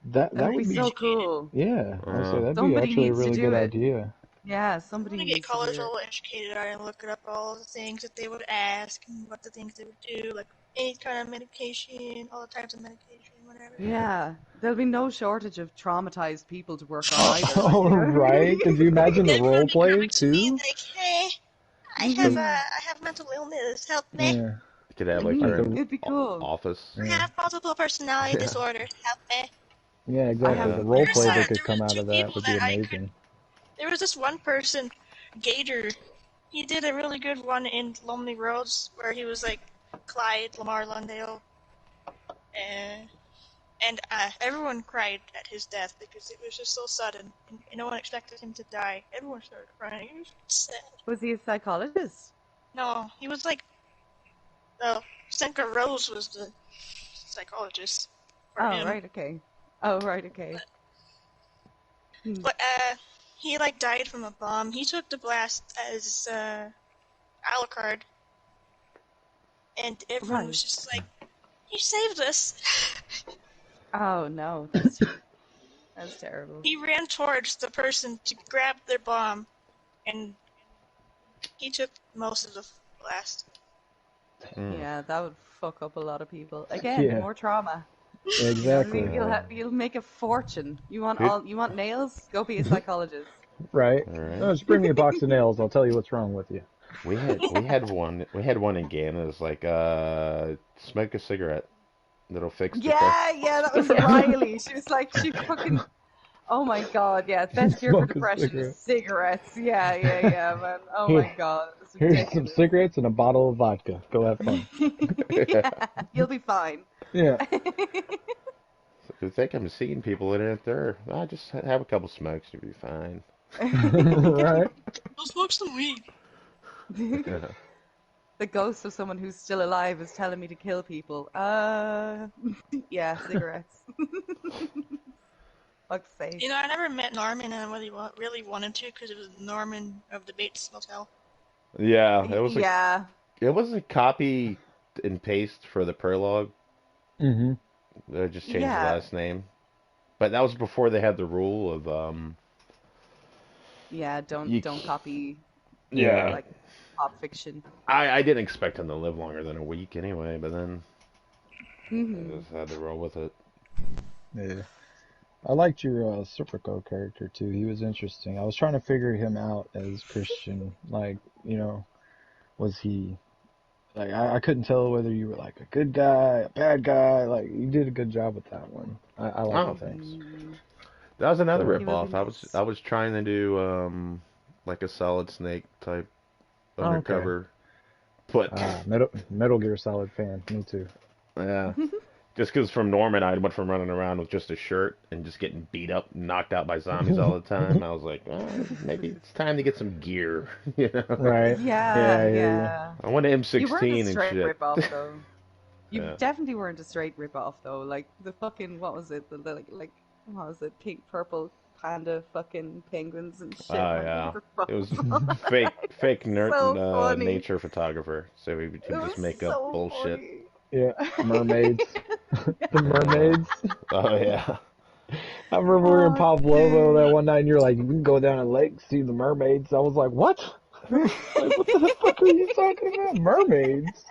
That That would be would be, so educated. cool. yeah, I say uh, that'd be Somebody actually a needs to really do good it. idea. Yeah, I want somebody to get needs to do college it. level educated on and look up all the things that they would ask and what the things they would do, like any kind of medication, all the types of medication, whatever. Yeah, there'll be no shortage of traumatized people to work on Oh, either. Like, oh, right? Could you imagine the role Everybody play coming to me too? like, hey, The, I have mental illness, help me. yeah, you could have like like your own the, It'd be cool. office. I yeah, have multiple personality Yeah. disorder, help me. yeah, I exactly. have The Yeah. role play that There could come were out two of that people would be that I could. amazing. There was this one person, Gator. He did a really good one in Lonely Roads where he was like Clyde Lamar Lundale, and everyone cried at his death because it was just so sudden, and no one expected him to die. Everyone started crying. It was sad. Was he a psychologist? No, he was like, well, Senka Rose was the psychologist for Oh, him, right, okay. Oh, right, okay. but Hmm. But he like died from a bomb. He took the blast as Alucard, and everyone Right. was just like, "He saved us." Oh no, that's terrible. He ran towards the person to grab their bomb, and he took most of the blast. Mm. Yeah, that would fuck up a lot of people. Again, Yeah, more trauma. You know what I exactly. mean? Yeah. You'll make a fortune. Who? You want nails? Go be a psychologist. Right. All right. Oh, just bring me a box of nails. I'll tell you what's wrong with you. We had one in game. It was like smoke a cigarette. That'll fix depression. Yeah, yeah, that was Yeah. Riley. She was like, she fucking. Oh my god, yeah. Best cure for Smoke a depression is cigarette. cigarettes. Yeah, yeah, yeah, man. Oh my Here, god, it's here's some ridiculous. cigarettes and a bottle of vodka. Go have fun. Yeah, you'll be fine. Yeah. I think I'm seeing people in it there. I just have a couple smokes, you'll be fine. Right. Go smoke some weed. Yeah. The ghost of someone who's still alive is telling me to kill people. Yeah, cigarettes. Fuck's sake. You know, I never met Norman, and I really wanted to because it was Norman of the Bates Motel. Yeah, Yeah, it was a copy and paste for the prologue. Mm-hmm. They just changed the yeah, last name. But that was before they had the rule of yeah. you Don't copy yeah. Yeah. like pop fiction. I didn't expect him to live longer than a week anyway, but then I Hmm. just had to roll with it. Yeah. I liked your Serpico character too. He was interesting. I was trying to figure him out as Christian. Like, was he like I couldn't tell whether you were like a good guy, a bad guy. Like you did a good job with that one. I like Oh, it. Thanks. Hmm. that was another So, He will be ripoff. I missed. was trying to do like a Solid Snake type oh, okay. undercover, but Metal Gear Solid fan. Me too. yeah. Just because from Norman, I went from running around with just a shirt and just getting beat up, and knocked out by zombies all the time. I was like, maybe it's time to get some gear, you know? Right. Yeah, Yeah, I hear you. yeah. I went to You weren't a M16 and straight shit. rip-off though. You Yeah. definitely weren't a straight rip-off though. Like the fucking what was it? Like what was it? Pink, purple panda fucking penguins and Oh shit. Like what yeah. the It was fuck? fake So funny. nature photographer, so we It would was just make up so bullshit. funny. Yeah. Mermaids. The mermaids. Oh yeah. I remember we were in Oh, Pavlovo that dude. one night and you're like, you can go down a lake, see the mermaids. I was like, what? Like, what the fuck are you talking about? Mermaids?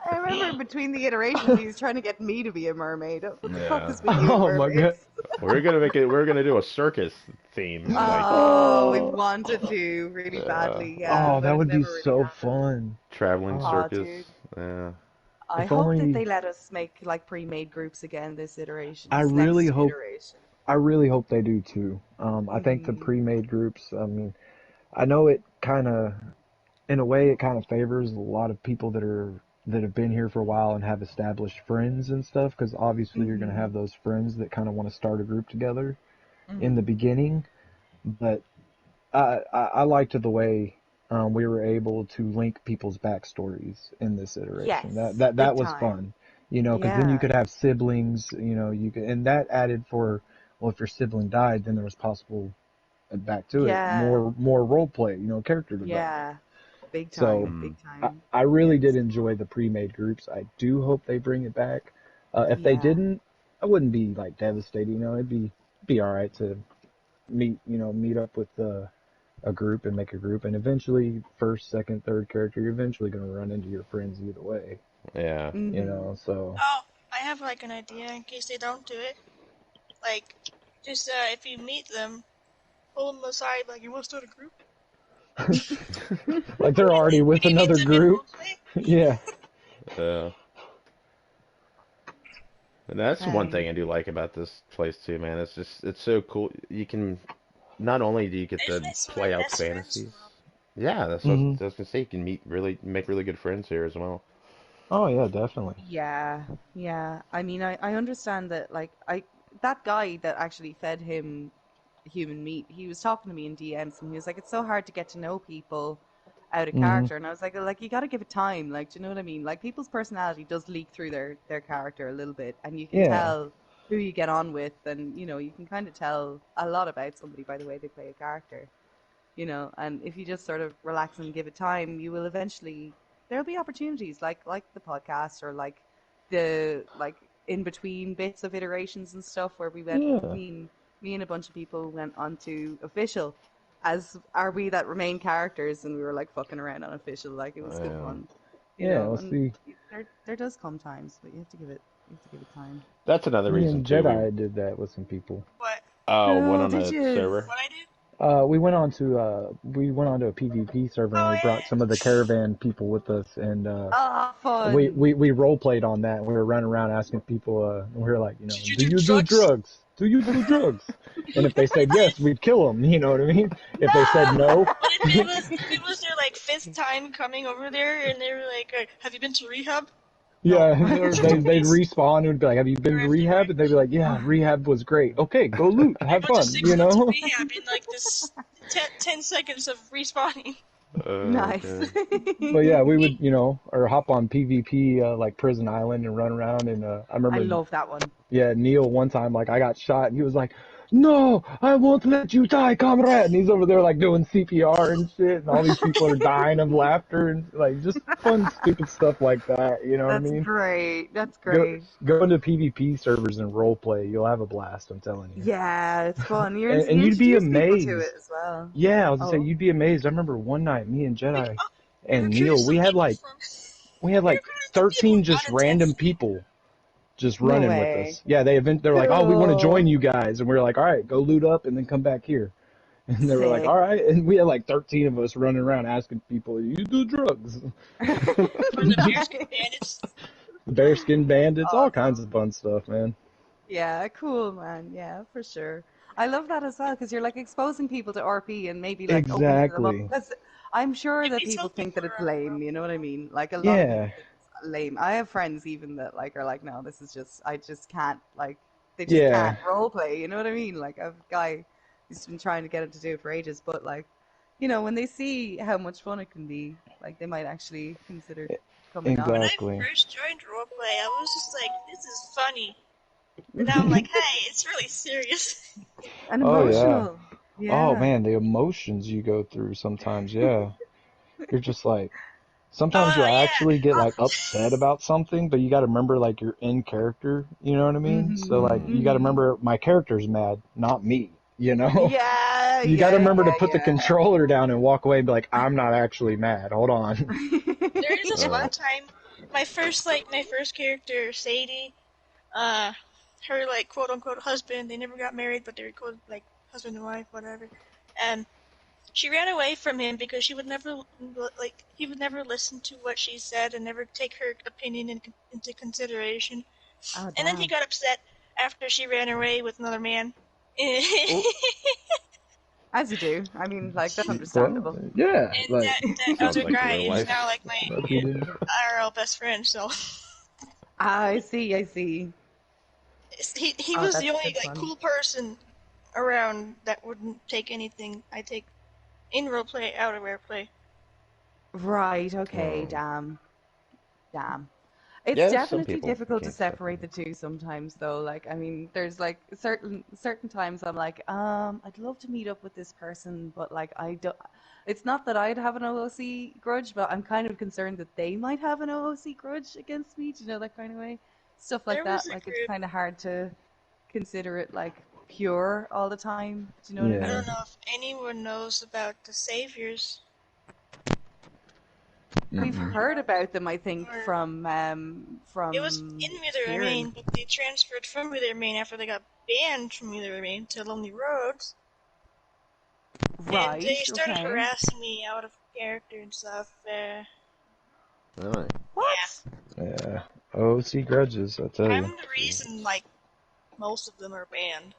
I remember between the iterations he was trying to get me to be a mermaid. What the fuck Yeah. is with you and Oh my god. mermaids? We're gonna make it. We're gonna do a circus theme. Like, Oh, we Oh, wanted to really uh, badly, yeah, oh, but that it would be never really so happened. fun. traveling Oh, Oh, circus. dude. Yeah. I if hope that only they let us make like pre-made groups again this iteration, I this really next hope iteration. I really hope they do too. I think the Hmm. pre-made groups, I mean, I know it kind of in a way it kind of favors a lot of people that have been here for a while and have established friends and stuff because obviously you're going to Hmm. have those friends that kind of want to start a group together in the Hmm. beginning. But I liked the way we were able to link people's backstories in this iteration. Yes, That big was time. fun, because then you Yeah, could have siblings. You could, and that added for, well, if your sibling died, then there was possible, back to it, yeah, more role play, character development. yeah, big So time, Hmm. big time. I really did Yes. enjoy the pre-made groups. I do hope they bring it back. If they Yeah, didn't, I wouldn't be like devastated. It'd be all right to meet up with a group and make a group, and eventually, first, second, third character, you're eventually gonna run into your friends either way. Yeah. Hmm. So Oh, I have like an idea in case they don't do it. Like, just if you meet them, pull them aside. Like, you want to start a group? like they're already with Maybe meet another them in group. roleplay. Yeah. Yeah. And that's one Um, thing I do like about this place too, man. It's so cool. You can not only do you get I've to met some of play my out best friends fantasies. from them. Yeah, that's what Hmm. I was gonna say. You can make really good friends here as well. Oh yeah, definitely. yeah, yeah. I mean, I understand that. Like, that guy that actually fed him human meat, he was talking to me in DMs, and he was like, "It's so hard to get to know people out of Hmm. character." And I was like, you got to give it time. Like, do you know what I mean? Like, people's personality does leak through their character a little bit, and you can Yeah. tell. who you get on with, and you know, you can kind of tell a lot about somebody by the way they play a character. You know, and if you just sort of relax and give it time, you will eventually there'll be opportunities like the podcast or like the like in between bits of iterations and stuff where we went Yeah. me and a bunch of people went on to official as are we that remain characters and we were like fucking around on official, like it was good Yeah. fun, you Yeah, know, let's and see. there does come times, but you have to give it time. That's another Me reason and too. We Jedi did that with some people. What? went Cool, on did a you? server. What I do? We went on to a PvP server and Oh we brought some of the yeah. caravan people with us, and Ah, we, fun. we we role played on that. And we were running around asking people, and we were like, Did you do do you do drugs? drugs? Do you do drugs? And if they said yes, we'd kill them. You know what I mean? If they said no, But if it was their like fifth time coming over there, and they were like, "Have you been to rehab?" No. yeah, they'd respawn and would be like, have you been Or to if they were rehab? like, And they'd be like, yeah, rehab was great. Okay, go loot, "You're have going to fun. 6 months of rehab in like this 10 seconds of respawning." Nice. Okay. But yeah, we would, or hop on PvP, like Prison Island and run around. And I I remember, love that one. yeah, Neil one time, like I got shot and he was like, no, I won't let you die, comrade. And he's over there like doing CPR and shit. And all these people are dying of laughter and like just fun, stupid stuff like that. You know what I That's mean? great. That's Go, great. go into PvP servers and role play. You'll have a blast. I'm telling you. Yeah, it's fun. And You you'd be introduce people to amazed. it as well. Yeah, I was gonna say Oh, you'd be amazed. I remember one night, me and Like, Jedi oh, we and recruited Neil, some people from. we had We like recruited some people 13 just out of Texas. random people just no running with way. us. Yeah, they're like, oh, we want to join Cool. you guys, and we were like, all right, go loot up and then come back here. And they were like, Sick. all right, and we had like 13 of us running around asking people, you do drugs? For the bearskin bandits. Bearskin bandits, all kinds Awesome. of fun stuff, man. Yeah, cool, man. Yeah, for sure. I love that as well because you're like exposing people to RP and maybe like opening them up Exactly. because I'm sure You'd that be people so think people that it's around the lame. world. You know what I mean? Like a lot of people Yeah, think it's lame. I have friends even that like are like, no, this is just I just can't like they just yeah, can't role play. You know what I mean? Like I've a guy who's been trying to get him to do it for ages, but like you know when they see how much fun it can be, like they might actually consider coming When on. I exactly. first joined roleplay, I was just like, this is funny. But now I'm like, hey, it's really serious. And Oh yeah. emotional. Oh Yeah. man, the emotions you go through sometimes, yeah. You're just like, sometimes you'll Oh, actually get yeah. like upset about something, but you got to remember like you're in character, you know what I mean? So like Mm. you got to Hmm. remember my character's mad, not me, you know? Yeah, You got to yeah, remember to yeah, put the controller down and walk away and be like, I'm not actually mad. Hold on. yeah. There is this Uh, one time, my first character, Sadie, uh, her, like, quote unquote husband, they never got married, but they were quote, like, husband and wife, whatever. And she ran away from him because he would never listen to what she said and never take her opinion into consideration. Oh, And then he damn. got upset after she ran away with another man. And Oh, as you do. I mean, like, that's Well, understandable. yeah, like that sounds other like guy real is life. now like my what he did. IRL best friend. So I see, I see. he Oh, was the that's only good like fun. cool person around that wouldn't take anything I take in roleplay, out of roleplay. Right, okay, Oh. damn. Damn. It's Yeah, there's some definitely people you difficult to can't separate. separate the two sometimes, though. Like, I mean, there's like certain times I'm like, I'd love to meet up with this person, but like, I don't. It's not that I'd have an OOC grudge, but I'm kind of concerned that they might have an OOC grudge against me. Do you know that kind of way? Stuff like There was that. a Like, it's group. kind of hard to consider it like pure all the time. Do you know what I I Yeah. don't mean? know if anyone knows about the Saviors. We've Mm-mm. heard about them, I think, Or it was in from Wither Kieran. Remain, but they transferred from Wither Remain after they got banned from Wither Remain to Lonely Roads. And Right, they started okay. harassing me out of character and stuff. Really? Yeah. What? Yeah. OC grudges, I tell I'm you. the reason, like, most of them are banned.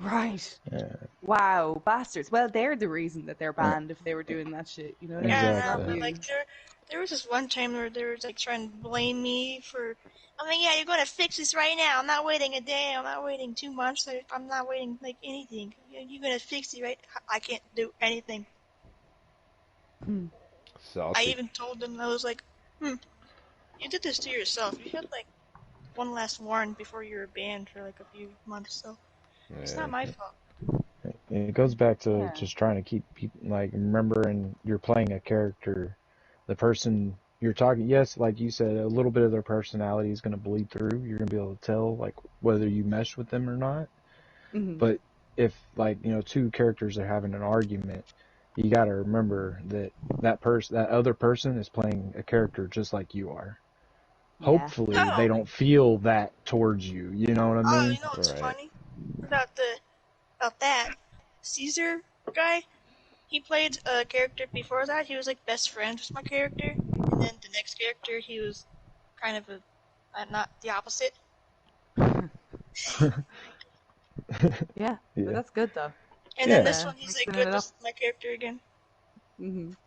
Right. Yeah. Wow, bastards. Well, they're the reason that they're banned if they were doing that shit. You know what I mean? It's Yeah, not Exactly. no, but, like, you. there was this one time where they were, like, trying to blame me for, oh, yeah, you're gonna fix this right now. I'm not waiting a day. I'm not waiting 2 months. I'm not waiting, like, anything. You're gonna fix it right. I can't do anything. Hmm. I Salty. even told them, I was like, you did this to yourself. You should, like, one last warn before you were banned for like a few months, so it's not Yeah. my fault. It goes back to Yeah. just trying to keep people like remembering you're playing a character, the person you're talking. Yes, like you said, a little bit of their personality is going to bleed through. You're going to be able to tell like whether you mesh with them or not. Hmm. But if like two characters are having an argument, you got to remember that that other person is playing a character just like you are. Yeah. Hopefully, they Oh, don't feel that towards you. You know what I oh, mean? you know what's Right. funny about that Caesar guy? He played a character before that. He was like best friends with my character, and then the next character he was kind of not the opposite. Yeah, but Yeah. that's good though. And then Yeah. this one he's like Mixing good it with up. my character again.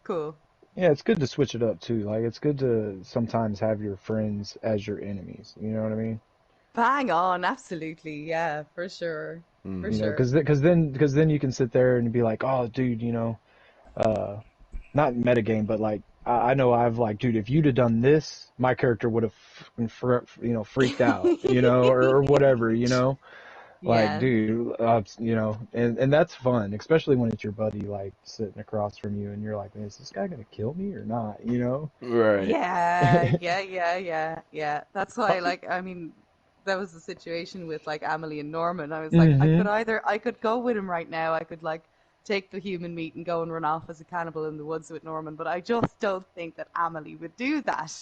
Cool. Yeah, it's good to switch it up too. Like it's good to sometimes have your friends as your enemies. You know what I mean? Bang on, absolutely. Yeah, for sure. For Mm. sure. Because then you can sit there and be like, oh, dude, uh, not metagame, but like I know I've like, dude, if you'd have done this, my character would have freaked out, or whatever, like, Yes. dude, and that's fun, especially when it's your buddy like sitting across from you, and you're like, man, is this guy gonna kill me or not? Right. Yeah, yeah. That's why, like, I mean, that was the situation with like Emily and Norman. I was like, Hmm. I could go with him right now. I could like take the human meat and go and run off as a cannibal in the woods with Norman, but I just don't think that Emily would do that.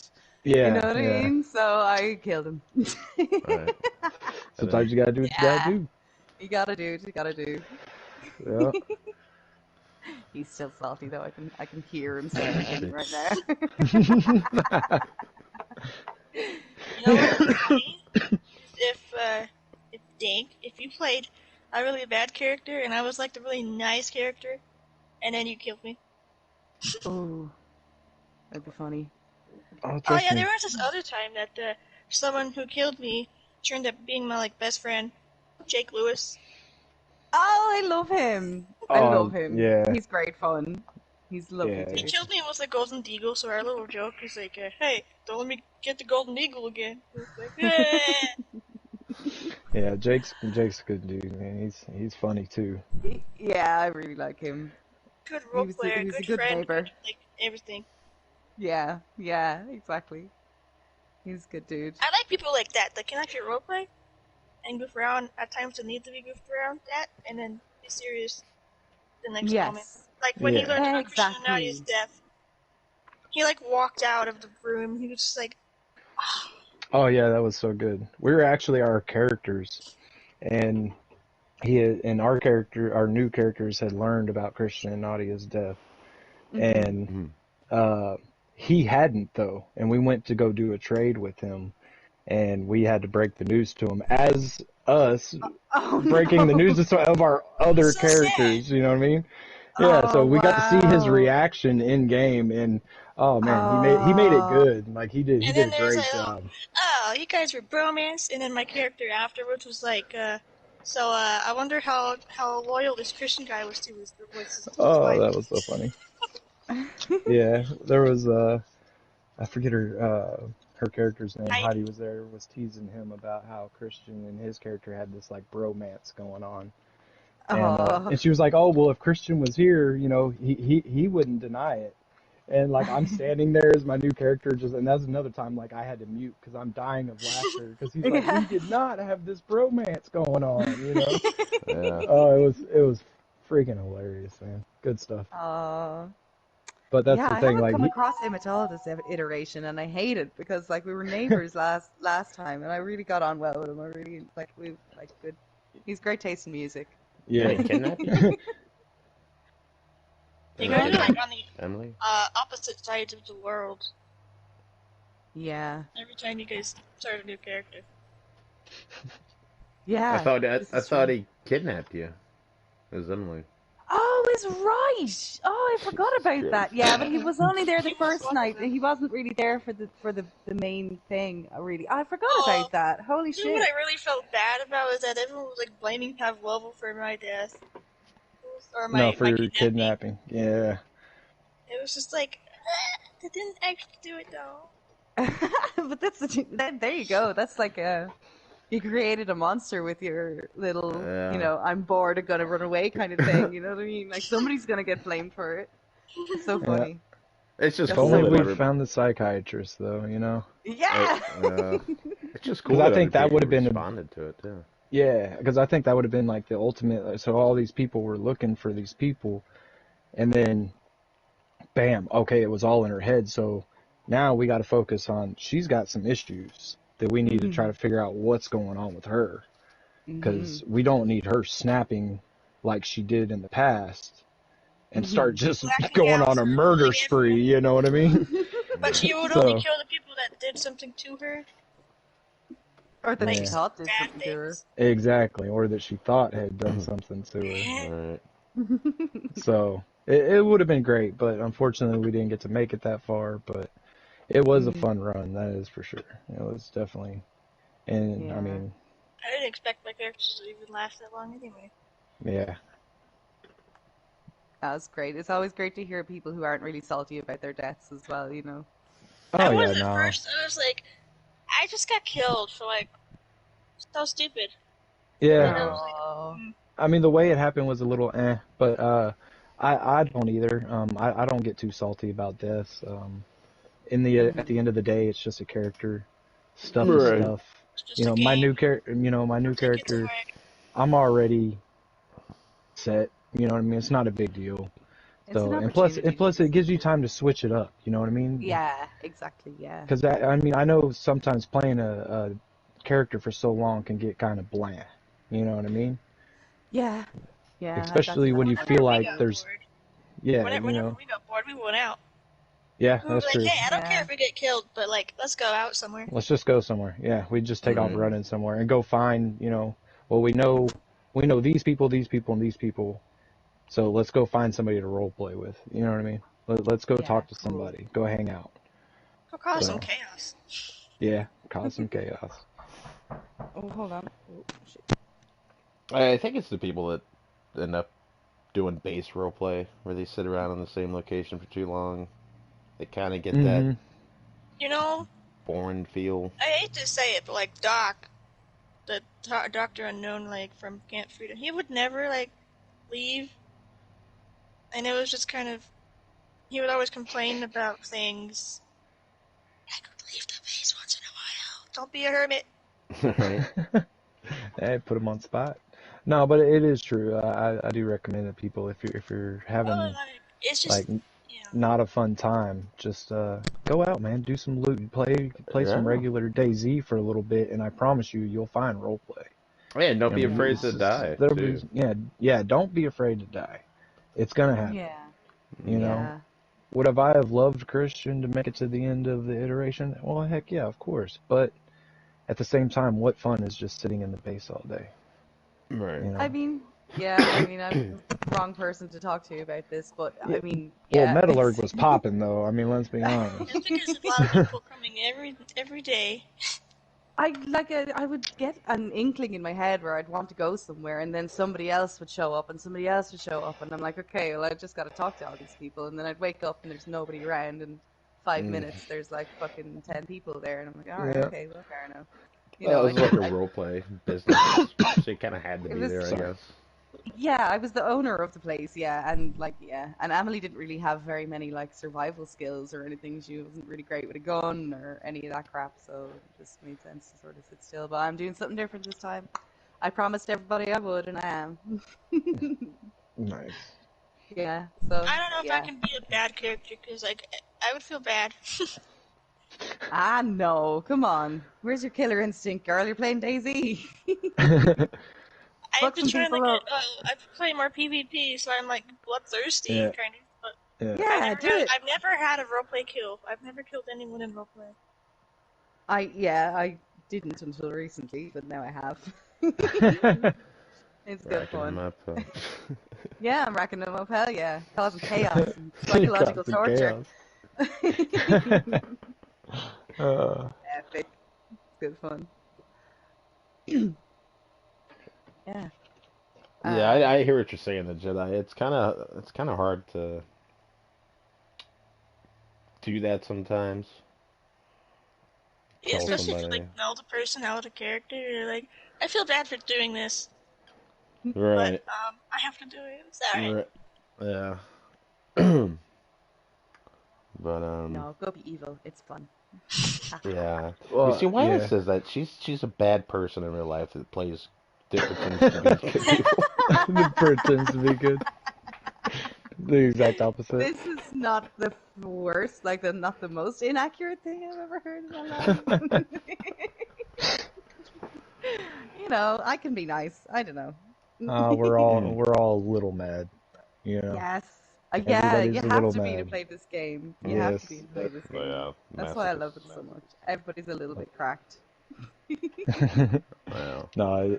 You know Yeah, what I yeah. mean? So I killed him. Right. And then Sometimes you gotta do what you gotta Yeah, do. you gotta do what you gotta do. Yeah. He's still salty though. I can hear him salivating right now. You know what would be funny? If Dank, if you played a really bad character and I was like the really nice character, and then you killed me. Oh, that'd be funny. Oh, Oh trust yeah, me. there was this other time that someone who killed me turned up being my like best friend, Jake Lewis. Oh, I love him. I Oh, love him. yeah, He's great fun. He's a lovely yeah. He dude. killed me with a golden eagle, so our little joke is like, "Hey, don't let me get the golden eagle again." It's like, Yeah, Jake's a good dude, man. He's funny too. Yeah, I really like him. good He role was player, he was a good good friend, neighbor. good like everything. Yeah, exactly. He's a good dude. I like people like that can actually role play and goof around at times that need to be goofed around at, and then be serious the next moment. Yes, Like when he Yeah. learned about Christian Nadia's exactly. death, he like walked out of the room. He was just like, Oh yeah, that was so good. We were actually our characters, and our new characters had learned about Christian and Nadia's death, Hmm. and mm. uh, he hadn't though, and we went to go do a trade with him, and we had to break the news to him as us Oh breaking the news no. of our other so sad. characters. You know what I mean? Yeah. So Oh we got to see his wow. reaction in game, and oh man, he made it Oh good. Like he And did then a there's great like, job. you guys were bromance. And then my character afterwards was like, I wonder how loyal this Christian guy was to his Oh, wife. that was so funny. Yeah, there was I forget her character's name. Heidi Heidi. was there, was teasing him about how Christian and his character had this like bromance going on. Oh. And she was like, "Oh, well, if Christian was here, he wouldn't deny it." And like I'm standing there as my new character, and that's another time like I had to mute because I'm dying of laughter because he's like, Yeah. "We did not have this bromance going on." Yeah. Oh, it was freaking hilarious, man. Good stuff. Oh. But that's Yeah, the I thing, haven't like come across him at all this iteration, and I hate it because like we were neighbors last time, and I really got on well with him. I really like we like good. He's great taste in music. Did he yeah. kidnap you? You Did he guys are Huh? kidnap like on the Emily? opposite sides of the world Yeah, every time you guys start a new character. I yeah, thought I, this I is thought true. he kidnapped you. It was Emily. Oh, it's right. Oh, I forgot about Shit. that. Yeah, but he was only there the He was first one of night, and them. he wasn't really there for the main thing. Really, I forgot Oh, about that. Holy you know what shit. I really felt bad about is that everyone was like blaming Pavlova for my death or No, my for kidnapping. kidnapping. Yeah. It was just like, they didn't actually do it though. But there you go. That's like you created a monster with your little, Yeah. I'm bored, I'm gonna run away kind of thing. You know what I mean? Like somebody's gonna get blamed for it. It's so Yeah. funny. It's just If That's cool only so that we'd funny. every. found the psychiatrist, though, Yeah. It's just Because cool I that other think that people would have been responded to it too. yeah, because I think that would have been like the ultimate. So all these people were looking for these people, and then bam, okay, it was all in her head. So now we got to focus on she's got some issues that we need to try Mhm. to figure out what's going on with her, Mhm. because we don't need her snapping like she did in the past and start Mhm. just Blacking going out, on a start murder killing spree. everyone. You know what I mean? But Yeah. she would only So kill the people that did something to her, Or that like she yeah, thought did bad something to her. things. exactly, or that she thought had done something to her. Right. So it would have been great, but unfortunately we didn't get to make it that far. But it was a Mhm. fun run, that is for sure. It was definitely, and I Yeah. mean, I didn't expect my characters to even last that long anyway. yeah. That was great. It's always great to hear people who aren't really salty about their deaths as well. I Oh was yeah, at no, first. I was like, I just got killed for like so stupid. And yeah. then I was Uh, like, Oh. I mean, the way it happened was a little but I don't either. I don't get too salty about deaths. At Mhm. the end of the day, it's just a character. Stuff is Mhm. right. stuff. it's just a game. My new Take it to character. work. I'm already set. You know what I mean? It's not a big deal. It's an So, opportunity and to plus, do it gives you something. time to switch it up. You know what I mean? Yeah, exactly. Yeah. Because I mean, I know sometimes playing a character for so long can get kind of bland. You know what I mean? Yeah. Yeah, that's Especially when you definitely feel Whenever we like true. got there's, bored, yeah, whenever we got bored, we went out. yeah, We were that's like, true. hey, I don't care Yeah. if we get killed, but like, let's go out somewhere. Let's just go somewhere. Yeah, we just take off Right. Mhm. running somewhere and go find, well, we know these people, and these people. So let's go find somebody to role play with. You know what I mean? Let's go Yeah, talk to cool. somebody. Go hang out. We'll cause some Cool. So chaos. yeah, cause some chaos. Oh, hold on. Oh, shit. I think it's the people that end up doing base roleplay where they sit around in the same location for too long. They kind of get that Hmm. You know, foreign feel. I hate to say it, but like Doc, the Doctor Unknown, like from Camp Freedom, he would never like leave, and it was just kind of he would always complain about things. I could leave the base once in a while. Don't be a hermit. Right. Hey, put them on spot. No, but it is true. I do recommend that people, if you're Oh, having like it's like just yeah. not a fun time, just go out, man. Do some loot. Play some Yeah. regular DayZ for a little bit, and I promise you, you'll find role play. And don't I be mean, afraid Yeah. to die there'll be too. yeah. Don't be afraid to die. It's gonna happen. Yeah. You Mm. know. Yeah. Would have I have loved Christian to make it to the end of the iteration? Well, heck yeah, of course. But at the same time, what fun is just sitting in the base all day? Right. You I know. mean, yeah, I mean, I'm the wrong person to talk to about this, but Yeah. I mean, Well, yeah, Metallurg it's was popping though. I mean, let's be It's honest. because of a lot of people coming every day. I would get an inkling in my head where I'd want to go somewhere, and then somebody else would show up, and somebody else would show up, and I'm like, okay, well, I just got to talk to all these people, and then I'd wake up and there's nobody around, and 5 minutes Mm. there's like fucking 10 people there, and I'm like, all right, Yeah. okay, well, fair enough. Well, it I was like didn't. a role play business, so you kind of had to It be was there, I Sorry. guess. Yeah, I was the owner of the place, yeah, and and Emily didn't really have very many like survival skills or anything. She wasn't really great with a gun or any of that crap, so it just made sense to sort of sit still. But I'm doing something different this time. I promised everybody I would, and I am. Nice. Yeah, so I don't know if I yeah. can be a bad character because like I would feel bad. Ah, no, come on. Where's your killer instinct, girl? You're playing Daisy. I've Fuck been some trying people like up. I've been playing more PvP, so I'm like bloodthirsty Yeah. kind of. But Yeah. Yeah, do it. I've never had a roleplay kill. I've never killed anyone in roleplay. I didn't until recently, but now I have. It's good Racking them fun. up. Yeah, I'm racking them up. Hell yeah. Causing chaos and psychological Causing torture. chaos. Epic. uh, It's good fun. Yeah. Yeah, Uh, I hear what you're saying, the Jedi. It's kind of hard to do that sometimes. Yeah, tell especially if you somebody. like know the person out of the character. You're like, I feel bad for doing this, but Right. I have to do it. It's alright. Right. Yeah. But No, go be evil. It's fun. yeah. You see, Well, Wyatt yeah. says that she's a bad person in real life that plays that pretends to be good people. The pretends to be good. The exact opposite. This is not the worst, like not the most inaccurate thing I've ever heard in my life. You know, I can be nice. I don't know. Mm. we're all a little mad, you know. Yes. Yeah, you Everybody's a have little to be to mad. play this game. You have to Yes. be to play this But game. yeah, That's why I love it masochist. so much. Everybody's a little bit cracked. Yeah. No,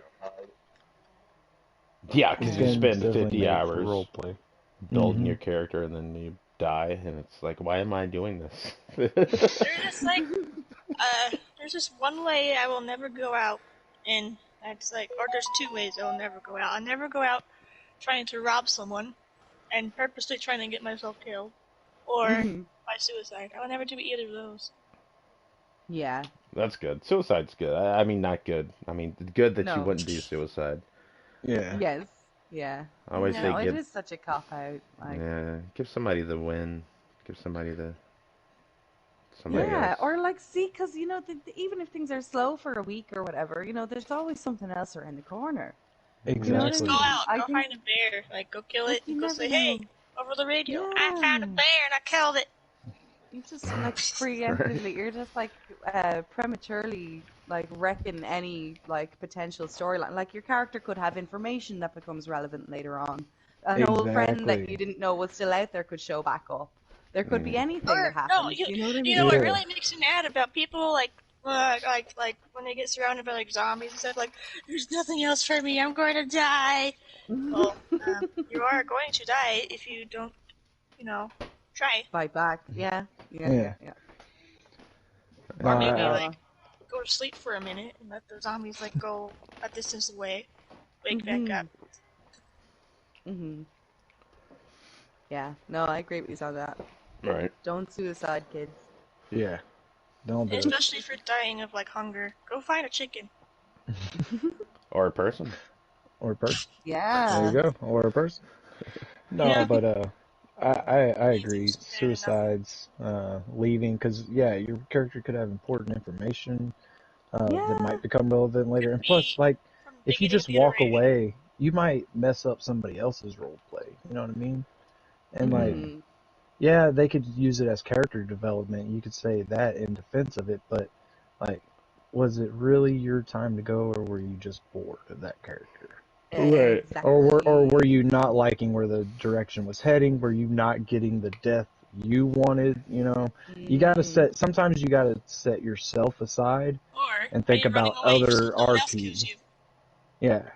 Yeah, this because you game's spend definitely 50 made for hours role play. building Hmm. your character and then you die, and it's like, why am I doing this? There's just like, there's just one way I will never go out, and that's like, or there's two ways I will never go out. I never go out trying to rob someone and purposely trying to get myself killed, or Mhm. by suicide. I will never do either of those. Yeah. That's good. Suicide's good. I mean, not good. I mean, good that you No. wouldn't do suicide. Yeah. Yes. Yeah. I always say No, it give, is such a cop out. Like, give somebody the win. Give somebody yeah, else. or like, see, because you know, even if things are slow for a week or whatever, you know, there's always something else around the corner. You know what I Just go Exactly. mean? out, I go think, find a bear, like go kill like, it, and you go never say, hey, know. over the radio, I found a Yeah. bear and I killed it. You just like Right. preemptively, you're just like prematurely like wrecking any like potential storyline. Like your character could have information that becomes relevant later on. An old friend that you Exactly. didn't know was still out there could show back up. There could be Mm. anything that Or no, happens. You know what I you know mean? what Yeah. really makes me mad about people like when they get surrounded by like zombies and stuff like, there's nothing else for me, I'm going to die. Well, you are going to die if you don't, you know, try. Fight back. Yeah. Yeah. Yeah. Yeah. Yeah. No, Or Yeah. maybe No. like go to sleep for a minute and let the zombies like go a distance away, wake back up. Mhm. Mhm. Yeah. No, I agree with you on that. Right. Don't suicide, kids. yeah. Don't And do it. especially if you're dying of like hunger, go find a chicken. Or a person. Or a person. There you Yeah. go. Or a person. No, Yeah, but I agree. eating's bad enough. Suicides, leaving, because yeah, your character could have important information that Yeah. might become relevant later. Could And plus, be like, from if you digging into just the walk iteration. away, you might mess up somebody else's role play. You know what I mean? And like, Mm. Mhm. yeah, they could use it as character development. You could say that in defense of it, but like, was it really your time to go, or were you just bored of that character? Right. Or Exactly. were you not liking where the direction was heading? Were you not getting the death you wanted? You know, you got to Mm. set. Sometimes you got to set yourself aside Or and are think you running about away so other no one else kills RP. you? Yeah,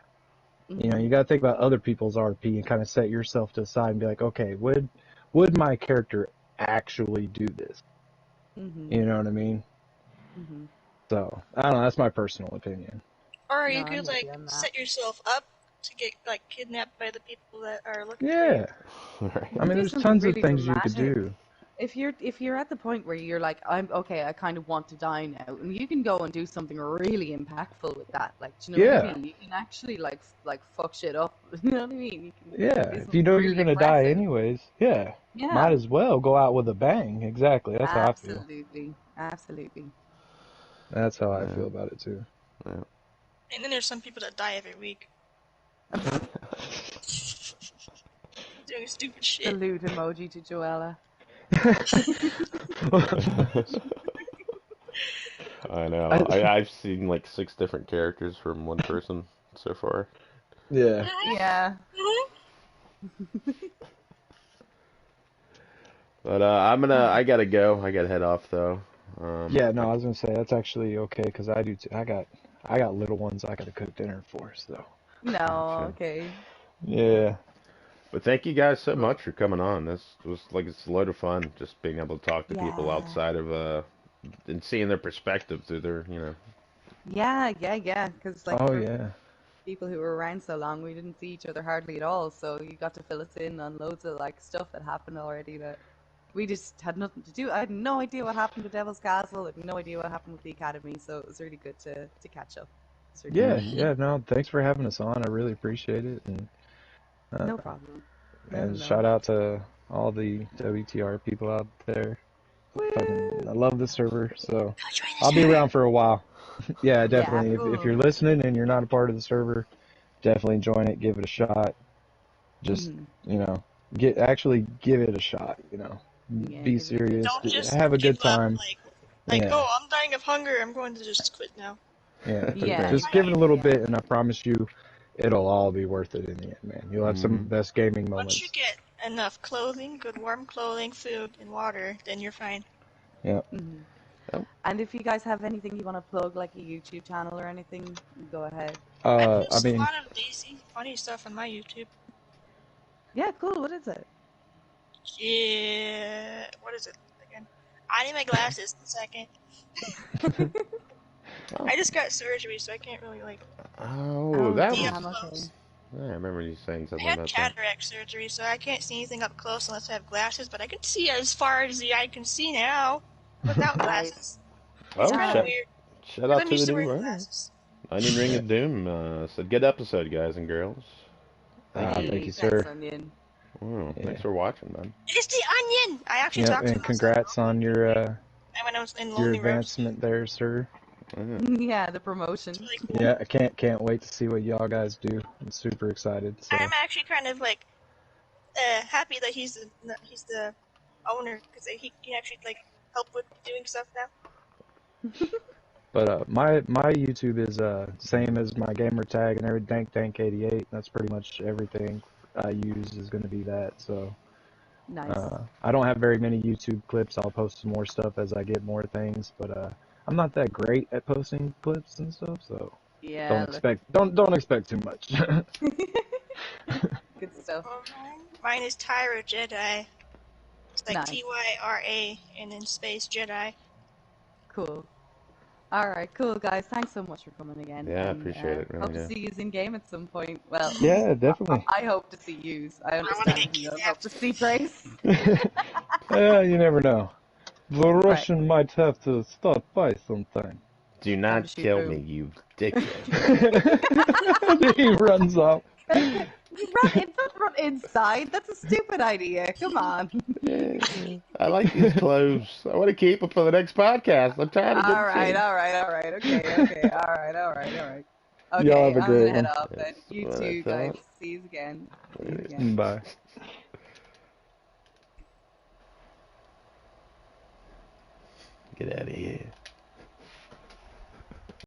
you know, Mhm. you got to think about other people's RP and kind of set yourself to the side and be like, okay, would my character actually do this? Mhm. You know what I mean? Mhm. So I don't know. That's my personal opinion. Or No, you I'm could with you like on that. set yourself up to get like kidnapped by the people that are looking for you. Yeah, You I can mean, do there's something tons of really things you could dramatic. do. If you're at the point where you're like, I'm okay, I kind of want to die now, and you can go and do something really impactful with that. Like, do you know what I Yeah, mean? You can actually like fuck shit up. You know what I mean? You can yeah. do If you something know you're really gonna die impressive. anyways, yeah, might Yeah. as well go out with a bang. Exactly. That's how I feel. Absolutely. Absolutely. That's how I Yeah. feel about it too. Yeah. And then there's some people that die every week doing stupid shit. Salute emoji to Joella. I know. I, I've seen like 6 different characters from one person so far. yeah, Yeah. But I gotta go. I gotta head off though. yeah. No, I, I was gonna say that's actually okay because I do too. I got little ones I gotta cook dinner for. So No, gotcha. okay. yeah, But thank you guys so Cool. much for coming on. This was like it's a load of fun just being able to talk to people Yeah. outside of and seeing their perspective through their Yeah, yeah, yeah. Because like oh for yeah, people who were around so long, we didn't see each other hardly at all. So you got to fill us in on loads of like stuff that happened already that we just had nothing to do. I had no idea what happened to Devil's Castle. I had no idea what happened with the Academy. So it was really good to catch up. It's really Yeah, good. Hmm. yeah, no, thanks for having us on. I really appreciate it. Uh, No problem. No, no, and no. shout out to all the WTR people out there. Woo! I love the server, so Go join the I'll be server. around for a while. Yeah, Yeah, definitely. If cool. you're listening and you're not a part of the server, definitely join it. Give it a shot. Just Hmm. actually give it a shot. Yeah, Be give it a good serious. Don't shot. just Have a give good up. time. Like, Yeah, oh, I'm dying of hunger. I'm going to just quit now. yeah. Yeah, Just Try it. give it a exactly. little Yeah. bit, and I promise you, it'll all be worth it in the end, man. You'll have some of Hmm. the best gaming Once you moments. get enough clothing, good warm clothing, food, and water, then you're fine. Yeah. Hmm. Oh, And if you guys have anything you want to plug, like a YouTube channel or anything, go ahead. I I post a mean, lot of lazy, funny stuff on my YouTube. Yeah, cool. What is it? Yeah, what is it again? I need my glasses. A second. oh, I just got surgery, so I can't really oh, Oh, that see up was. damn. Okay. close. I remember you saying I something had about that. cataract surgery, so I can't see anything up close unless I have glasses. But I can see as far as the eye can see now without Nice. glasses. It's Oh, kind of Nice. weird shout because out I'm to the used to new wearing runner. glasses. Onion Ring yeah. of Doom said, good episode, guys and girls. Thank you. Thank Hey, you, thanks, sir. Onion. Oh, thanks Yeah. for watching, man. It's the onion. I actually Yep. talked to And him outside congrats on when I was in your Lonely Roast. advancement there, sir. Yeah. Yeah, the It's promotion. really cool. Yeah, I can't wait to see what y'all guys do. I'm super excited. I'm So, actually kind of happy that he's the owner because he can actually help with doing stuff now. but my YouTube is same as my gamer tag and every DankDank88. That's pretty much everything I use is going to be that. So, Nice. I don't have very many YouTube clips. I'll post some more stuff as I get more things, but I'm not that great at posting clips and stuff. So, Yeah, look. don't expect too much. Good stuff. Mine is Tyra Jedi. It's like Nice. Tyra and then space Jedi. Cool. All right, cool, guys. Thanks so much for coming again, Yeah, I and appreciate it. Really hope to do. see you in game at some point. Well, Yeah, definitely. I hope to see you. I I want to understand get you don't hope to kidnapped. see Grace. Yeah, you never know. The Right. Russian might have to stop by sometime. Do Time to not shoot kill me, boom. you dickhead. He runs off. Don't run inside. That's a stupid idea. Come on. Yeah, I like these clothes. I want to keep them for the next podcast. I'm trying to get All them right, changed. all right, all right. Okay, okay. All right, all right, all right. Y'all have Okay, a I'm great gonna head one. off then. That's You what I too, guys. thought. See you again. See you Later. again. Bye. Get out of here.